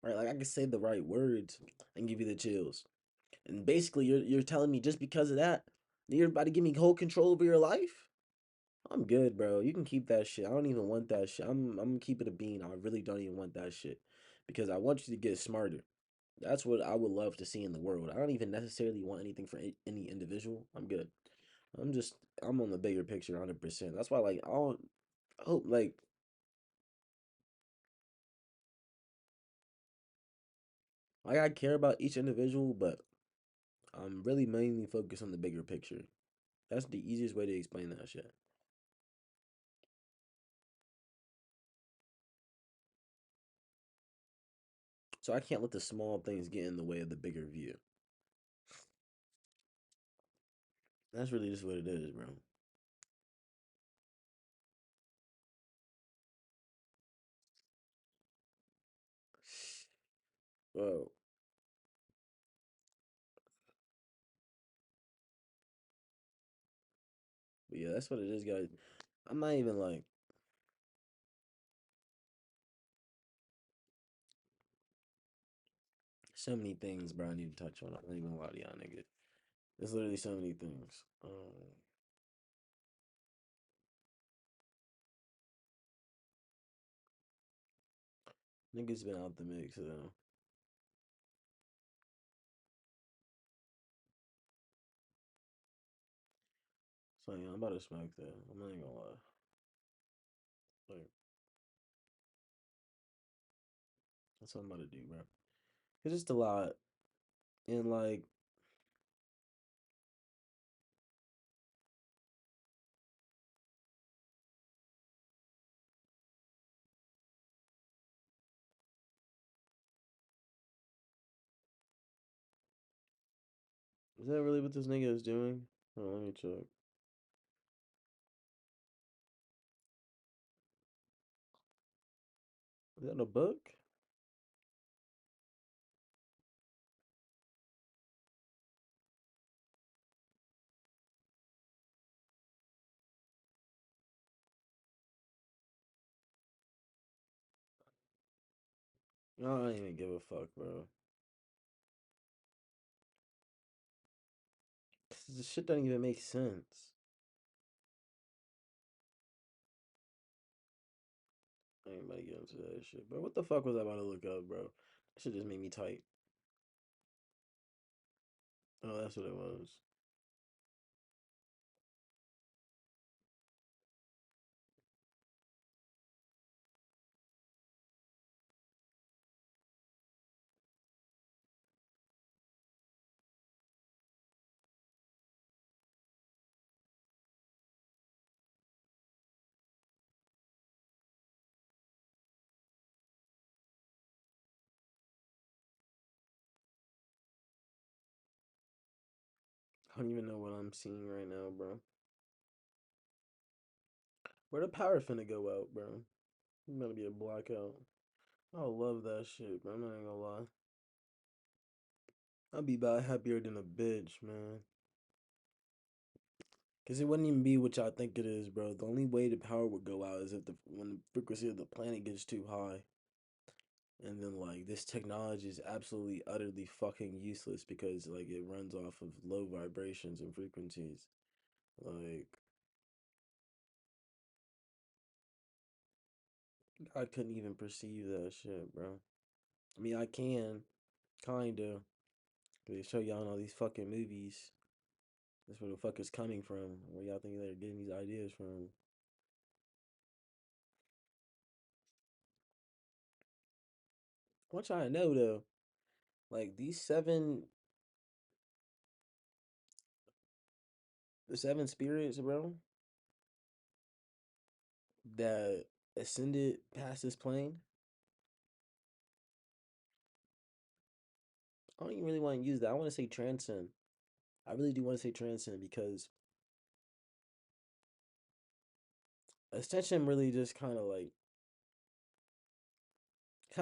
Right? Like I can say the right words and give you the chills. And basically, you're telling me just because of that, you're about to give me whole control over your life? I'm good, bro. You can keep that shit. I don't even want that shit. I'm gonna keep it a bean. I really don't even want that shit because I want you to get smarter. That's what I would love to see in the world. I don't even necessarily want anything for any individual. I'm good. I'm on the bigger picture 100%. That's why like I don't I hope like I care about each individual, but I'm really mainly focused on the bigger picture. That's the easiest way to explain that shit. So I can't let the small things get in the way of the bigger view. That's really just what it is, bro. Bro, but yeah, that's what it is, guys. I'm not even like so many things, bro. I need to touch on. I'm not even gonna lie to y'all, nigga. There's literally so many things. Niggas been out the mix, so yeah, I'm about to smoke though. I'm not even gonna lie. Like that's what I'm about to do, bro. It's just a lot, and like, is that really what this nigga is doing? Oh, let me check. Is that a book? No, I don't even give a fuck, bro. 'Cause this shit doesn't even make sense. I ain't about to get into that shit, bro. What the fuck was I about to look up, bro? That shit just made me tight. Oh, that's what it was. I don't even know what I'm seeing right now, bro. Where the power finna go out, bro? It's gonna be a blackout. I love that shit, bro. I'm not even gonna lie. I'd be about happier than a bitch, man. Cause it wouldn't even be what y'all think it is, bro. The only way the power would go out is if the when the frequency of the planet gets too high, and then like this technology is absolutely utterly fucking useless because like it runs off of low vibrations and frequencies. Like I couldn't even perceive that shit, bro. I mean, I can kinda. 'Cause they show y'all in all these fucking movies. That's where the fuck is coming from. Where y'all think they're getting these ideas from? I want y'all to know though, like the seven spirits, bro, that ascended past this plane, I don't even really want to use that. I want to say transcend. I really do want to say transcend because ascension really just kind of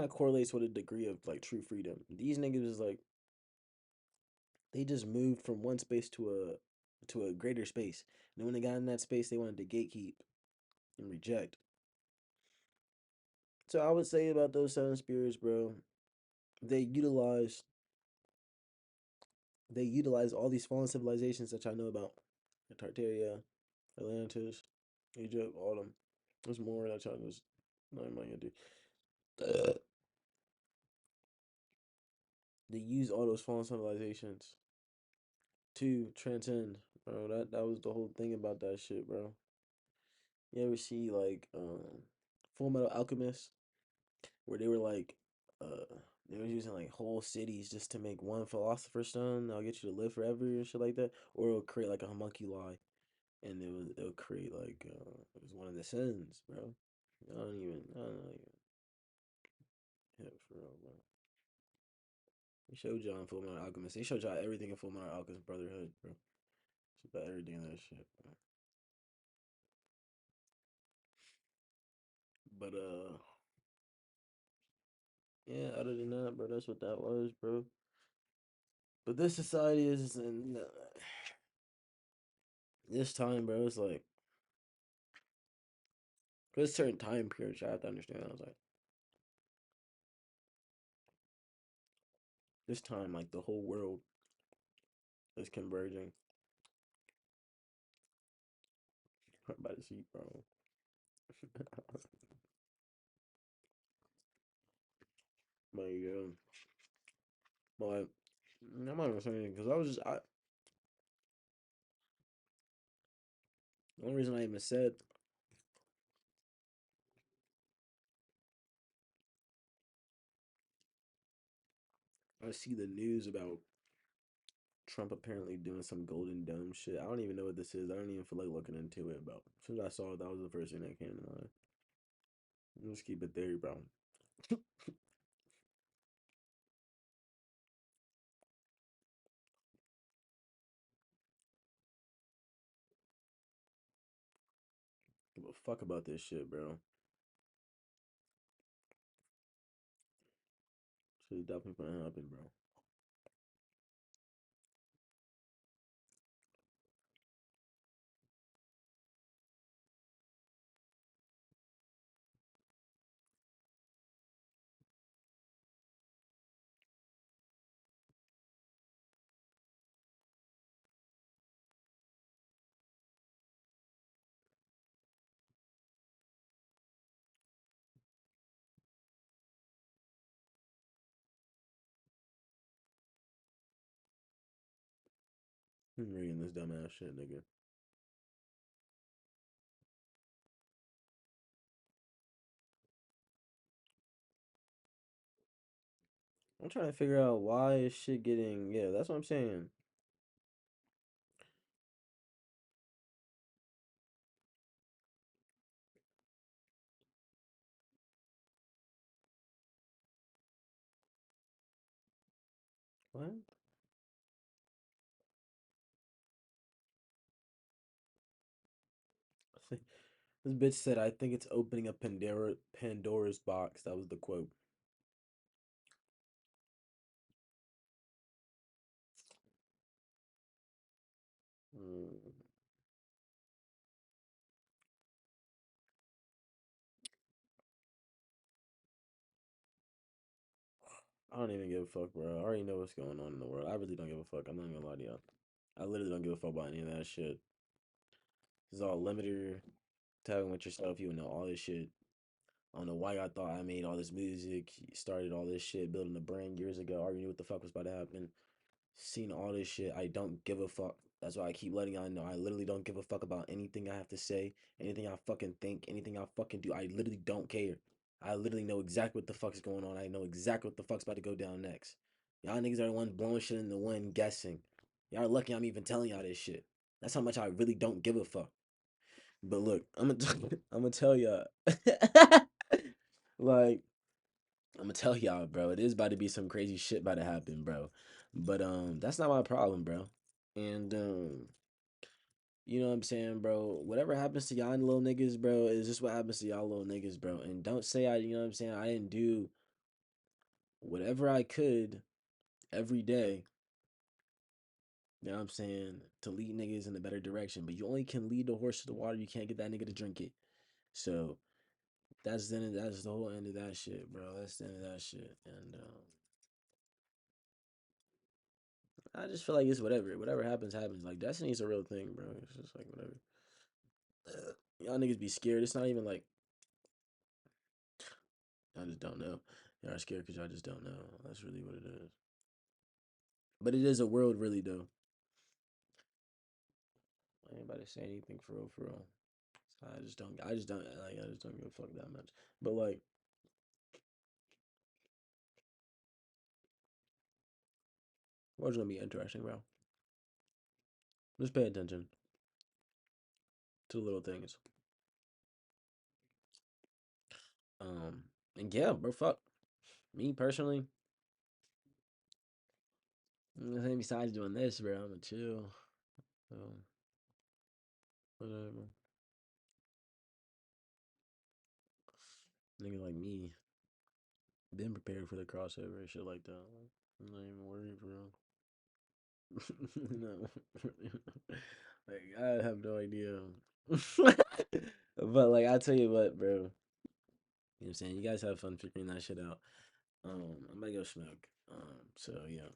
correlates with a degree of like true freedom. These niggas is like they just moved from one space to a greater space. And when they got in that space, they wanted to gatekeep and reject. So I would say about those seven spirits, bro, they utilize they utilize all these fallen civilizations that I know about. Tartaria, Atlantis, Egypt, all them. There's more that y'all just not even gonna do. They use all those fallen civilizations to transcend, bro. That was the whole thing about that shit, bro. You ever see like Full Metal Alchemist where they were like uh they was using like whole cities just to make one philosopher's stone that'll get you to live forever and shit like that, or it'll create like a homunculi and it'll create like it was one of the sins, bro. I don't even hit for real, bro. They showed y'all in Full Metal Alchemist. They showed y'all everything in Full Metal Alchemist Brotherhood, bro. It's about everything in that shit, bro. But yeah, other than that, bro, that's what that was, bro. But this society is in this time, bro. It's like there's certain time periods I have to understand. I was like, this time, like the whole world is converging by the seat, bro. But yeah, but I'm not gonna say anything because the only reason I even said I see the news about Trump apparently doing some golden dome shit. I don't even know what this is. I don't even feel like looking into it. But as soon as I saw it, that was the first thing that came to mind. Just keep it there, bro. Give a fuck about this shit, bro. Shit definitely gonna happen, bro. I'm reading this dumbass shit, nigga. I'm trying to figure out why is shit getting. Yeah, that's what I'm saying. What? This bitch said, "I think it's opening a Pandora's box." That was the quote. Mm, I don't even give a fuck, bro. I already know what's going on in the world. I really don't give a fuck. I'm not gonna lie to y'all. I literally don't give a fuck about any of that shit. This is all limiter, talking with yourself. You know all this shit. I don't know why y'all thought I made all this music, started all this shit, building a brand years ago. I already knew what the fuck was about to happen. Seen all this shit. I don't give a fuck. That's why I keep letting y'all know. I literally don't give a fuck about anything I have to say, anything I fucking think, anything I fucking do. I literally don't care. I literally know exactly what the fuck's going on. I know exactly what the fuck's about to go down next. Y'all niggas are the ones blowing shit in the wind, guessing. Y'all are lucky I'm even telling y'all this shit. That's how much I really don't give a fuck. But look, I'm gonna I'm gonna tell y'all, like I'm gonna tell y'all, bro. It is about to be some crazy shit about to happen, bro. But that's not my problem, bro. And you know what I'm saying, bro? Whatever happens to y'all little niggas, bro, is just what happens to y'all little niggas, bro. And don't say you know what I'm saying, I didn't do whatever I could every day, you know what I'm saying, to lead niggas in a better direction. But you only can lead the horse to the water. You can't get that nigga to drink it. So that's the whole end of that shit, bro. That's the end of that shit. And I just feel like it's whatever. Whatever happens, happens. Like destiny's a real thing, bro. It's just like whatever. Y'all niggas be scared. It's not even like y'all just don't know. Y'all are scared because y'all just don't know. That's really what it is. But it is a world, really, though. I ain't about to say anything for real, for real. So I just don't. I just don't like. I just don't give a fuck that much. But like, what's gonna be interesting, bro? Just pay attention to the little things. Um, and yeah, bro. Fuck me personally. Besides doing this, bro, I'm gonna chill. So whatever. Nigga like me, been prepared for the crossover and shit like that. I'm not even worried, bro. No, like I have no idea. But like I tell you what, bro. You know what I'm saying? You guys have fun figuring that shit out. I'm gonna go smoke. So yeah.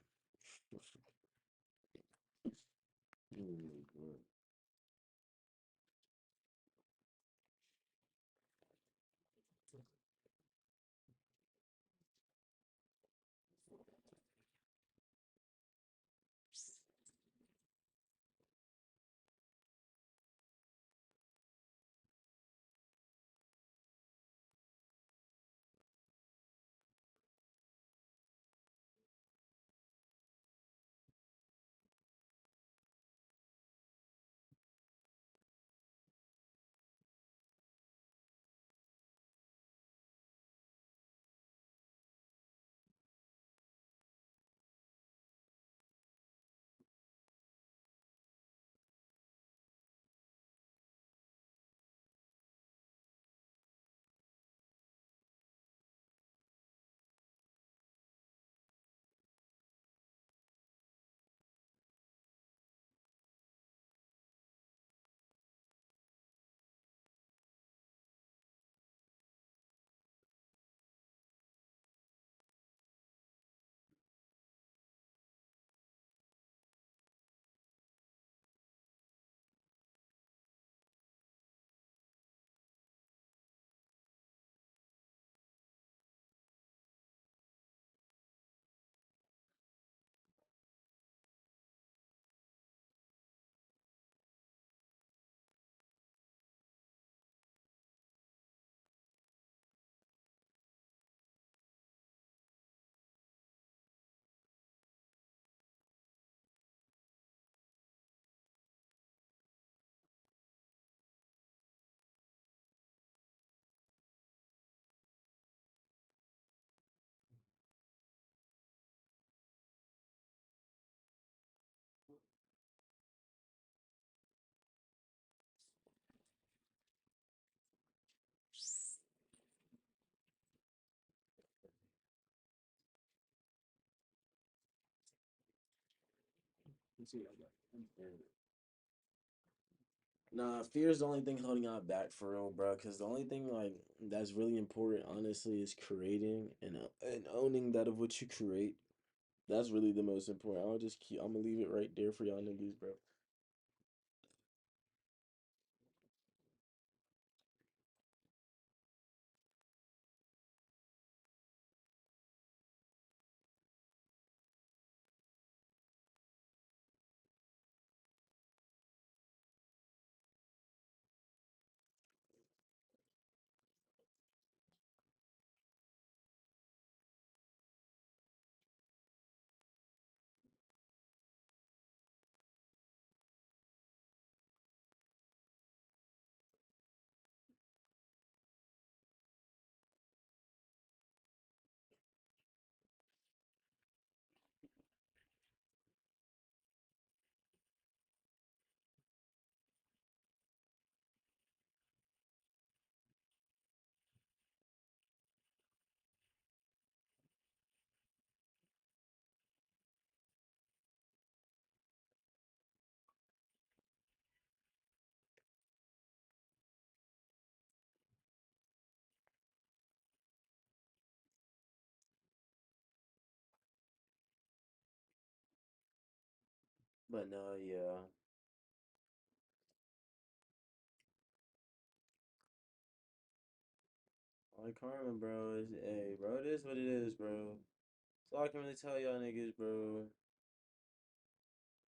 Nah, fear is the only thing holding y'all back for real, bro. Because the only thing like that's really important, honestly, is creating and owning that of what you create. That's really the most important. I'll just keep. I'm gonna leave it right there for y'all niggas, bro. But no, yeah. Like karma, bro, is hey, bro, it is what it is, bro. So I can really tell y'all niggas, bro.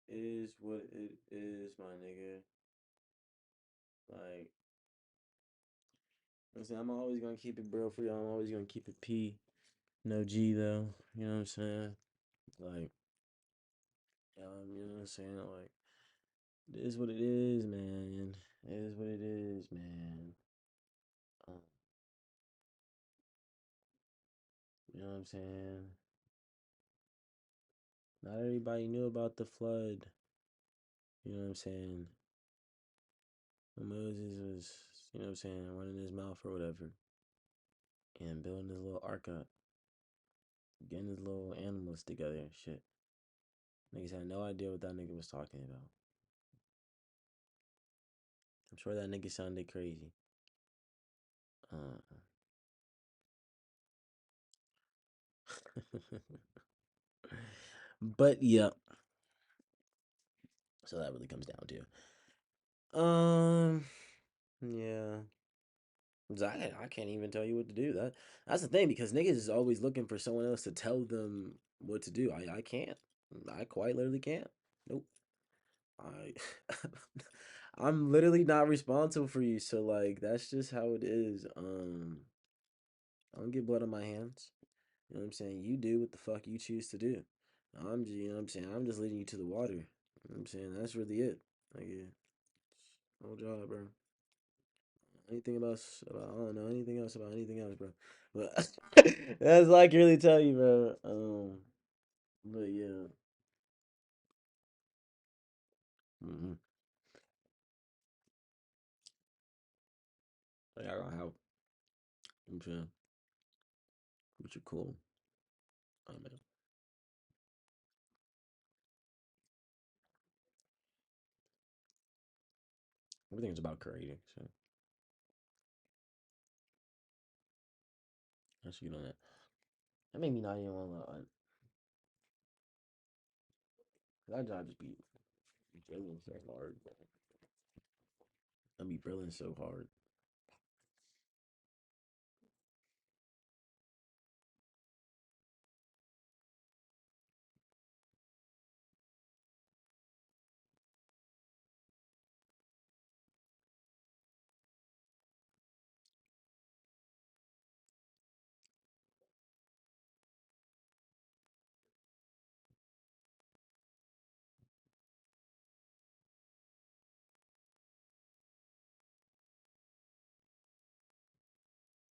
It is what it is, my nigga. Like, I'm always gonna keep it bro for y'all. I'm always gonna keep it P. No G though. You know what I'm saying? Like, you know what I'm saying? Like, it is what it is, man. It is what it is, man. Um, you know what I'm saying? Not everybody knew about the flood. You know what I'm saying? When Moses was, you know what I'm saying, running his mouth or whatever, and building his little ark up, getting his little animals together and shit. Niggas had no idea what that nigga was talking about. I'm sure that nigga sounded crazy. Uh, but yeah, so that really comes down to. Yeah. 'Cause I can't even tell you what to do. That's the thing because niggas is always looking for someone else to tell them what to do. I can't. I quite literally can't. Nope. I I'm literally not responsible for you. So like that's just how it is. I don't get blood on my hands. You know what I'm saying? You do what the fuck you choose to do. I'm just, you know what I'm saying? I'm just leading you to the water. You know what I'm saying? That's really it. Like, yeah, whole job, bro. Anything about I don't know anything else about anything else, bro. But that's all I can really tell you, bro. But yeah. Mm-hmm. Like, I gotta help. You know what I'm saying? But you're cool. I mean, everything's about creating. So that's you know that. That made me not even want to lie. That job just be drilling so hard, bro. I be drilling so hard.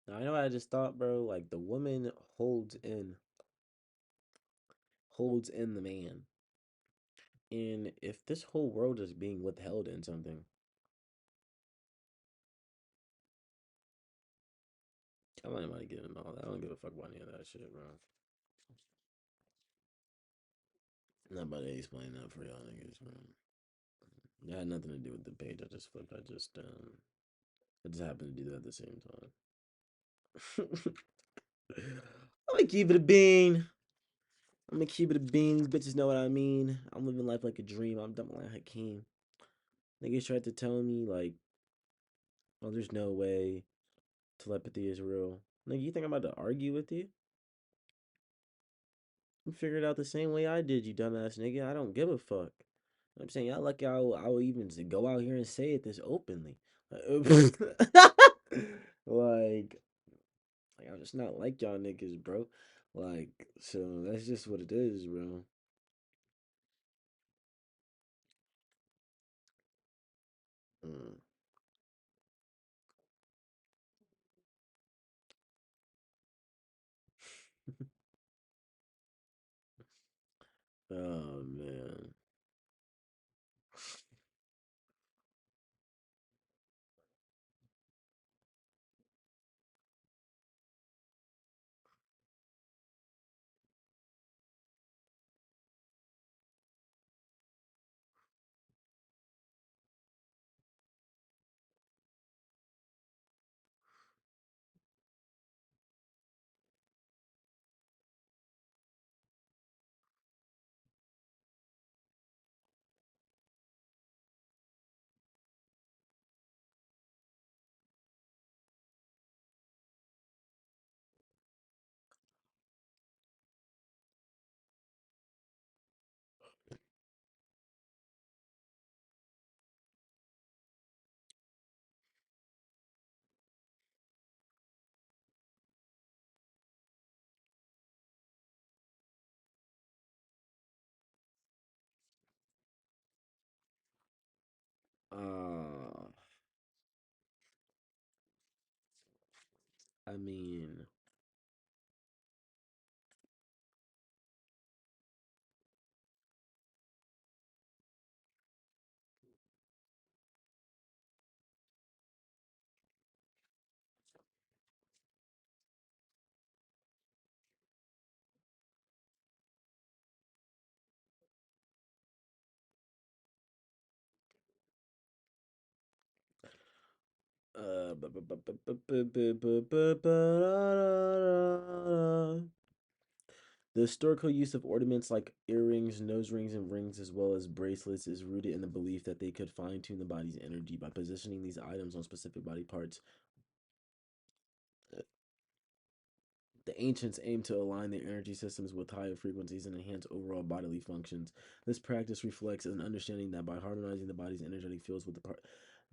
Now, I know what I just thought, bro. Like the woman holds in the man. And if this whole world is being withheld in something, tell anybody getting all that. I don't give a fuck about any of that shit, bro. I'm not about to explain that for y'all niggas, bro. It had nothing to do with the page I just flipped. I just happened to do that at the same time. I'm gonna keep it a bean. I'm gonna keep it a bean. These bitches know what I mean. I'm living life like a dream. I'm dumb like Hakeem. Niggas tried to tell me like, oh, there's no way telepathy is real. Nigga, you think I'm about to argue with you? You figured out the same way I did, you dumbass nigga. I don't give a fuck. I'm saying y'all lucky I will even go out here and say it this openly. Like, I'm just not like y'all niggas, bro. Like, so that's just what it is, bro. Mm. Oh man. Uh, I mean, the historical use of ornaments like earrings, nose rings, and rings, as well as bracelets, is rooted in the belief that they could fine tune the body's energy by positioning these items on specific body parts. The ancients aimed to align their energy systems with higher frequencies and enhance overall bodily functions. This practice reflects an understanding that by harmonizing the body's energetic fields with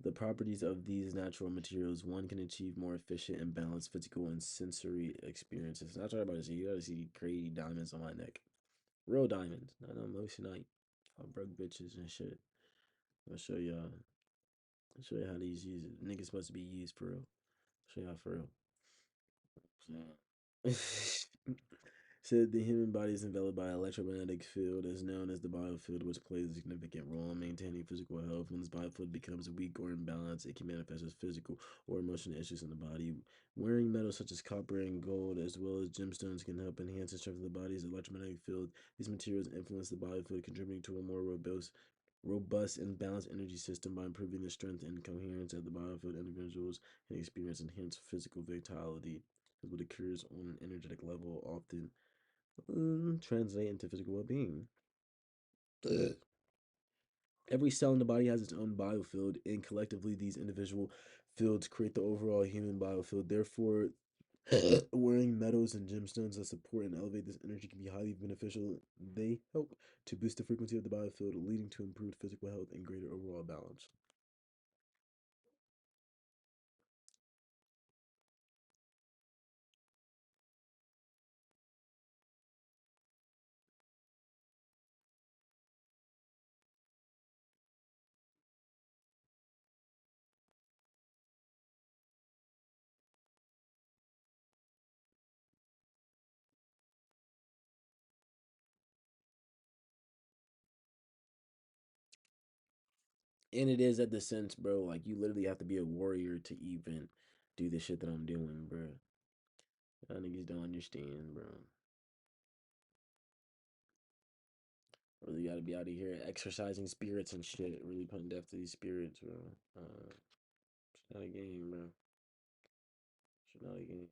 the properties of these natural materials, one can achieve more efficient and balanced physical and sensory experiences. Not talking about to see you gotta see crazy diamonds on my neck. Real diamonds, not no motionite. I broke bitches and shit. I'll show y'all. I'll show you how these use it. Niggas supposed to be used for real. Show y'all for real. Said the human body is enveloped by an electromagnetic field, is known as the biofield, which plays a significant role in maintaining physical health. When this biofield becomes weak or imbalanced, it can manifest as physical or emotional issues in the body. Wearing metals such as copper and gold, as well as gemstones, can help enhance and strengthen the body's electromagnetic field. These materials influence the biofield, contributing to a more robust and balanced energy system by improving the strength and coherence of the biofield. Individuals can experience enhanced physical vitality, as what occurs on an energetic level, often translate into physical well-being. Every cell in the body has its own biofield, and collectively, these individual fields create the overall human biofield. Therefore, wearing metals and gemstones that support and elevate this energy can be highly beneficial. They help to boost the frequency of the biofield, leading to improved physical health and greater overall balance. And it is at the sense, bro, like you literally have to be a warrior to even do the shit that I'm doing, bro. Y'all niggas don't understand, bro. Really gotta be out of here exercising spirits and shit. Really putting death to these spirits, bro. It's not a game, bro. It's not a game.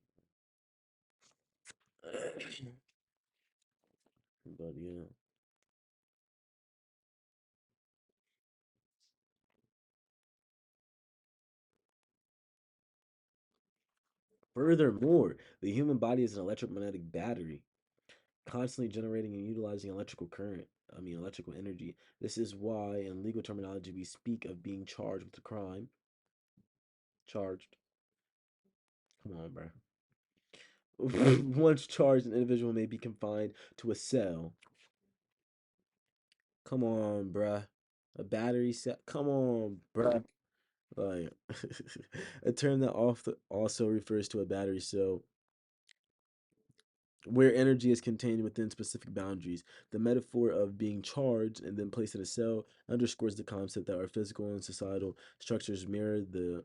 But yeah. Furthermore, the human body is an electromagnetic battery, constantly generating and utilizing electrical current. I mean, electrical energy. This is why, in legal terminology, we speak of being charged with a crime. Charged. Come on, bro. Once charged, an individual may be confined to a cell. Come on, bruh. A battery cell. Come on, bruh. Like a term that also refers to a battery cell where energy is contained within specific boundaries. The metaphor of being charged and then placed in a cell underscores the concept that our physical and societal structures mirror the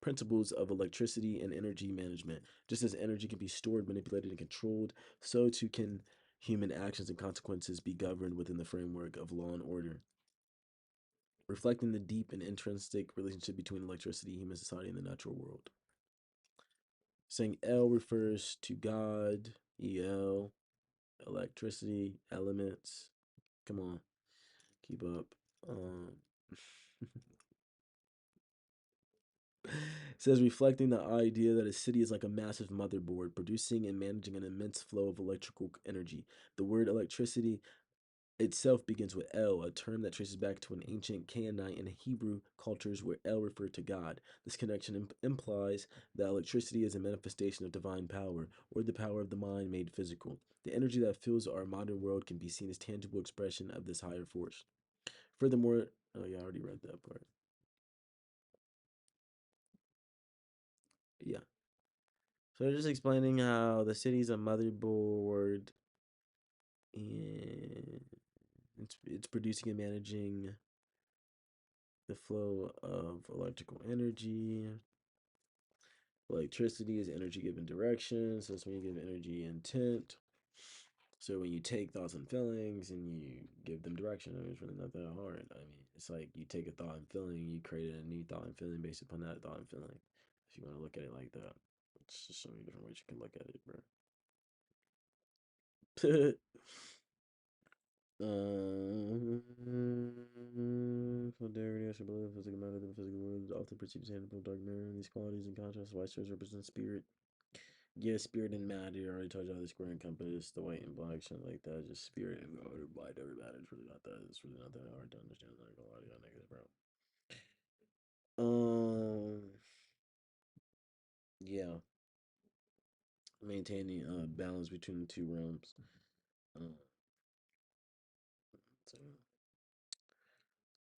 principles of electricity and energy management. Just as energy can be stored, manipulated, and controlled, so too can human actions and consequences be governed within the framework of law and order, reflecting the deep and intrinsic relationship between electricity, human society, and the natural world. Saying El refers to God, El, electricity, elements. Come on, keep up. Um, says reflecting the idea that a city is like a massive motherboard, producing and managing an immense flow of electrical energy. The word electricity itself begins with El, a term that traces back to an ancient Canaanite and Hebrew cultures where El referred to God. This connection implies that electricity is a manifestation of divine power, or the power of the mind made physical. The energy that fills our modern world can be seen as tangible expression of this higher force. Furthermore, oh yeah, I already read that part. Yeah. So they're just explaining how the city's a motherboard and it's producing and managing the flow of electrical energy. Electricity is energy given direction, so it's when you give energy intent. So when you take thoughts and feelings and you give them direction, I mean, it's really not that hard. I mean, it's like you take a thought and feeling, you create a new thought and feeling based upon that thought and feeling. If you want to look at it like that, it's just so many different ways you can look at it, bro. Polarity, I should believe physical matter than physical world is often perceived as handle dark mirror. These qualities in contrast, white stars represent spirit. Yeah, spirit and matter. I already told you how the square and compass, the white and black, shit like that. Just spirit and order, white over matter. It's really not that. It's really not that hard to understand. I'm not gonna lie to y'all niggas, bro. Yeah, maintaining balance between the two realms. Uh, so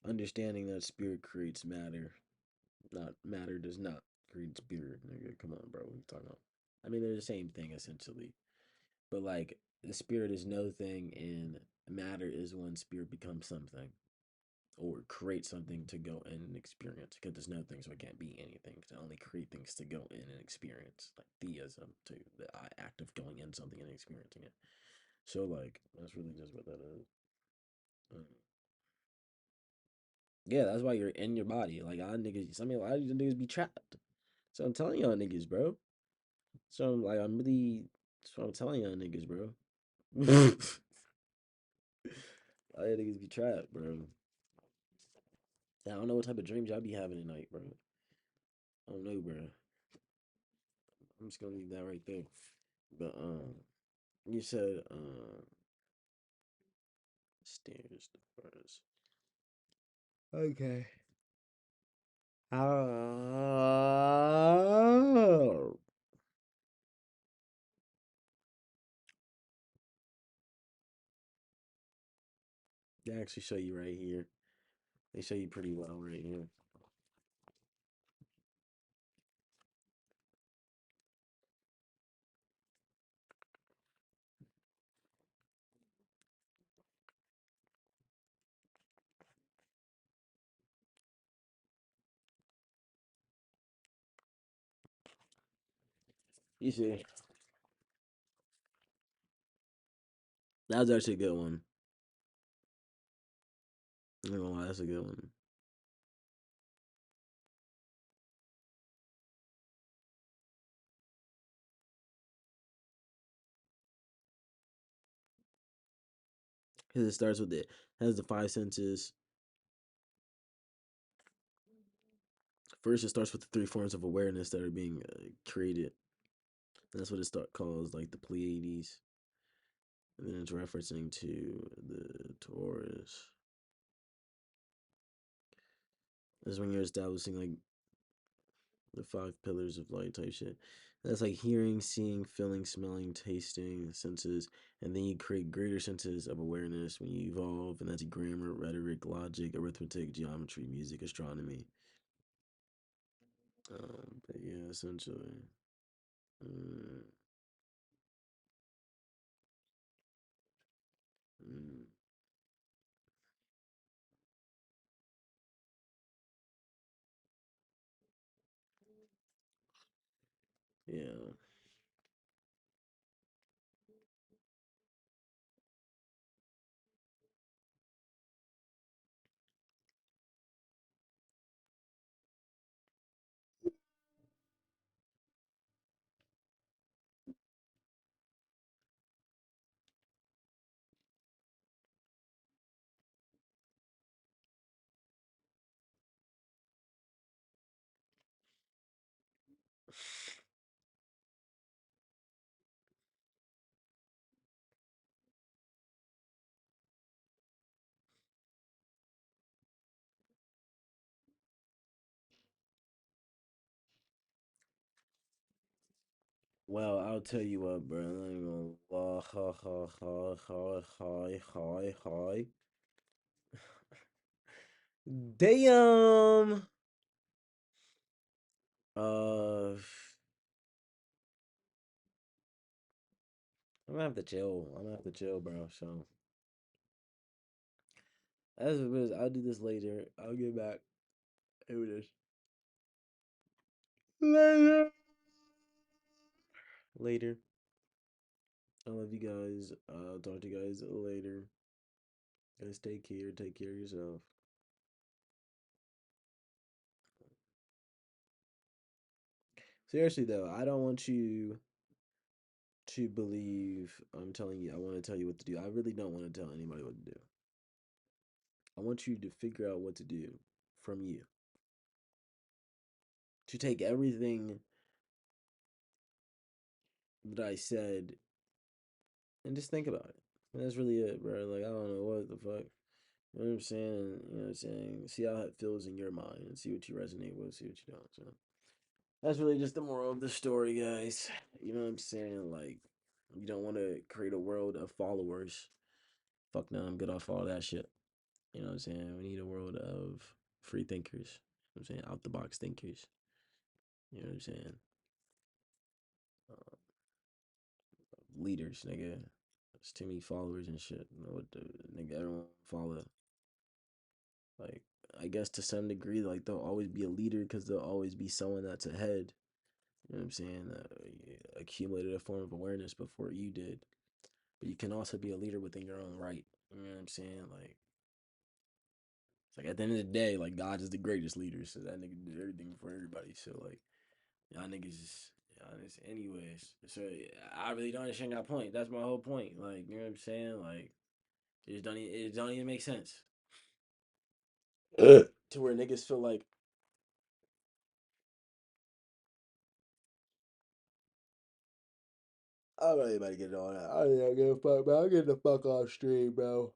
understanding that spirit creates matter, not matter does not create spirit. Nigga, come on, bro. What are you talking about? I mean, they're the same thing essentially, but like the spirit is no thing, and matter is when spirit becomes something or create something to go in and experience. Because there's no thing, so it can't be anything. It can only create things to go in and experience, like theism, to the act of going in something and experiencing it. So like that's really just what that is. Um, yeah, that's why you're in your body. Like I niggas, some of a lot of these niggas be trapped. So I'm telling y'all niggas, bro. So I'm really, so I'm telling y'all niggas, bro. All y'all niggas be trapped, bro. I don't know what type of dreams y'all be having at night, bro. I don't know, bro. I'm just gonna leave that right there. But you said stairs first. Okay. Oh, they actually show you right here. They show you pretty well right here. You see, that was actually a good one. I'm not gonna lie, that's a good one. Because it starts with it has the five senses. First, it starts with the three forms of awareness that are being created. That's what it calls like the Pleiades. And then it's referencing to the Taurus. This is when you're establishing like the five pillars of light type shit. That's like hearing, seeing, feeling, smelling, tasting senses, and then you create greater senses of awareness when you evolve, and that's grammar, rhetoric, logic, arithmetic, geometry, music, astronomy. But yeah, essentially, mm, mm, yeah. Well, I'll tell you what, bro. I ain't gonna lie. Ha, ha, ha, ha, hi, hi, hi. Damn. Uh, I'm gonna have to chill. I'm gonna have to chill, bro. So as it is, I'll do this later. I'll get back. Do this later. Later. I love you guys. I'll talk to you guys later. Guys, take care. Take care of yourself. Seriously though, I don't want you to believe I'm telling you. I want to tell you what to do. I really don't want to tell anybody what to do. I want you to figure out what to do from you. To take everything that I said and just think about it. And that's really it, bro. Like I don't know what the fuck. You know what I'm saying? You know what I'm saying? See how it feels in your mind and see what you resonate with, see what you don't. So that's really just the moral of the story, guys. You know what I'm saying? Like, you don't want to create a world of followers. Fuck no, I'm good off all that shit. You know what I'm saying? We need a world of free thinkers. You know what I'm saying? Out the box thinkers. You know what I'm saying? Uh, Leaders, nigga. It's too many followers and shit. You know what the nigga everyone follow. Like, I guess to some degree, like they'll always be a leader because they'll always be someone that's ahead. You know what I'm saying? Accumulated a form of awareness before you did. But you can also be a leader within your own right. You know what I'm saying? Like, it's like at the end of the day, like God is the greatest leader, so that nigga did everything for everybody. So like, y'all niggas is honest, anyways. So I really don't understand that point. That's my whole point. Like, you know what I'm saying? Like, it don't even make sense to where niggas feel like I'm not anybody getting all that. I don't give a fuck, bro. I'm getting the fuck off stream, bro.